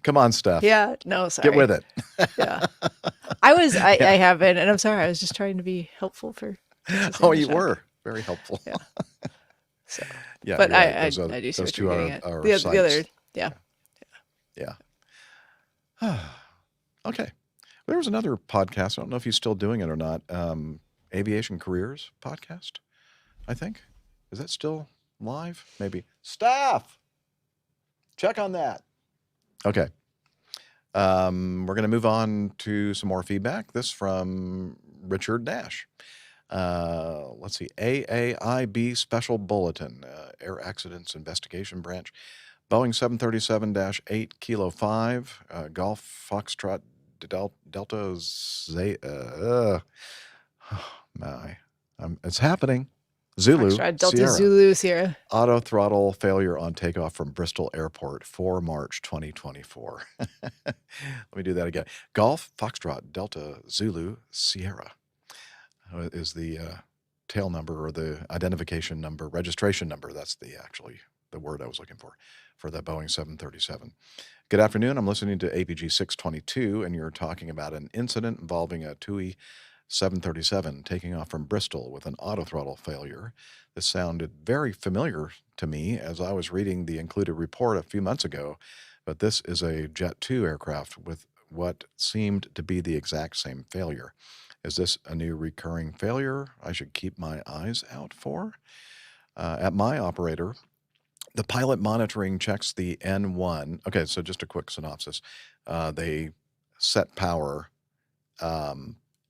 Come on, Steph. Yeah, no, sorry. Get with it. Yeah. I haven't, and I'm sorry. I was just trying to be helpful for. Oh, you were very helpful. Yeah. So, yeah, but right. I do see what you're getting at. The other, yeah. Okay. There was another podcast. I don't know if he's still doing it or not. Aviation Careers podcast, I think. Is that still live? Maybe. Staff, check on that. Okay. We're going to move on to some more feedback. This from Richard Nash. Let's see. AAIB Special Bulletin, Air Accidents Investigation Branch, Boeing 737-8 Kilo 5, Golf Foxtrot Delta it's happening. Zulu Foxtrot Delta Sierra. Zulu Sierra. Auto throttle failure on takeoff from Bristol Airport, 4 March 2024. Let me do that again. Golf Foxtrot Delta Zulu Sierra is the tail number, or the identification number, registration number. That's the word I was looking for the Boeing 737. Good afternoon. I'm listening to APG 622, and you're talking about an incident involving a TUI 737 taking off from Bristol with an autothrottle failure. This sounded very familiar to me as I was reading the included report a few months ago, but this is a Jet 2 aircraft with what seemed to be the exact same failure. Is this a new recurring failure I should keep my eyes out for? At my operator, the pilot monitoring checks the N1. Okay, so just a quick synopsis. They set power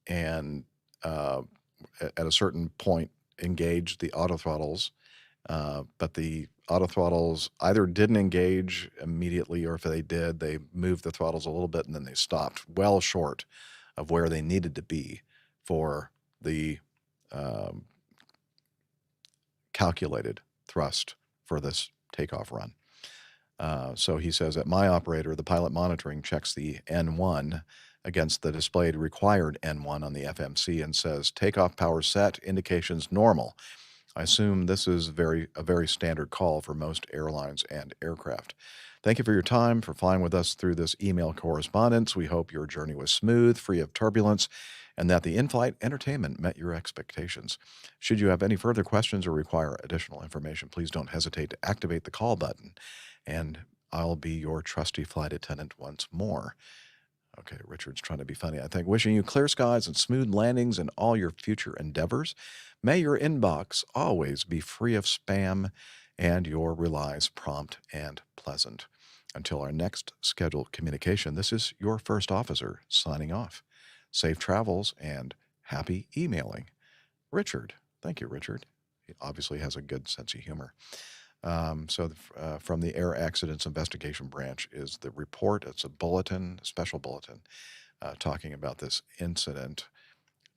and at a certain point engage the autothrottles, but the autothrottles either didn't engage immediately, or if they did, they moved the throttles a little bit and then they stopped well short of where they needed to be for the calculated thrust for this takeoff run. So he says, at my operator, the pilot monitoring checks the N1 against the displayed required N1 on the FMC and says, takeoff power set, indications normal. I assume this is a very standard call for most airlines and aircraft. Thank you for your time, for flying with us through this email correspondence. We hope your journey was smooth, free of turbulence, and that the in-flight entertainment met your expectations. Should you have any further questions or require additional information, please don't hesitate to activate the call button, and I'll be your trusty flight attendant once more. Okay, Richard's trying to be funny, I think. Wishing you clear skies and smooth landings in all your future endeavors. May your inbox always be free of spam and your replies prompt and pleasant. Until our next scheduled communication, this is your first officer signing off. Safe travels and happy emailing. Richard. Thank you, Richard. He obviously has a good sense of humor. From the Air Accidents Investigation Branch is the report. It's a bulletin, a special bulletin, talking about this incident.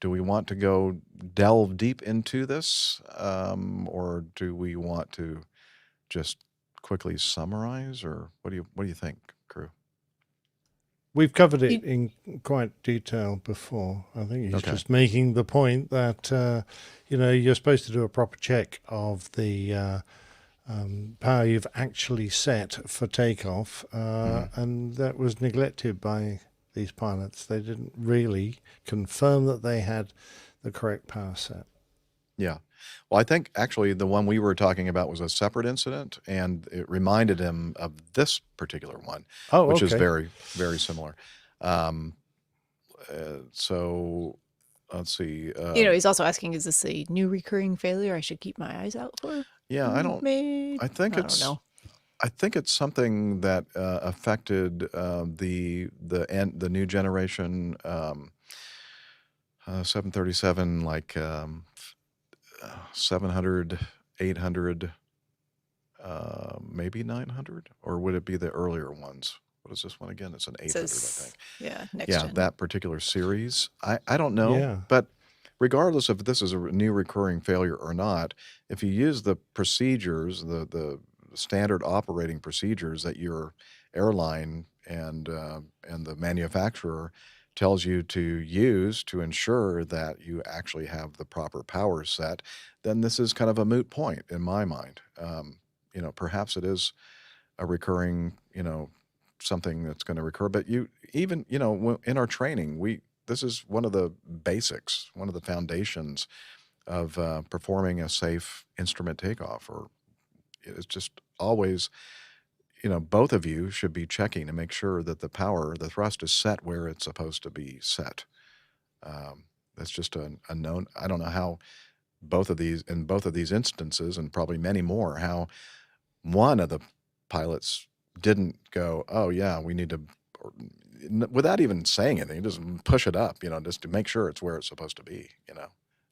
Do we want to delve deep into this, or do we want to just quickly summarize, or what do you think, crew? We've covered it in quite detail before. I think he's just making the point that you're supposed to do a proper check of the power you've actually set for takeoff, and that was neglected by these pilots. They didn't really confirm that they had the correct power set. Yeah. Well, I think actually the one we were talking about was a separate incident, and it reminded him of this particular one, which is very, very similar. So let's see. He's also asking, is this a new recurring failure I should keep my eyes out for? Yeah, I think it's something that affected the new generation 737, like 700, 800, maybe 900, or would it be the earlier ones? What is this one again? It's an 800, I think. Yeah, next Yeah, gen. that particular series. I don't know, Yeah. but regardless if this is a new recurring failure or not, if you use the procedures, the standard operating procedures that your airline and the manufacturer tells you to use to ensure that you actually have the proper power set, then this is kind of a moot point in my mind. Perhaps it is a recurring, something that's going to recur. But even in our training, this is one of the basics, one of the foundations of performing a safe instrument takeoff. Or it's just always, both of you should be checking to make sure that the thrust is set where it's supposed to be set. That's just a known. I don't know how in both of these instances, and probably many more, how one of the pilots didn't go, oh yeah, we need to, without even saying anything, just push it up, just to make sure it's where it's supposed to be,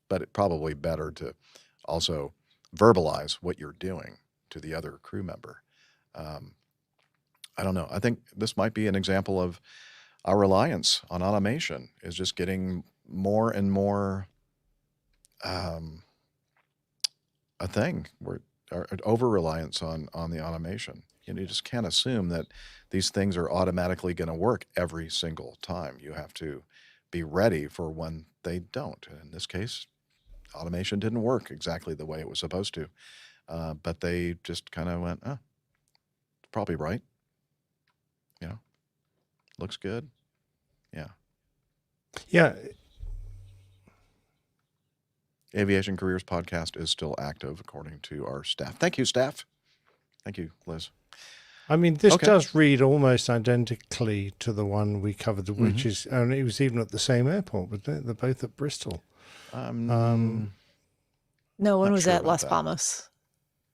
But it's probably better to also verbalize what you're doing to the other crew member. I don't know. I think this might be an example of our reliance on automation is just getting more and more a thing. We're over-reliance on the automation. You just can't assume that these things are automatically going to work every single time. You have to be ready for when they don't. And in this case, automation didn't work exactly the way it was supposed to. But they just kind of went, oh, probably right. Looks good. Yeah. Yeah. Aviation Careers Podcast is still active, according to our staff. Thank you, staff. Thank you, Liz. I mean, this does read almost identically to the one we covered, which is, and it was even at the same airport, wasn't it? They're both at Bristol. No, one was at Las Palmas.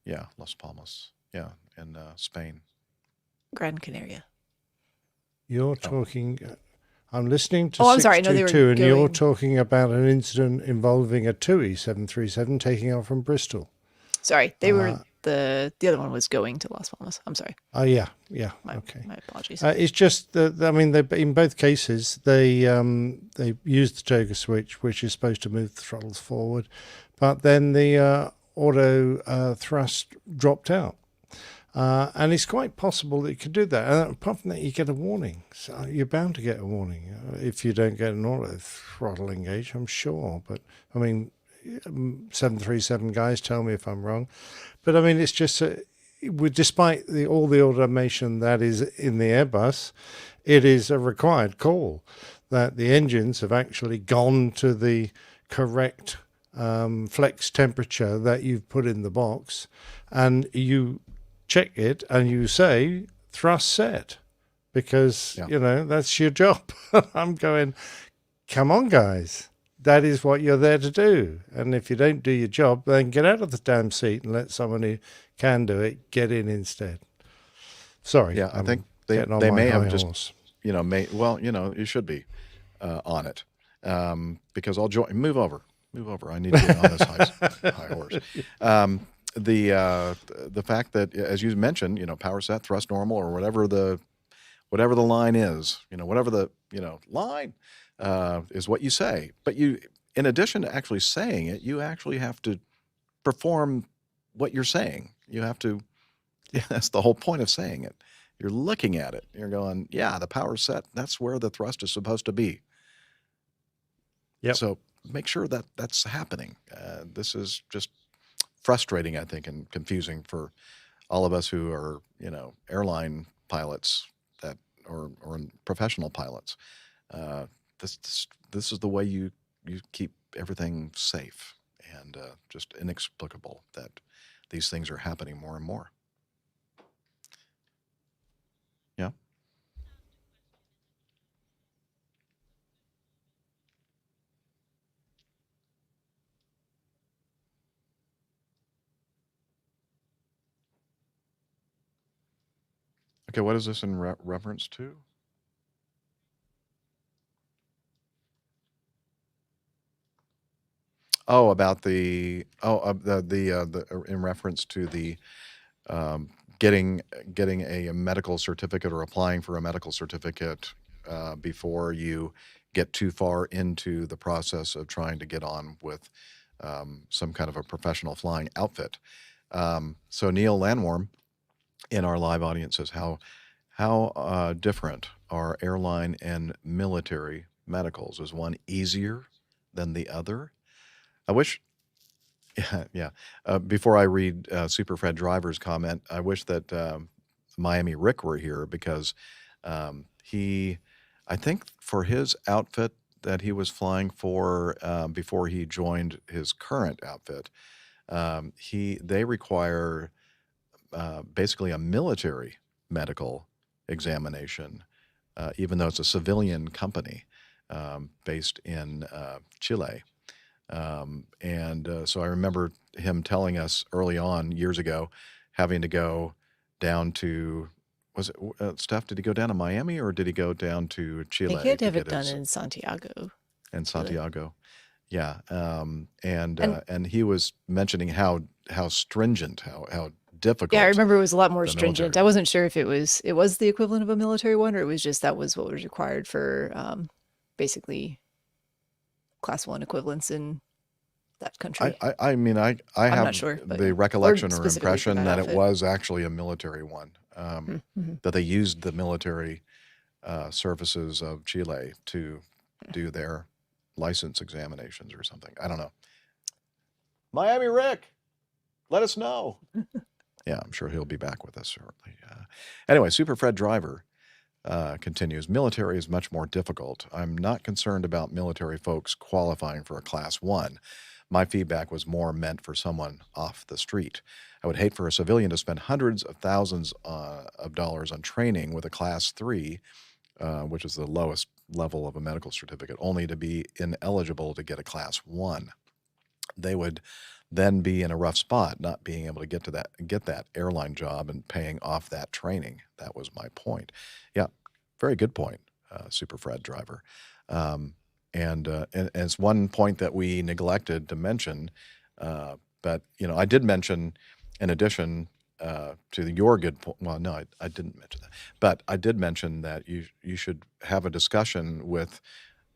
Yeah, Las Palmas. Yeah, in Spain. Gran Canaria. You're talking... I'm listening to I'm sorry. No, they were 622, and going... you're talking about an incident involving a TUI 737 taking off from Bristol. Sorry, they were... The other one was going to Las Palmas. I'm sorry. Oh, yeah. Okay. My apologies. It's just that, I mean, in both cases, they used the toga switch, which is supposed to move the throttles forward, but then the auto thrust dropped out. And it's quite possible that you could do that. And apart from that, you get a warning. So you're bound to get a warning if you don't get an auto throttle engage, I'm sure. But, I mean, 737 guys, tell me if I'm wrong. But, I mean, it's just, despite all the automation that is in the Airbus, it is a required call that the engines have actually gone to the correct flex temperature that you've put in the box. And you check it and you say thrust set, because that's your job. I'm going, come on guys, that is what you're there to do. And if you don't do your job, then get out of the damn seat and let someone who can do it get in instead. Sorry. I think they may have just you should be on it, because I'll move over. I need to get on this high horse. The fact that, as you mentioned, power set, thrust normal, or whatever the line is, whatever the line is what you say. But you, in addition to actually saying it, you actually have to perform what you're saying. You have to. That's the whole point of saying it. You're looking at it. You're going, yeah, the power set. That's where the thrust is supposed to be. Yep. So make sure that that's happening. This is just frustrating, I think, and confusing for all of us who are, airline pilots or professional pilots. This is the way you keep everything safe, and just inexplicable that these things are happening more and more. Yeah. Okay, what is this in reference to? Oh, about the in reference to the getting a medical certificate or applying for a medical certificate before you get too far into the process of trying to get on with some kind of a professional flying outfit. So Neil Landworm in our live audience says, how different are airline and military medicals? Is one easier than the other? I wish, yeah. Before I read Super Fred Driver's comment, I wish that Miami Rick were here because I think for his outfit that he was flying for before he joined his current outfit, they require basically a military medical examination, even though it's a civilian company based in Chile. So I remember him telling us early on years ago, having to go down to, was it Steph? Did he go down to Miami or did he go down to I Chile think he had to have get it done his in Santiago. in Chile. Santiago? Yeah, and he was mentioning how stringent, how difficult. Yeah, I remember it was a lot more the stringent. military- I wasn't sure if it was the equivalent of a military one, or it was just that was what was required for basically class 1 equivalents in that country. I mean, I I'm have not sure, but the yeah. recollection or specifically for impression that that it outfit. was actually a military one, Mhm. that they used the military services of Chile to do their license examinations or something. I don't know. Miami Rick, let us know. Yeah, I'm sure he'll be back with us shortly. Anyway, Super Fred Driver continues, military is much more difficult. I'm not concerned about military folks qualifying for a Class 1. My feedback was more meant for someone off the street. I would hate for a civilian to spend hundreds of thousands of dollars on training with a Class 3, which is the lowest level of a medical certificate, only to be ineligible to get a Class 1. They would then be in a rough spot, not being able to get that airline job and paying off that training. That was my point. Yeah, very good point, Super Fred Driver. And it's one point that we neglected to mention, but I did mention, in addition to your good point. Well, no, I didn't mention that, but I did mention that you should have a discussion with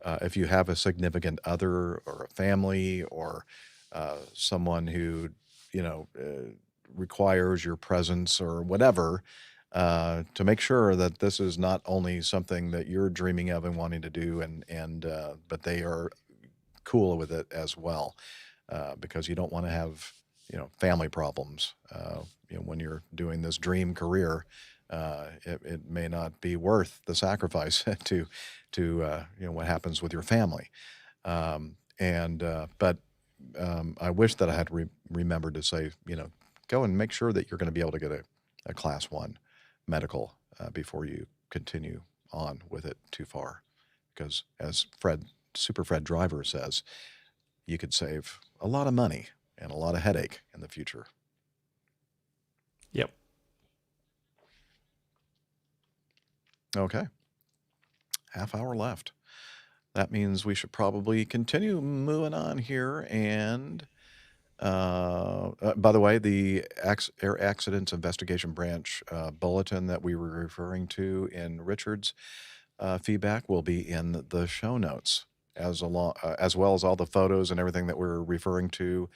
if you have a significant other or a family or someone who requires your presence or whatever, to make sure that this is not only something that you're dreaming of and wanting to do, but they are cool with it as well, because you don't want to have family problems when you're doing this dream career. It may not be worth the sacrifice to what happens with your family. But I wish that I had remembered to say, go and make sure that you're going to be able to get a Class 1 medical before you continue on with it too far. Because as Super Fred Driver says, you could save a lot of money and a lot of headache in the future. Yep. Okay. Half hour left. That means we should probably continue moving on here. And by the way, the Air Accidents Investigation Branch bulletin that we were referring to in Richard's feedback will be in the show notes, as well as all the photos and everything that we're referring to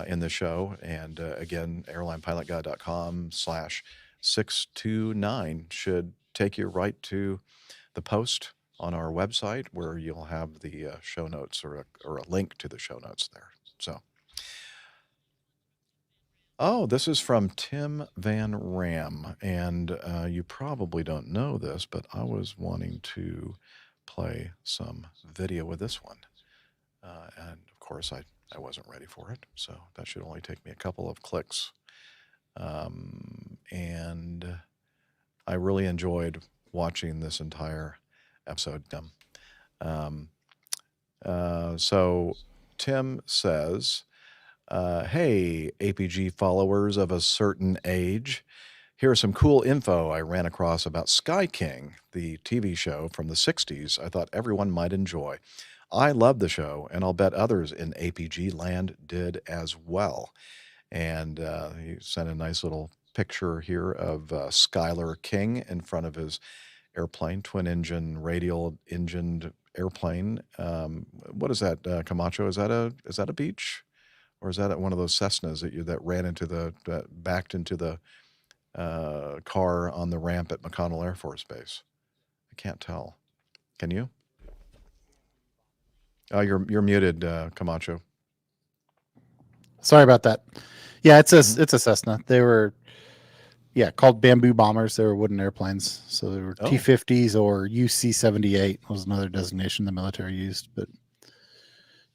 in the show. And again, airlinePilotGuide.com/629 should take you right to the post on our website where you'll have the show notes or a link to the show notes there. So, this is from Tim Van Ram, and you probably don't know this, but I was wanting to play some video with this one. And of course, I wasn't ready for it, so that should only take me a couple of clicks. And I really enjoyed watching this entire episode. So Tim says, hey, APG followers of a certain age, here's some cool info I ran across about Sky King, the TV show from the 60s I thought everyone might enjoy. I love the show, and I'll bet others in APG land did as well. And he sent a nice little picture here of Skylar King in front of his airplane, twin-engine, radial-engined airplane. What is that, Camacho? Is that a beach, or is that one of those Cessnas that ran into that backed into the car on the ramp at McConnell Air Force Base? I can't tell. Can you? Oh, you're muted, Camacho. Sorry about that. Yeah, it's a Cessna. They were called bamboo bombers. They were wooden airplanes. So they were T-50s or UC-78 was another designation the military used. But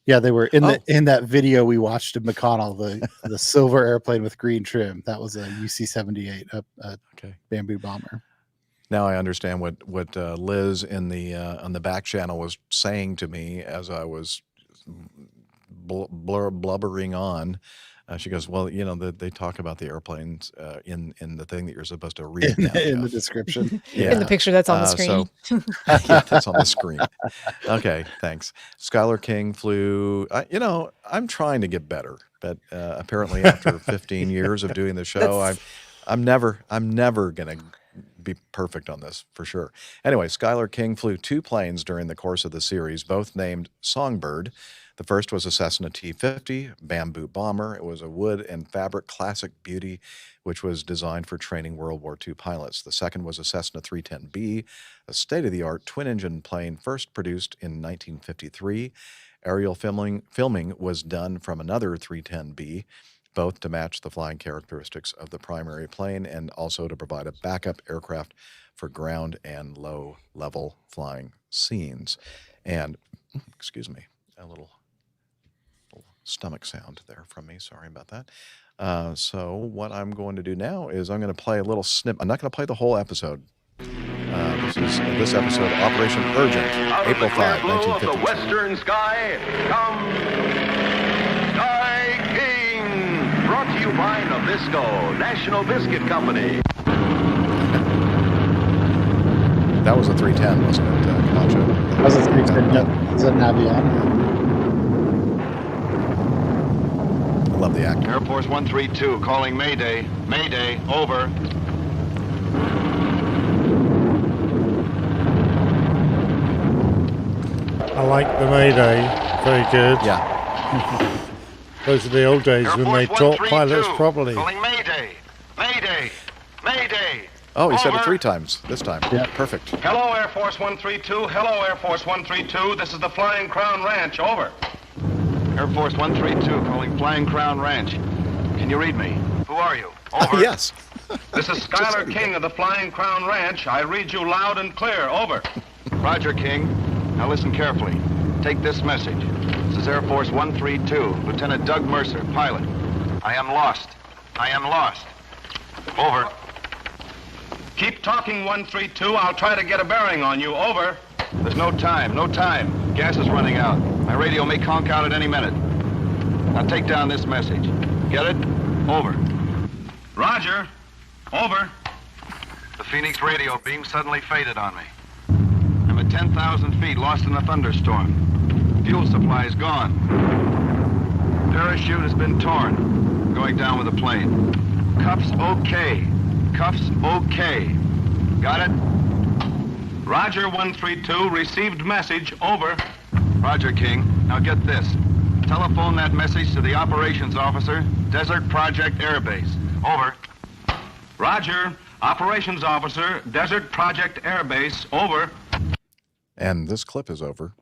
yeah, they were in that video we watched in McConnell, the silver airplane with green trim. That was a UC-78, a bamboo bomber. Now I understand what Liz in the on the back channel was saying to me as I was blubbering on. She goes, well, they talk about the airplanes in the thing that you're supposed to read in the description. Yeah. In the picture that's on the screen. Yeah, that's on the screen. Okay, thanks. Skylar King flew. I'm trying to get better, but apparently after 15 years of doing the show, I'm never gonna be perfect on this for sure. Anyway, Skylar King flew 2 planes during the course of the series, both named Songbird. The first was a Cessna T-50 bamboo bomber. It was a wood and fabric classic beauty, which was designed for training World War II pilots. The second was a Cessna 310B, a state-of-the-art twin-engine plane first produced in 1953. Aerial filming was done from another 310B, both to match the flying characteristics of the primary plane and also to provide a backup aircraft for ground and low-level flying scenes. And, excuse me, a little stomach sound there from me. Sorry about that. So what I'm going to do now is I'm going to play a little snip. I'm not going to play the whole episode. This episode, Operation Urgent, April 5, 1952. The western sky comes Sky King, brought to you by Nabisco, National Biscuit Company. That was a 310, wasn't it, Camacho? That was a 310. Yep. Was that an Avion? Love the actor. Air Force 132 calling Mayday. Mayday, over. I like the Mayday. Very good. Yeah. Those are the old days when they taught pilots properly. Calling Mayday. Mayday. Mayday. Oh, he over. said it 3 times this time. Yeah. Perfect. Hello, Air Force 132. Hello, Air Force 132. This is the Flying Crown Ranch. Over. Air Force 132 calling Flying Crown Ranch. Can you read me? Who are you? Over. Yes. This is Skylar King of the Flying Crown Ranch. I read you loud and clear. Over. Roger, King. Now listen carefully. Take this message. This is Air Force 132, Lieutenant Doug Mercer, pilot. I am lost. I am lost. Over. Keep talking, 132. I'll try to get a bearing on you. Over. There's no time. No time. Gas is running out. My radio may conk out at any minute. Now take down this message. Get it? Over. Roger. Over. The Phoenix radio beam suddenly faded on me. I'm at 10,000 feet, lost in a thunderstorm. Fuel supply is gone. Parachute has been torn. Going down with the plane. Cuffs okay. Cuffs okay. Got it? Roger, 132. Received message. Over. Roger, King. Now get this. Telephone that message to the operations officer, Desert Project Air Base. Over. Roger. Operations officer, Desert Project Air Base. Over. And this clip is over.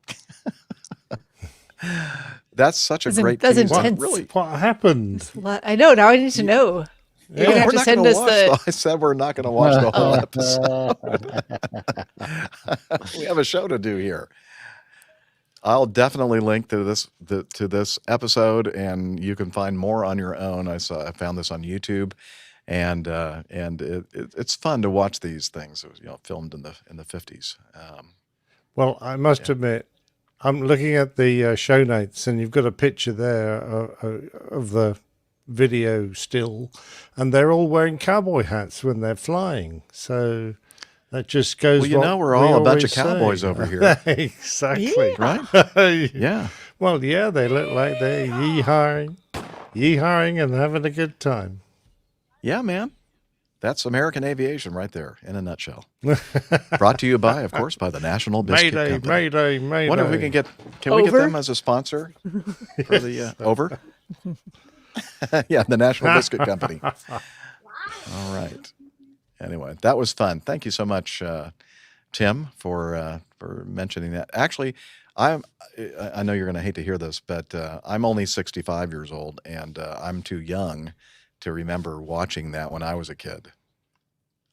That's such a great that's teaser. intense. Really? What happened? I know. Now I need to know. You're gonna have to send us the. I said we're not going to watch the whole episode. We have a show to do here. I'll definitely link to this episode, and you can find more on your own. I found this on YouTube, and it's fun to watch these things. It was, filmed in the 50s. Well, I must admit, I'm looking at the show notes, and you've got a picture there of the video still, and they're all wearing cowboy hats when they're flying. So that just goes. Well, we're all a bunch of cowboys over here. Exactly. Right? Yeah. Well, yeah, they look like they're yeehawing and having a good time. Yeah, man. That's American aviation right there in a nutshell. Brought to you by, of course, by the National Biscuit Mayday, Company. mayday, mayday. Wonder if we can get we get them as a sponsor for the over? Yeah, the National Biscuit Company. All right. Anyway, that was fun. Thank you so much, Tim, for mentioning that. Actually, I know you're going to hate to hear this, but I'm only 65 years old, and I'm too young to remember watching that when I was a kid.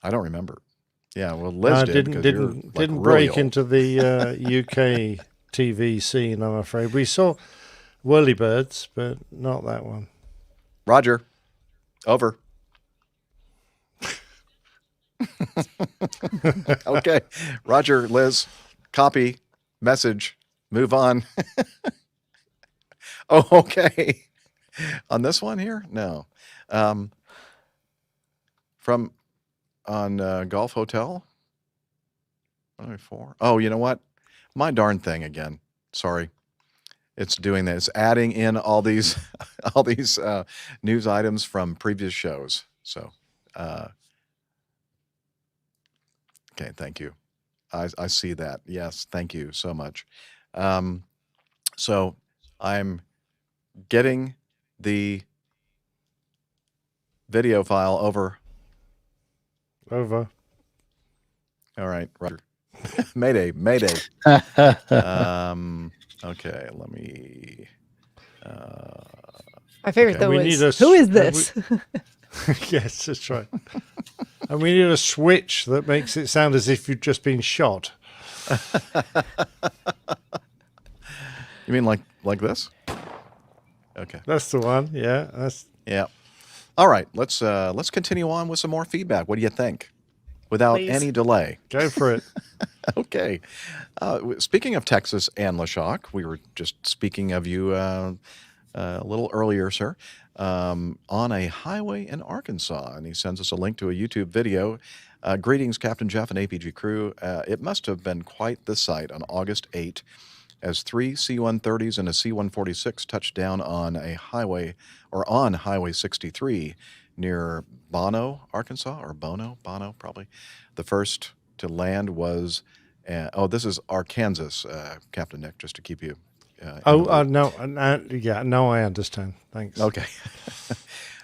I don't remember. Yeah, well, Liz did because you're like didn't really break old. into the UK TV scene, I'm afraid. We saw Whirlybirds, but not that one. Roger, over. Okay, Roger, Liz, copy, message, move on. Oh, okay. On this one here? No. From on Golf Hotel? 104. Oh, you know what? My darn thing again. Sorry. It's doing that. It's adding in all these news items from previous shows. So, okay, thank you. I see that. Yes, thank you so much. So I'm getting the video file over. Over. All right, Roger. Mayday, mayday. Okay, let me. My favorite okay. though is who is this? Yes, that's right. And we need a switch that makes it sound as if you've just been shot. You mean like this? Okay, that's the one. Yeah, that's yeah. All right, let's continue on with some more feedback. What do you think? Without Please. any delay. Go for it. Okay. Speaking of Texas and LaShock, we were just speaking of you a little earlier, sir, on a highway in Arkansas, and he sends us a link to a YouTube video. Greetings, Captain Jeff and APG crew. It must have been quite the sight on August 8 as 3 C-130s and a C-146 touched down on a highway, or on Highway 63 near Bono, Arkansas, or Bono, probably. The first to land was, this is Arkansas, Captain Nick, just to keep you. No, I understand. Thanks. Okay.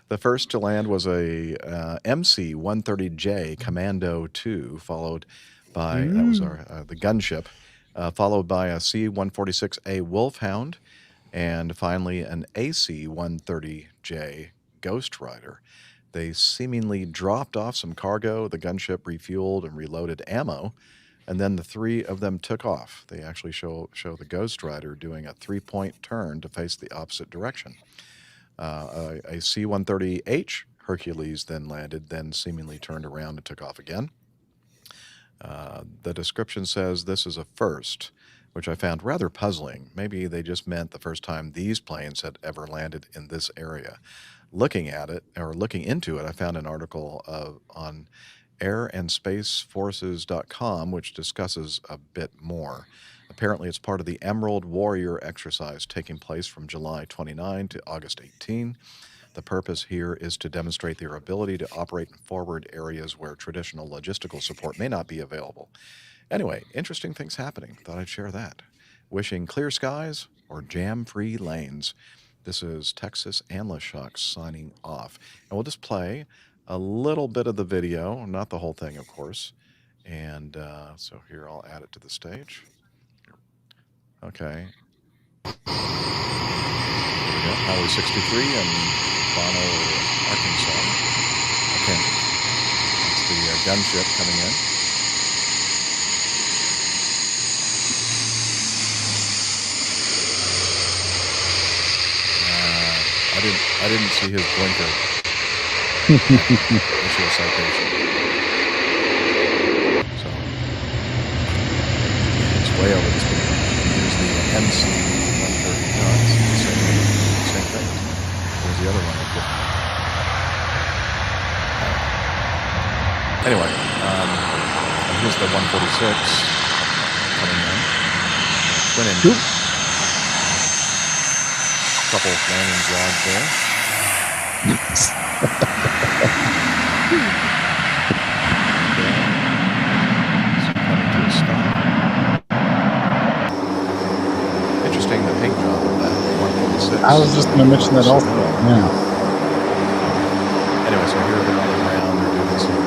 The first to land was a MC-130J Commando 2, followed by, that was the gunship, followed by a C-146A Wolfhound, and finally an AC-130J Ghost Rider. They seemingly dropped off some cargo, the gunship refueled and reloaded ammo, and then the three of them took off. They actually show the Ghost Rider doing a 3-point turn to face the opposite direction. A C-130H Hercules then landed, then seemingly turned around and took off again. The description says this is a first, which I found rather puzzling. Maybe they just meant the first time these planes had ever landed in this area. Looking at it, or looking into it, I found an article on airandspaceforces.com, which discusses a bit more. Apparently, it's part of the Emerald Warrior exercise taking place from July 29 to August 18. The purpose here is to demonstrate their ability to operate in forward areas where traditional logistical support may not be available. Anyway, interesting things happening. Thought I'd share that. Wishing clear skies or jam-free lanes. This is Texas and LaShock signing off. And we'll just play a little bit of the video, not the whole thing, of course. And so here, I'll add it to the stage. Okay. Here we go. Highway 63 in Bono, Arkansas. That's the gunship coming in. I didn't see his blinker. Issue a citation. So it's way over the speed. Here's the MC-130. No, it's the same thing. Where's the other one? Anyway, here's the 146 coming in. Twin engine. Couple of landing rods there. I was just going to mention that also. Yeah. Anyway, so here they're running around, they're doing some,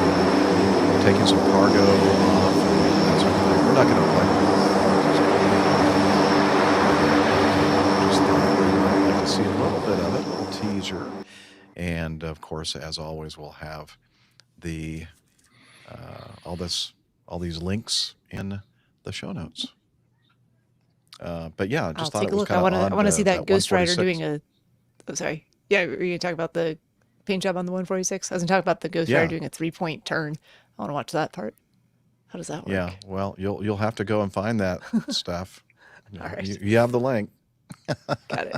taking some cargo off, and that sort of thing. We're not going to play. Just like to see a little bit of it, a little teaser. And of course, as always, we'll have the all these links in the show notes. But yeah, I just I'll thought take it a was look. kind I of want to. odd. I want to see that Ghost Rider 146. doing a. Oh, sorry. Yeah, were you talking about the paint job on the 146? I was talking about the Ghost Yeah. Rider doing a 3-point turn. I want to watch that part. How does that work? Yeah, well, you'll have to go and find that stuff. All right. You have the link. Got it.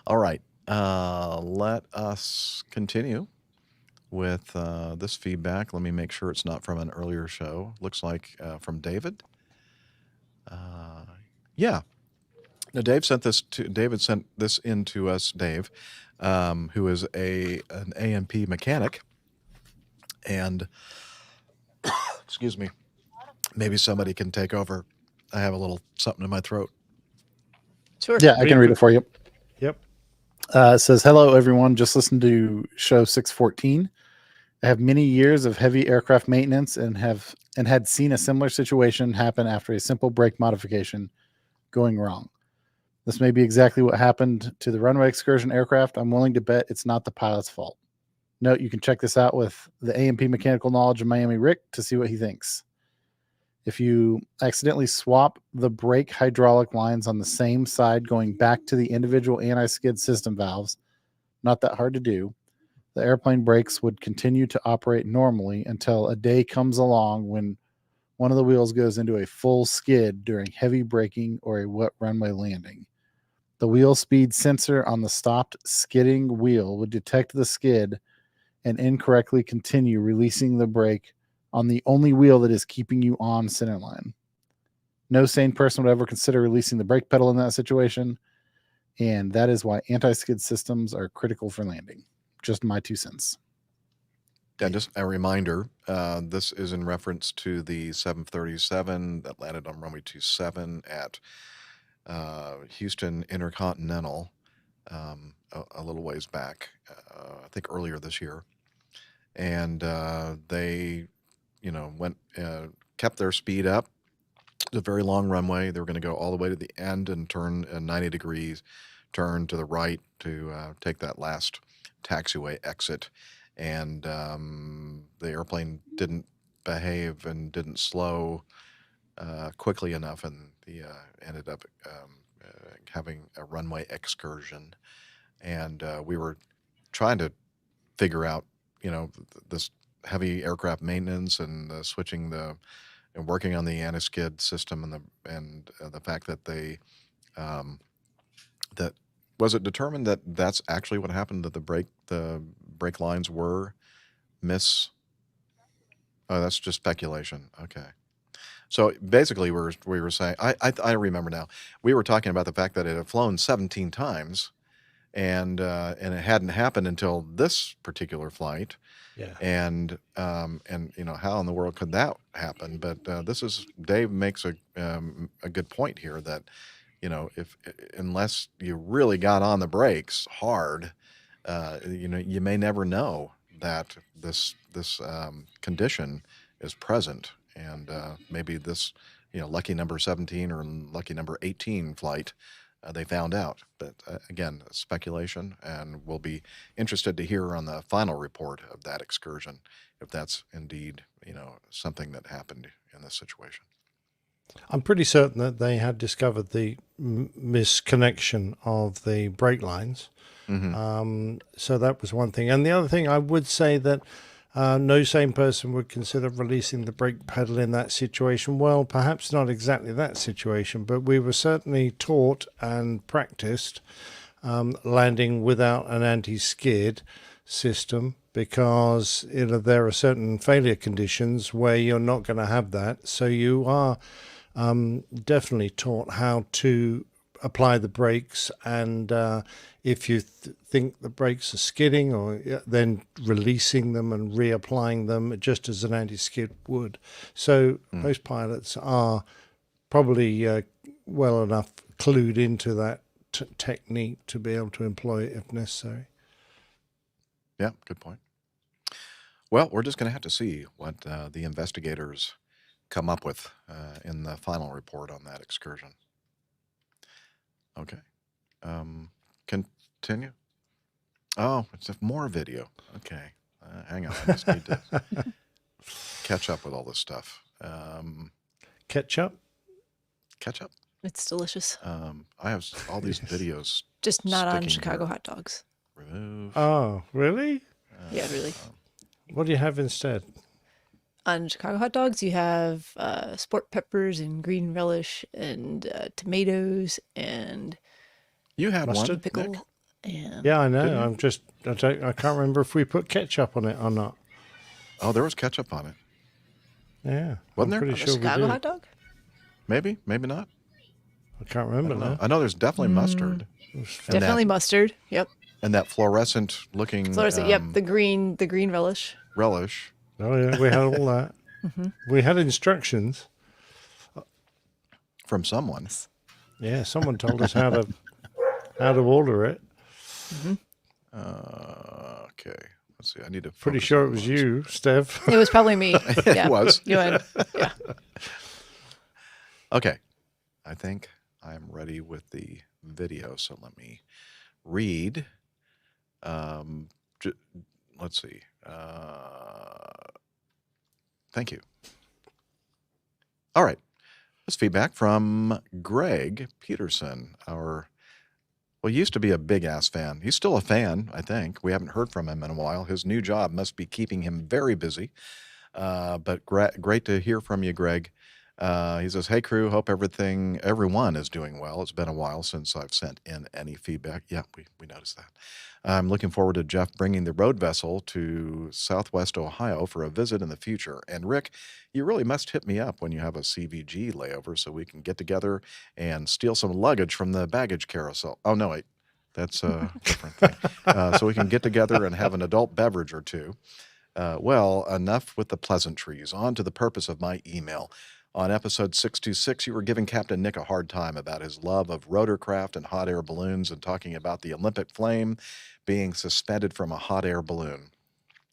All right. Let us continue with this feedback. Let me make sure it's not from an earlier show. Looks like from David. Yeah. Now, David sent this in to us, Dave, who is an A&P mechanic. And, excuse me, maybe somebody can take over. I have a little something in my throat. Sure. Yeah, I can read it for you. Yep. It says, hello, everyone. Just listened to show 614. I have many years of heavy aircraft maintenance and had seen a similar situation happen after a simple brake modification going wrong. This may be exactly what happened to the runway excursion aircraft. I'm willing to bet it's not the pilot's fault. Note, you can check this out with the A&P Mechanical Knowledge of Miami Rick to see what he thinks. If you accidentally swap the brake hydraulic lines on the same side going back to the individual anti-skid system valves, not that hard to do, the airplane brakes would continue to operate normally until a day comes along when one of the wheels goes into a full skid during heavy braking or a wet runway landing. The wheel speed sensor on the stopped skidding wheel would detect the skid and incorrectly continue releasing the brake on the only wheel that is keeping you on center line. No sane person would ever consider releasing the brake pedal in that situation, and that is why anti-skid systems are critical for landing. Just my 2 cents. Yeah, just a reminder, this is in reference to the 737 that landed on runway 27 at Houston Intercontinental a little ways back, I think earlier this year. And they, kept their speed up. It's a very long runway. They were going to go all the way to the end and turn 90 degrees, turn to the right to take that last taxiway exit. And the airplane didn't behave and didn't slow quickly enough, and he ended up having a runway excursion. And we were trying to figure out, this heavy aircraft maintenance and switching and working on the anti-skid system and the fact that they that was it determined that that's actually what happened, that the brake lines were oh, that's just speculation. Okay. So basically we were saying, I remember now, we were talking about the fact that it had flown 17 times and it hadn't happened until this particular flight. Yeah. And how in the world could that happen? But Dave makes a good point here that, unless you really got on the brakes hard, you may never know that this condition is present. And maybe this, lucky number 17 or lucky number 18 flight, they found out. But again, speculation, and we'll be interested to hear on the final report of that excursion if that's indeed, something that happened in this situation. I'm pretty certain that they had discovered the misconnection of the brake lines. Mm-hmm. So that was one thing. And the other thing, I would say that no sane person would consider releasing the brake pedal in that situation. Well, perhaps not exactly that situation, but we were certainly taught and practiced landing without an anti-skid system, because there are certain failure conditions where you're not going to have that. So you are definitely taught how to apply the brakes, and if you think the brakes are skidding, or then releasing them and reapplying them just as an anti-skid would. So most pilots are probably well enough clued into that technique to be able to employ it if necessary. Yeah, good point. Well, we're just going to have to see what the investigators come up with in the final report on that excursion. Okay. Continue. Oh, it's more video. Okay. Hang on. I just need to catch up with all this stuff. Ketchup? Ketchup? It's delicious. I have all these videos. Just not on sticking Chicago here. hot dogs. Remove. Oh, really? Yeah, really. What do you have instead? On Chicago hot dogs, you have sport peppers and green relish and tomatoes and You had Mustard, one, pickle. Nick? And Yeah, I know. Didn't you? I can't remember if we put ketchup on it or not. Oh, there was ketchup on it. Yeah. Wasn't I'm there? pretty on the sure Chicago we hot did. dog? Maybe, maybe not. I can't I remember don't know. now. I know there's definitely mustard. And Definitely that, mustard. Yep. and that fluorescent looking Fluorescent. Yep. The green relish. relish. Oh, yeah, we had all that. We had instructions. From someone. Yeah, someone told us how to order it. Okay. Let's see. I need to. Pretty focus sure on it was those. you, Steph. It was probably me. It Yeah. was. You and yeah. Okay. I think I'm ready with the video. So let me read. Let's see. Thank you. All right. This feedback from Greg Peterson, he used to be a big ass fan. He's still a fan, I think. We haven't heard from him in a while. His new job must be keeping him very busy. But great to hear from you, Greg. He says, "Hey crew, hope everyone is doing well. It's been a while since I've sent in any feedback." Yeah, we noticed that. I'm looking forward to Jeff bringing the road vessel to Southwest Ohio for a visit in the future. And Rick, you really must hit me up when you have a CVG layover so we can get together and steal some luggage from the baggage carousel. Oh, no, wait. That's a different thing. So we can get together and have an adult beverage or two. Well, enough with the pleasantries. On to the purpose of my email. On episode 626, you were giving Captain Nick a hard time about his love of rotorcraft and hot air balloons and talking about the Olympic flame being suspended from a hot air balloon.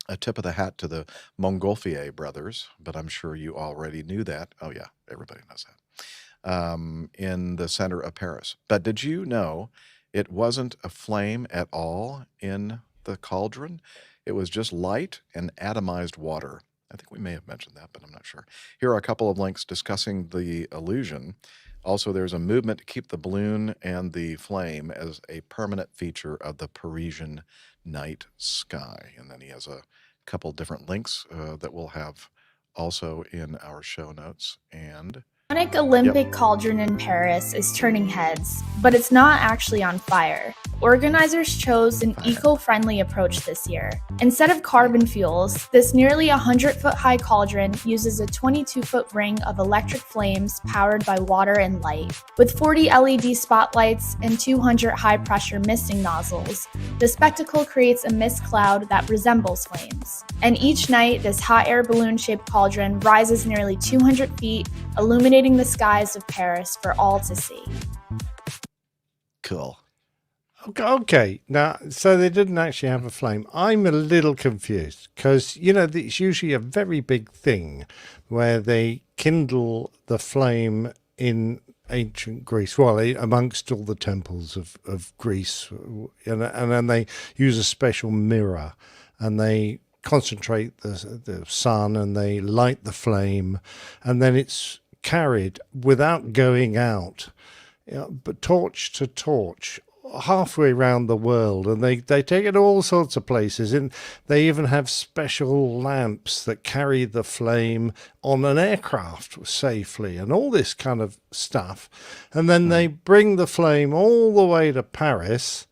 A tip of the hat to the Montgolfier brothers, but I'm sure you already knew that. Oh, yeah, everybody knows that. In the center of Paris. But did you know it wasn't a flame at all in the cauldron? It was just light and atomized water. I think we may have mentioned that, but I'm not sure. Here are a couple of links discussing the illusion. Also, there's a movement to keep the balloon and the flame as a permanent feature of the Parisian night sky. And then he has a couple different links that we'll have also in our show notes. And The Olympic cauldron in Paris is turning heads, but it's not actually on fire. Organizers chose an eco-friendly approach this year. Instead of carbon fuels, this nearly 100-foot-high cauldron uses a 22-foot ring of electric flames powered by water and light. With 40 LED spotlights and 200 high-pressure misting nozzles, the spectacle creates a mist cloud that resembles flames. And each night, this hot air balloon-shaped cauldron rises nearly 200 feet, illuminating the skies of Paris for all to see. Cool. Okay, now, so they didn't actually have a flame. I'm a little confused because, it's usually a very big thing where they kindle the flame in ancient Greece, well, amongst all the temples of Greece, and then they use a special mirror and they concentrate the sun and they light the flame, and then it's carried without going out, but torch to torch halfway around the world, and they take it all sorts of places, and they even have special lamps that carry the flame on an aircraft safely and all this kind of stuff. And then they bring the flame all the way to Paris,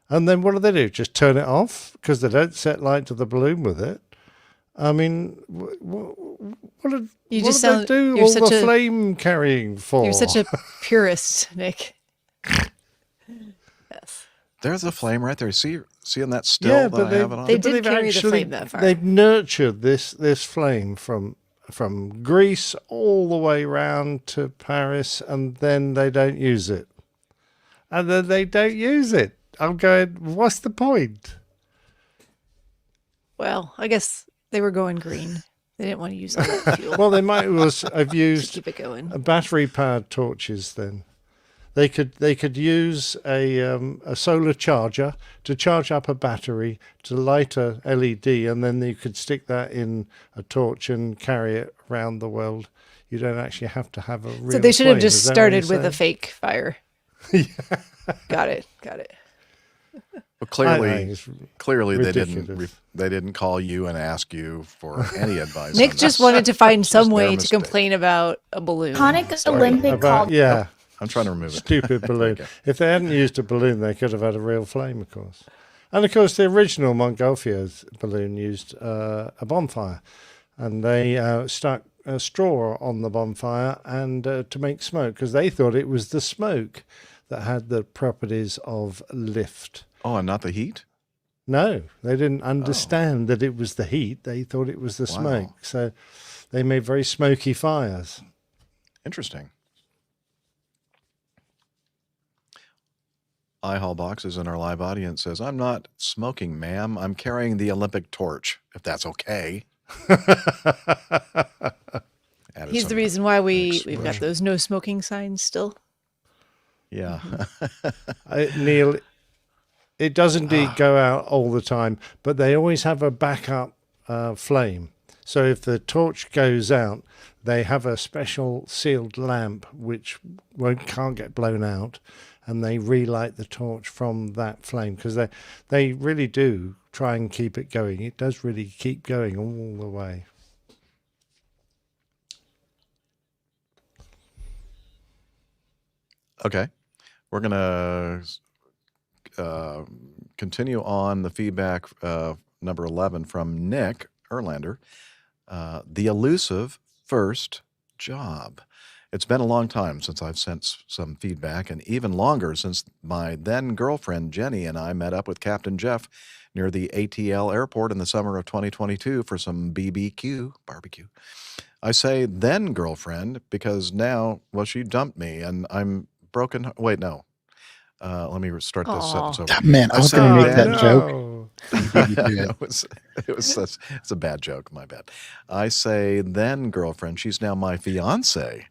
and then what do? Just turn it off because they don't set light to the balloon with it. I mean, what did they do all the flame carrying for? You're such a purist, Nick. Yes. There's a flame right there. See in that still that I have it on? They did carry the flame that far. They've nurtured this flame from Greece all the way round to Paris, and then they don't use it. and then they don't use it. I'm going, what's the point? Well, I guess they were going green. They didn't want to use all that fuel. Well, they might have used keep it going. battery-powered torches then. They could use a solar charger to charge up a battery to light a LED, and then you could stick that in a torch and carry it around the world. You don't actually have to have a real So they should have flame. just Is that what started you're with a saying? fake fire. Got it. Well, clearly it's they ridiculous. didn't call you and ask you for any advice. Nick on just this. wanted to find It's some just their way to mistake. complain about a balloon. Iconic Sorry. Olympic called. Yeah. I'm trying to remove it. Stupid balloon. If they hadn't used a balloon, they could have had a real flame, of course. And of course, the original Montgolfier balloon used a bonfire, and they stuck a straw on the bonfire and to make smoke, because they thought it was the smoke that had the properties of lift. Oh, and not the heat? No, they didn't understand that it was the heat. They thought it was the smoke. So they made very smoky fires. Interesting. iHallbox is in our live audience says, I'm not smoking, ma'am. I'm carrying the Olympic torch, if that's okay. He's the reason why we've got those no smoking signs still. Yeah. Neil, it does indeed go out all the time, but they always have a backup flame. So if the torch goes out, they have a special sealed lamp which can't get blown out, and they relight the torch from that flame, because they really do try and keep it going. It does really keep going all the way. Okay. We're going to continue on the feedback number 11 from Nick Erlander. The elusive first job. It's been a long time since I've sent some feedback, and even longer since my then girlfriend Jenny and I met up with Captain Jeff near the ATL airport in the summer of 2022 for some barbecue. I say then girlfriend because now, well, she dumped me and I'm broken. Wait, no. Let me start this sentence over. Man, I was going to make that joke. It's a bad joke. My bad. I say then girlfriend. She's now my fiance,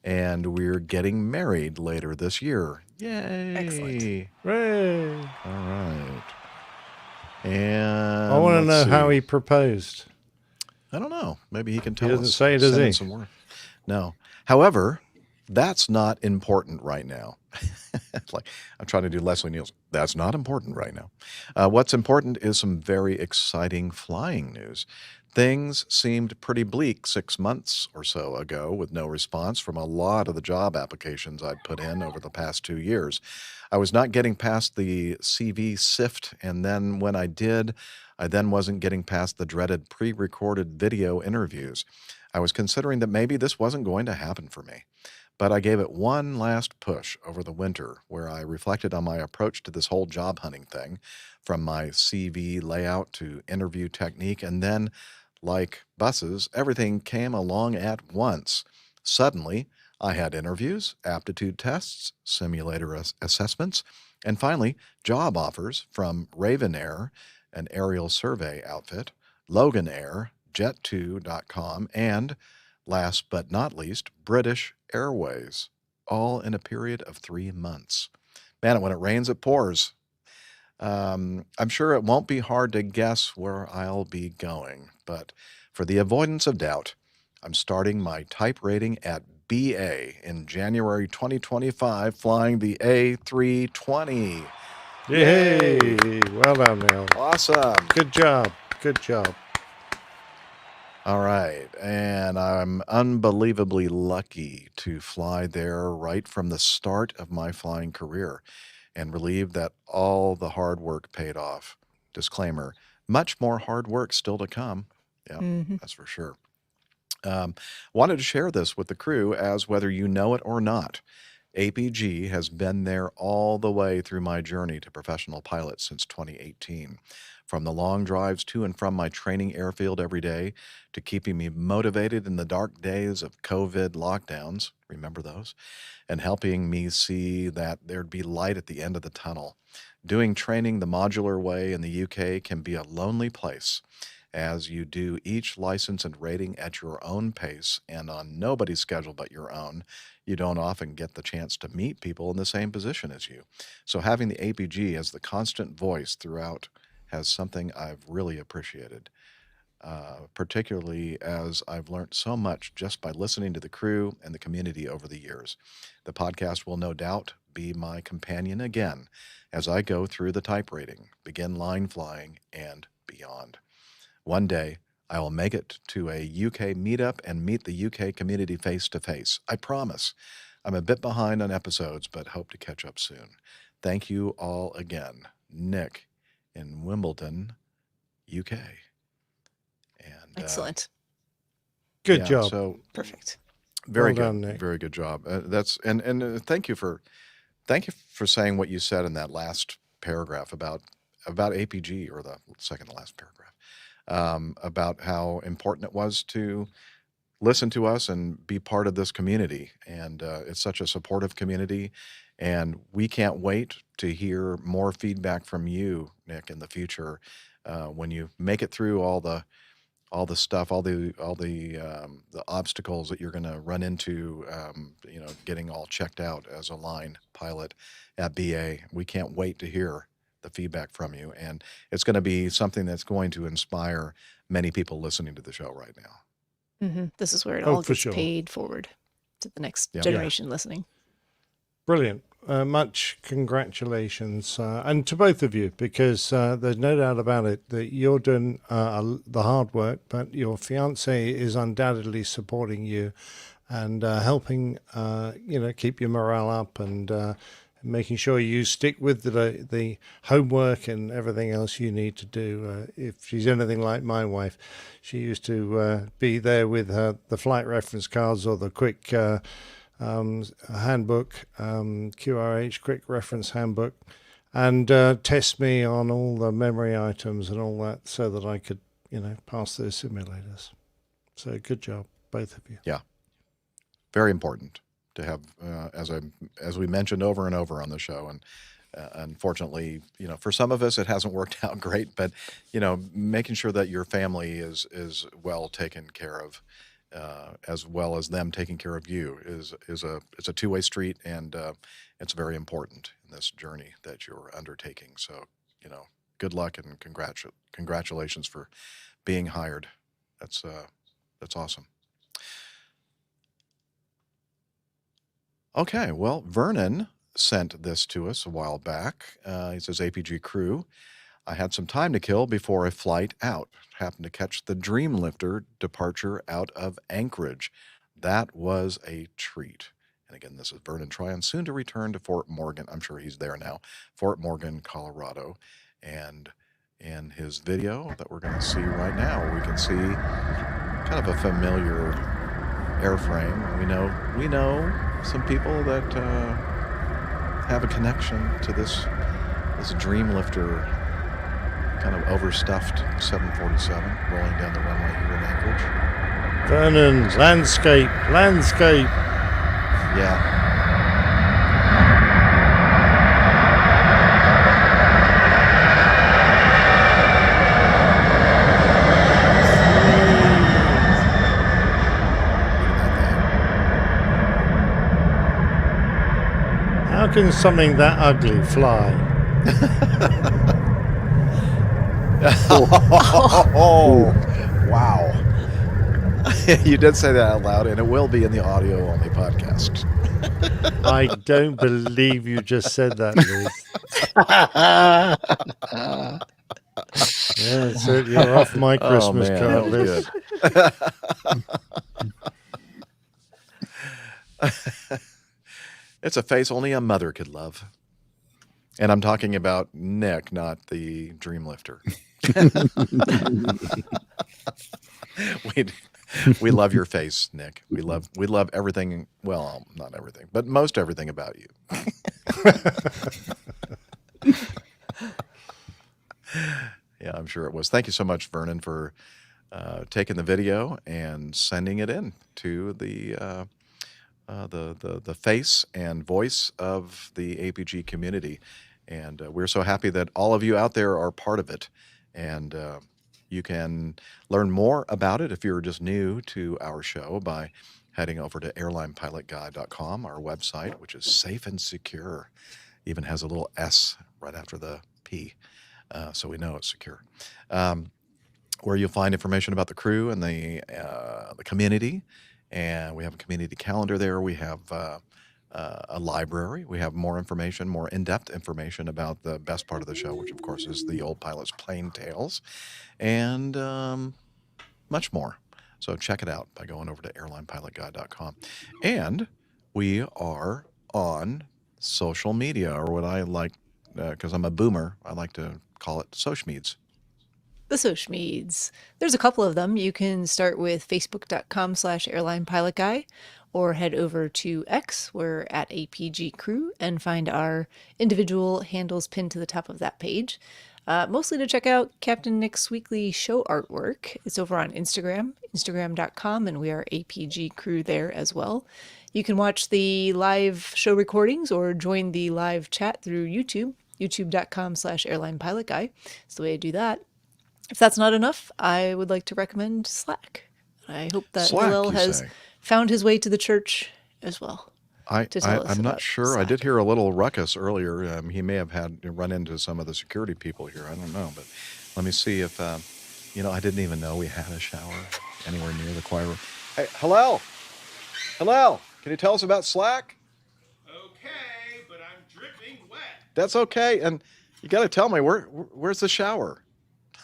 and we're getting married later this year. Yay! Excellent. Hooray! All right. And I want to know let's how see. he proposed. I don't know. Maybe he can tell doesn't us. say, does Send in he? some more. No. However, that's not important right now. Like I'm trying to do Leslie Nielsen. That's not important right now. What's important is some very exciting flying news. Things seemed pretty bleak 6 months or so ago with no response from a lot of the job applications I'd put in over the past 2 years. I was not getting past the CV sift, and then when I did, I then wasn't getting past the dreaded pre-recorded video interviews. I was considering that maybe this wasn't going to happen for me. But I gave it one last push over the winter where I reflected on my approach to this whole job hunting thing, from my CV layout to interview technique, and then, like buses, everything came along at once. Suddenly, I had interviews, aptitude tests, simulator assessments, and finally, job offers from Raven Air, an aerial survey outfit, Logan Air, Jet2.com, and, last but not least, British Airways, all in a period of 3 months. Man, when it rains, it pours. I'm sure it won't be hard to guess where I'll be going, but for the avoidance of doubt, I'm starting my type rating at BA in January 2025, flying the A320. Yay! Well done, Neil. Awesome. Good job. Good job. All right, and I'm unbelievably lucky to fly there right from the start of my flying career and relieved that all the hard work paid off. Disclaimer, much more hard work still to come. Yeah, that's for sure. Wanted to share this with the crew, as whether you know it or not, APG has been there all the way through my journey to professional pilot since 2018. from the long drives to and from my training airfield every day to keeping me motivated in the dark days of COVID lockdowns, remember those, and helping me see that there'd be light at the end of the tunnel. Doing training the modular way in the UK can be a lonely place, as you do each license and rating at your own pace and on nobody's schedule but your own. You don't often get the chance to meet people in the same position as you. So having the APG as the constant voice throughout has something I've really appreciated, particularly as I've learned so much just by listening to the crew and the community over the years. The podcast will no doubt be my companion again as I go through the type rating, begin line flying, and beyond. One day, I will make it to a UK meetup and meet the UK community face to face. I promise. I'm a bit behind on episodes, but hope to catch up soon. Thank you all again. Nick in Wimbledon, UK. And Excellent. Good job. So perfect. Very Well good. done, Nick. Very good job. Thank you for saying what you said in that last paragraph about APG, or the second to last paragraph. About how important it was to listen to us and be part of this community. And it's such a supportive community. And we can't wait to hear more feedback from you, Nick, in the future when you make it through all the stuff, all the obstacles that you're going to run into, getting all checked out as a line pilot at BA. We can't wait to hear the feedback from you, and it's going to be something that's going to inspire many people listening to the show right now. Mm-hmm. This is where it all for gets sure. paid forward to the next Yeah. generation listening. Brilliant. Much congratulations, and to both of you, because there's no doubt about it that you're doing the hard work, but your fiance is undoubtedly supporting you and helping, keep your morale up and making sure you stick with the homework and everything else you need to do. If she's anything like my wife, she used to be there with the flight reference cards or the quick handbook, QRH, quick reference handbook, and test me on all the memory items and all that so that I could, pass those simulators. So good job, both of you. Yeah. Very important to have, as we mentioned over and over on the show, and unfortunately, for some of us it hasn't worked out great, but making sure that your family is well taken care of, as well as them taking care of you, it's a two-way street, and it's very important in this journey that you're undertaking. So good luck and congratulations for being hired. That's awesome. Okay, well, Vernon sent this to us a while back. He says, APG crew, I had some time to kill before a flight out. Happened to catch the Dreamlifter departure out of Anchorage. That was a treat. And again, this is Vernon Tryon, soon to return to Fort Morgan. I'm sure he's there now. Fort Morgan, Colorado. And in his video that we're going to see right now, we can see kind of a familiar airframe. We know some people that have a connection to this Dreamlifter kind of overstuffed 747 rolling down the runway here in Anchorage. Vernon's landscape. Yeah. How can something that ugly fly? Oh, wow. You did say that out loud, and it will be in the audio-only podcast. I don't believe you just said that, Liz. Yeah, so you're off my Christmas card list. It's a face only a mother could love. And I'm talking about Nick, not the Dreamlifter. We love your face, Nick. We love everything. Well, not everything, but most everything about you. Yeah, I'm sure it was. Thank you so much, Vernon, for taking the video and sending it in to the face and voice of the APG community. And we're so happy that all of you out there are part of it. And you can learn more about it if you're just new to our show by heading over to airlinepilotguy.com, our website, which is safe and secure. Even has a little S right after the P, so we know it's secure. Where you'll find information about the crew and the community. And we have a community calendar there. We have a library. We have more information, more in-depth information about the best part of the show, which of course is the old pilot's plain tales, and much more. So check it out by going over to airlinepilotguy.com. And we are on social media, or what I like, because I'm a boomer, I like to call it Sochmeds. The Sochmeds. There's a couple of them. You can start with facebook.com/airlinepilotguy or head over to X, we're at APG Crew, and find our individual handles pinned to the top of that page. Mostly to check out Captain Nick's weekly show artwork. It's over on Instagram, instagram.com, and we are APG Crew there as well. You can watch the live show recordings or join the live chat through YouTube, youtube.com/airlinepilotguy. That's the way to do that. If that's not enough, I would like to recommend Slack. I hope that Hillel has found his way to the church as well. I'm not sure. I did hear a little ruckus earlier. He may have had run into some of the security people here. I don't know, but let me see if, I didn't even know we had a shower anywhere near the choir room. Hey, Hillel, can you tell us about Slack? Okay, but I'm dripping wet. That's okay. And you got to tell me, where's the shower?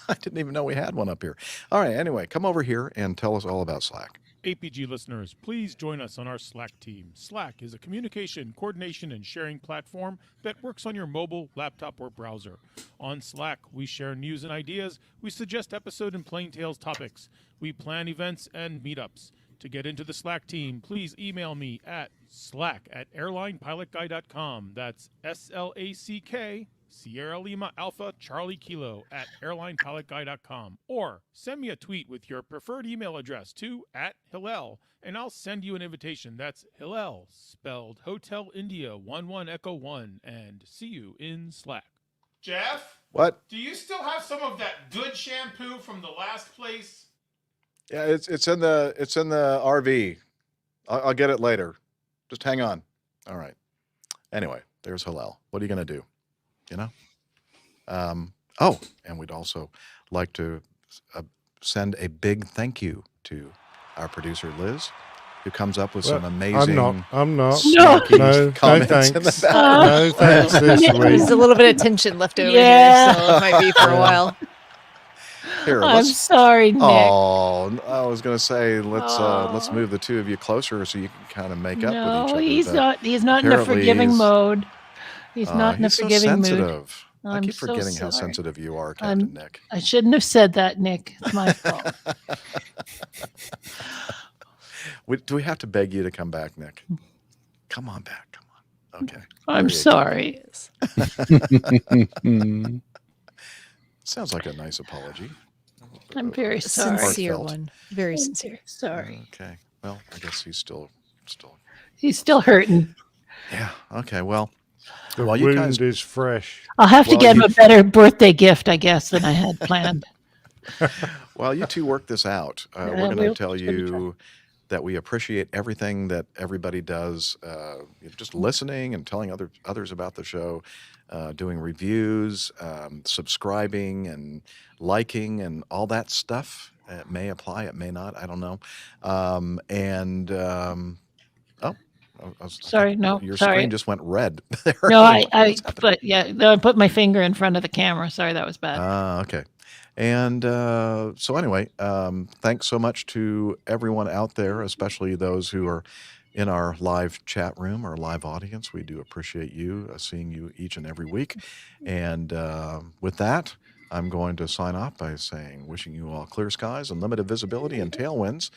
I didn't even know we had one up here. All right, anyway, come over here and tell us all about Slack. APG listeners, please join us on our Slack team. Slack is a communication, coordination, and sharing platform that works on your mobile, laptop, or browser. On Slack, we share news and ideas, we suggest episode and plain tales topics, we plan events and meetups. To get into the Slack team, please email me at slack@airlinepilotguy.com. That's SLACK, Sierra Lima Alpha Charlie Kilo @airlinepilotguy.com, or send me a tweet with your preferred email address to @Hillel, and I'll send you an invitation. That's Hillel, spelled Hotel India 11 Echo 1, and see you in Slack. Jeff? What? Do you still have some of that good shampoo from the last place? Yeah, it's in the RV. I'll get it later. Just hang on. All right. Anyway, there's Hillel. What are you going to do? And we'd also like to send a big thank you to our producer, Liz, who comes up with some amazing... I'm not. No thanks. In the back. No thanks this week. There's a little bit of tension left over here, so it might be for a while. Here, I'm sorry, Nick. Oh, I was going to say let's move the two of you closer so you can kind of make up with each other. No, he's not in a forgiving mode. He's not in a forgiving mood. Sensitive. I keep so forgetting how sorry. sensitive you are, Captain Nick. I shouldn't have said that, Nick. It's my fault. Do we have to beg you to come back, Nick? Come on back. Come on. Okay. I'm sorry. Sounds like a nice apology. I'm very sorry. Sincere one. Very sincere. Sorry. Okay. Well, I guess he's still. He's still hurting. Yeah. Okay. Well, the you wound guys is fresh. I'll have to get him a better birthday gift, I guess, than I had planned. Well, you two work this out. We're going to tell you that we appreciate everything that everybody does, just listening and telling others about the show, doing reviews, subscribing and liking and all that stuff. It may apply, it may not, I don't know. Sorry, no, your sorry. screen just went red. There. No, I put my finger in front of the camera. Sorry, that was bad. Okay. And so anyway, thanks so much to everyone out there, especially those who are in our live chat room, our live audience. We do appreciate you, seeing you each and every week. And with that, I'm going to sign off by saying, wishing you all clear skies and limited visibility and tailwinds.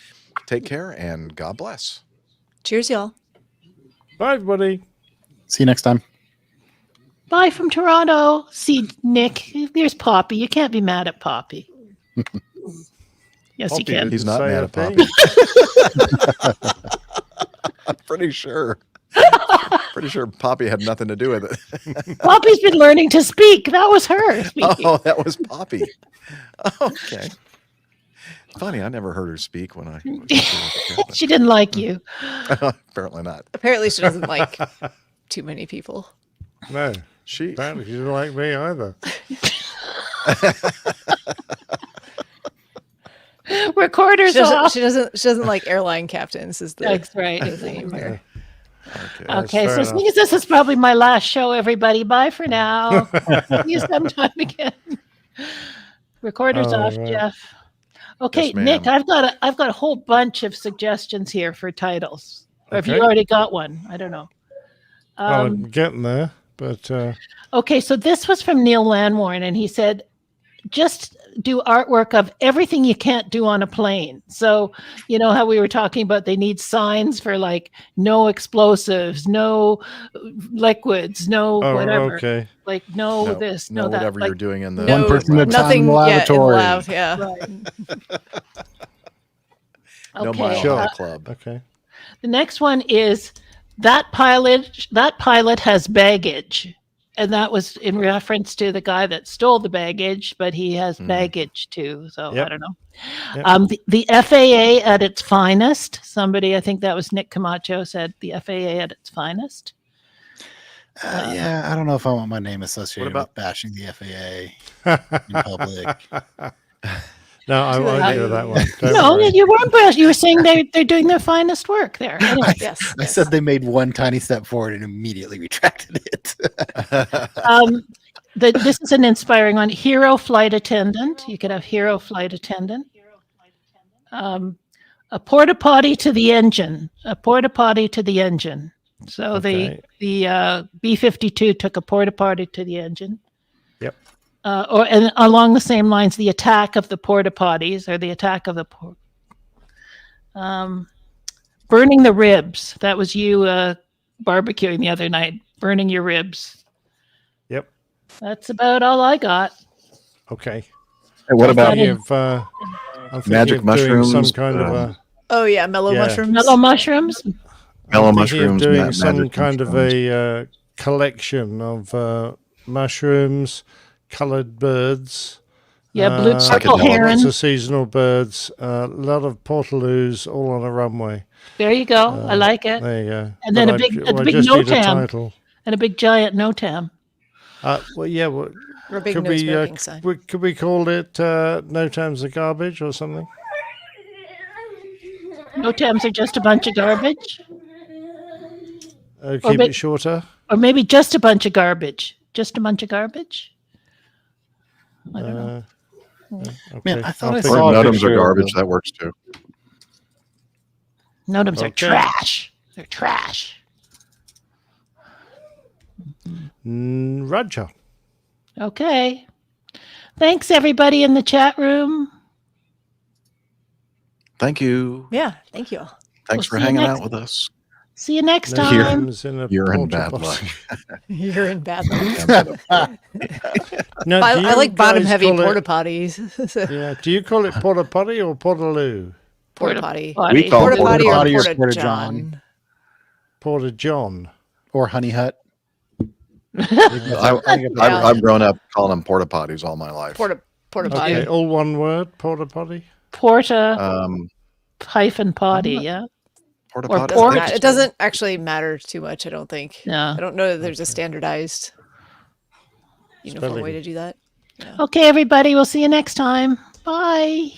Take care and God bless. Cheers, y'all. Bye, everybody. See you next time. Bye from Toronto. See, Nick, there's Poppy. You can't be mad at Poppy. Yes, Poppy you can. didn't He's not say mad a at thing. Poppy. I'm pretty sure. Pretty sure Poppy had nothing to do with it. Poppy's been learning to speak. That was her speaking. Oh, that was Poppy. Okay. Funny, I never heard her speak when I. She didn't like you. Apparently not. Apparently, she doesn't like too many people. No, She. apparently she didn't like me either. Recorders off. She doesn't like airline captains. Is the That's right. the theme here. Okay, so fair seeing as this is probably my last show, everybody, bye for now. See you sometime again. Recorders All off, right. Jeff. Okay, Yes, ma'am. Nick, I've got a whole bunch of suggestions here for titles. Or if you Okay. already got one, I don't know. I'm getting there, but Okay, so this was from Neil Lanwarn, and he said, just do artwork of everything you can't do on a plane. So, you know how we were talking about they need signs for like no explosives, no liquids, no whatever. okay. Like no, this, no, that. whatever Like, you're doing in the One person at a time Nothing in the yet in the laboratory. lab. Yeah. No Okay, Mile Sure. High Club. Okay. the next one is that pilot has baggage. And that was in reference to the guy that stole the baggage, but he has baggage too. So Yep. I don't know. Yep. The FAA at its finest. Somebody, I think that was Nick Camacho, said the FAA at its finest. Yeah, I don't know if I want my name associated about- with bashing the FAA in public. No, I won't do that one. Don't No, worry. you weren't. You were saying they're doing their finest work there. Anyway, Yes. I said they made one tiny step forward and immediately retracted it. this is an inspiring one. Hero flight attendant. You could have hero flight attendant. A porta potty to the engine. A porta potty to the engine. So Okay. the B-52 took a porta potty to the engine. Yep. And along the same lines, the attack of the porta potties or the attack of the burning the ribs. That was you barbecuing the other night, burning your ribs. Yep. That's about all I got. Okay. Hey, what I'm about thinking of, I'm thinking magic of doing mushrooms? some kind of a Oh yeah, mellow Yeah. mushrooms. Mellow mushrooms. Mellow I'm thinking of mushrooms, doing some magic kind mushrooms. of a collection of mushrooms, coloured birds. Yeah, blue purple psychedelics. heron. Lots of seasonal birds. A lot of portaloos all on a runway. There you go. I like it. There you go. And then But a big I just need a NOTAM title. and a big giant NOTAM. Well, yeah. Well, Or a big could no we smoking sign. could we call it NOTAMs are garbage or something? NOTAMs are just a bunch of garbage, Keep ma- it shorter. or maybe just a bunch of garbage. Just a bunch of garbage. I don't know. Okay. Man, I thought I I'll saw figure Or a Notams picture are of garbage. the- That works too. NOTAMs are Okay. trash. They're trash. Roger. Okay. Thanks everybody in the chat room. Thank you. Yeah, thank you all. Thanks We'll for see you hanging next- out with us. See you next No time. names in a You're in porta bad potty. luck. You're in bad luck. Now, do I you like bottom guys heavy call it- porta potties. So, Yeah. Do you call it porta potty or portaloo? porta potty. We call Porta it potty or potty or porta porta john. john. Porta John. Or Honey Hut. I've grown up calling them porta potties all my life. Porta potty. Okay, all one word. Porta potty. Porta Um, potty, yeah. porta Or potty. port- I think It doesn't actually matter too much, I don't think. No. I don't know that there's a standardized uniform way Spelling. to do that. Okay, everybody. We'll see you next time. Bye.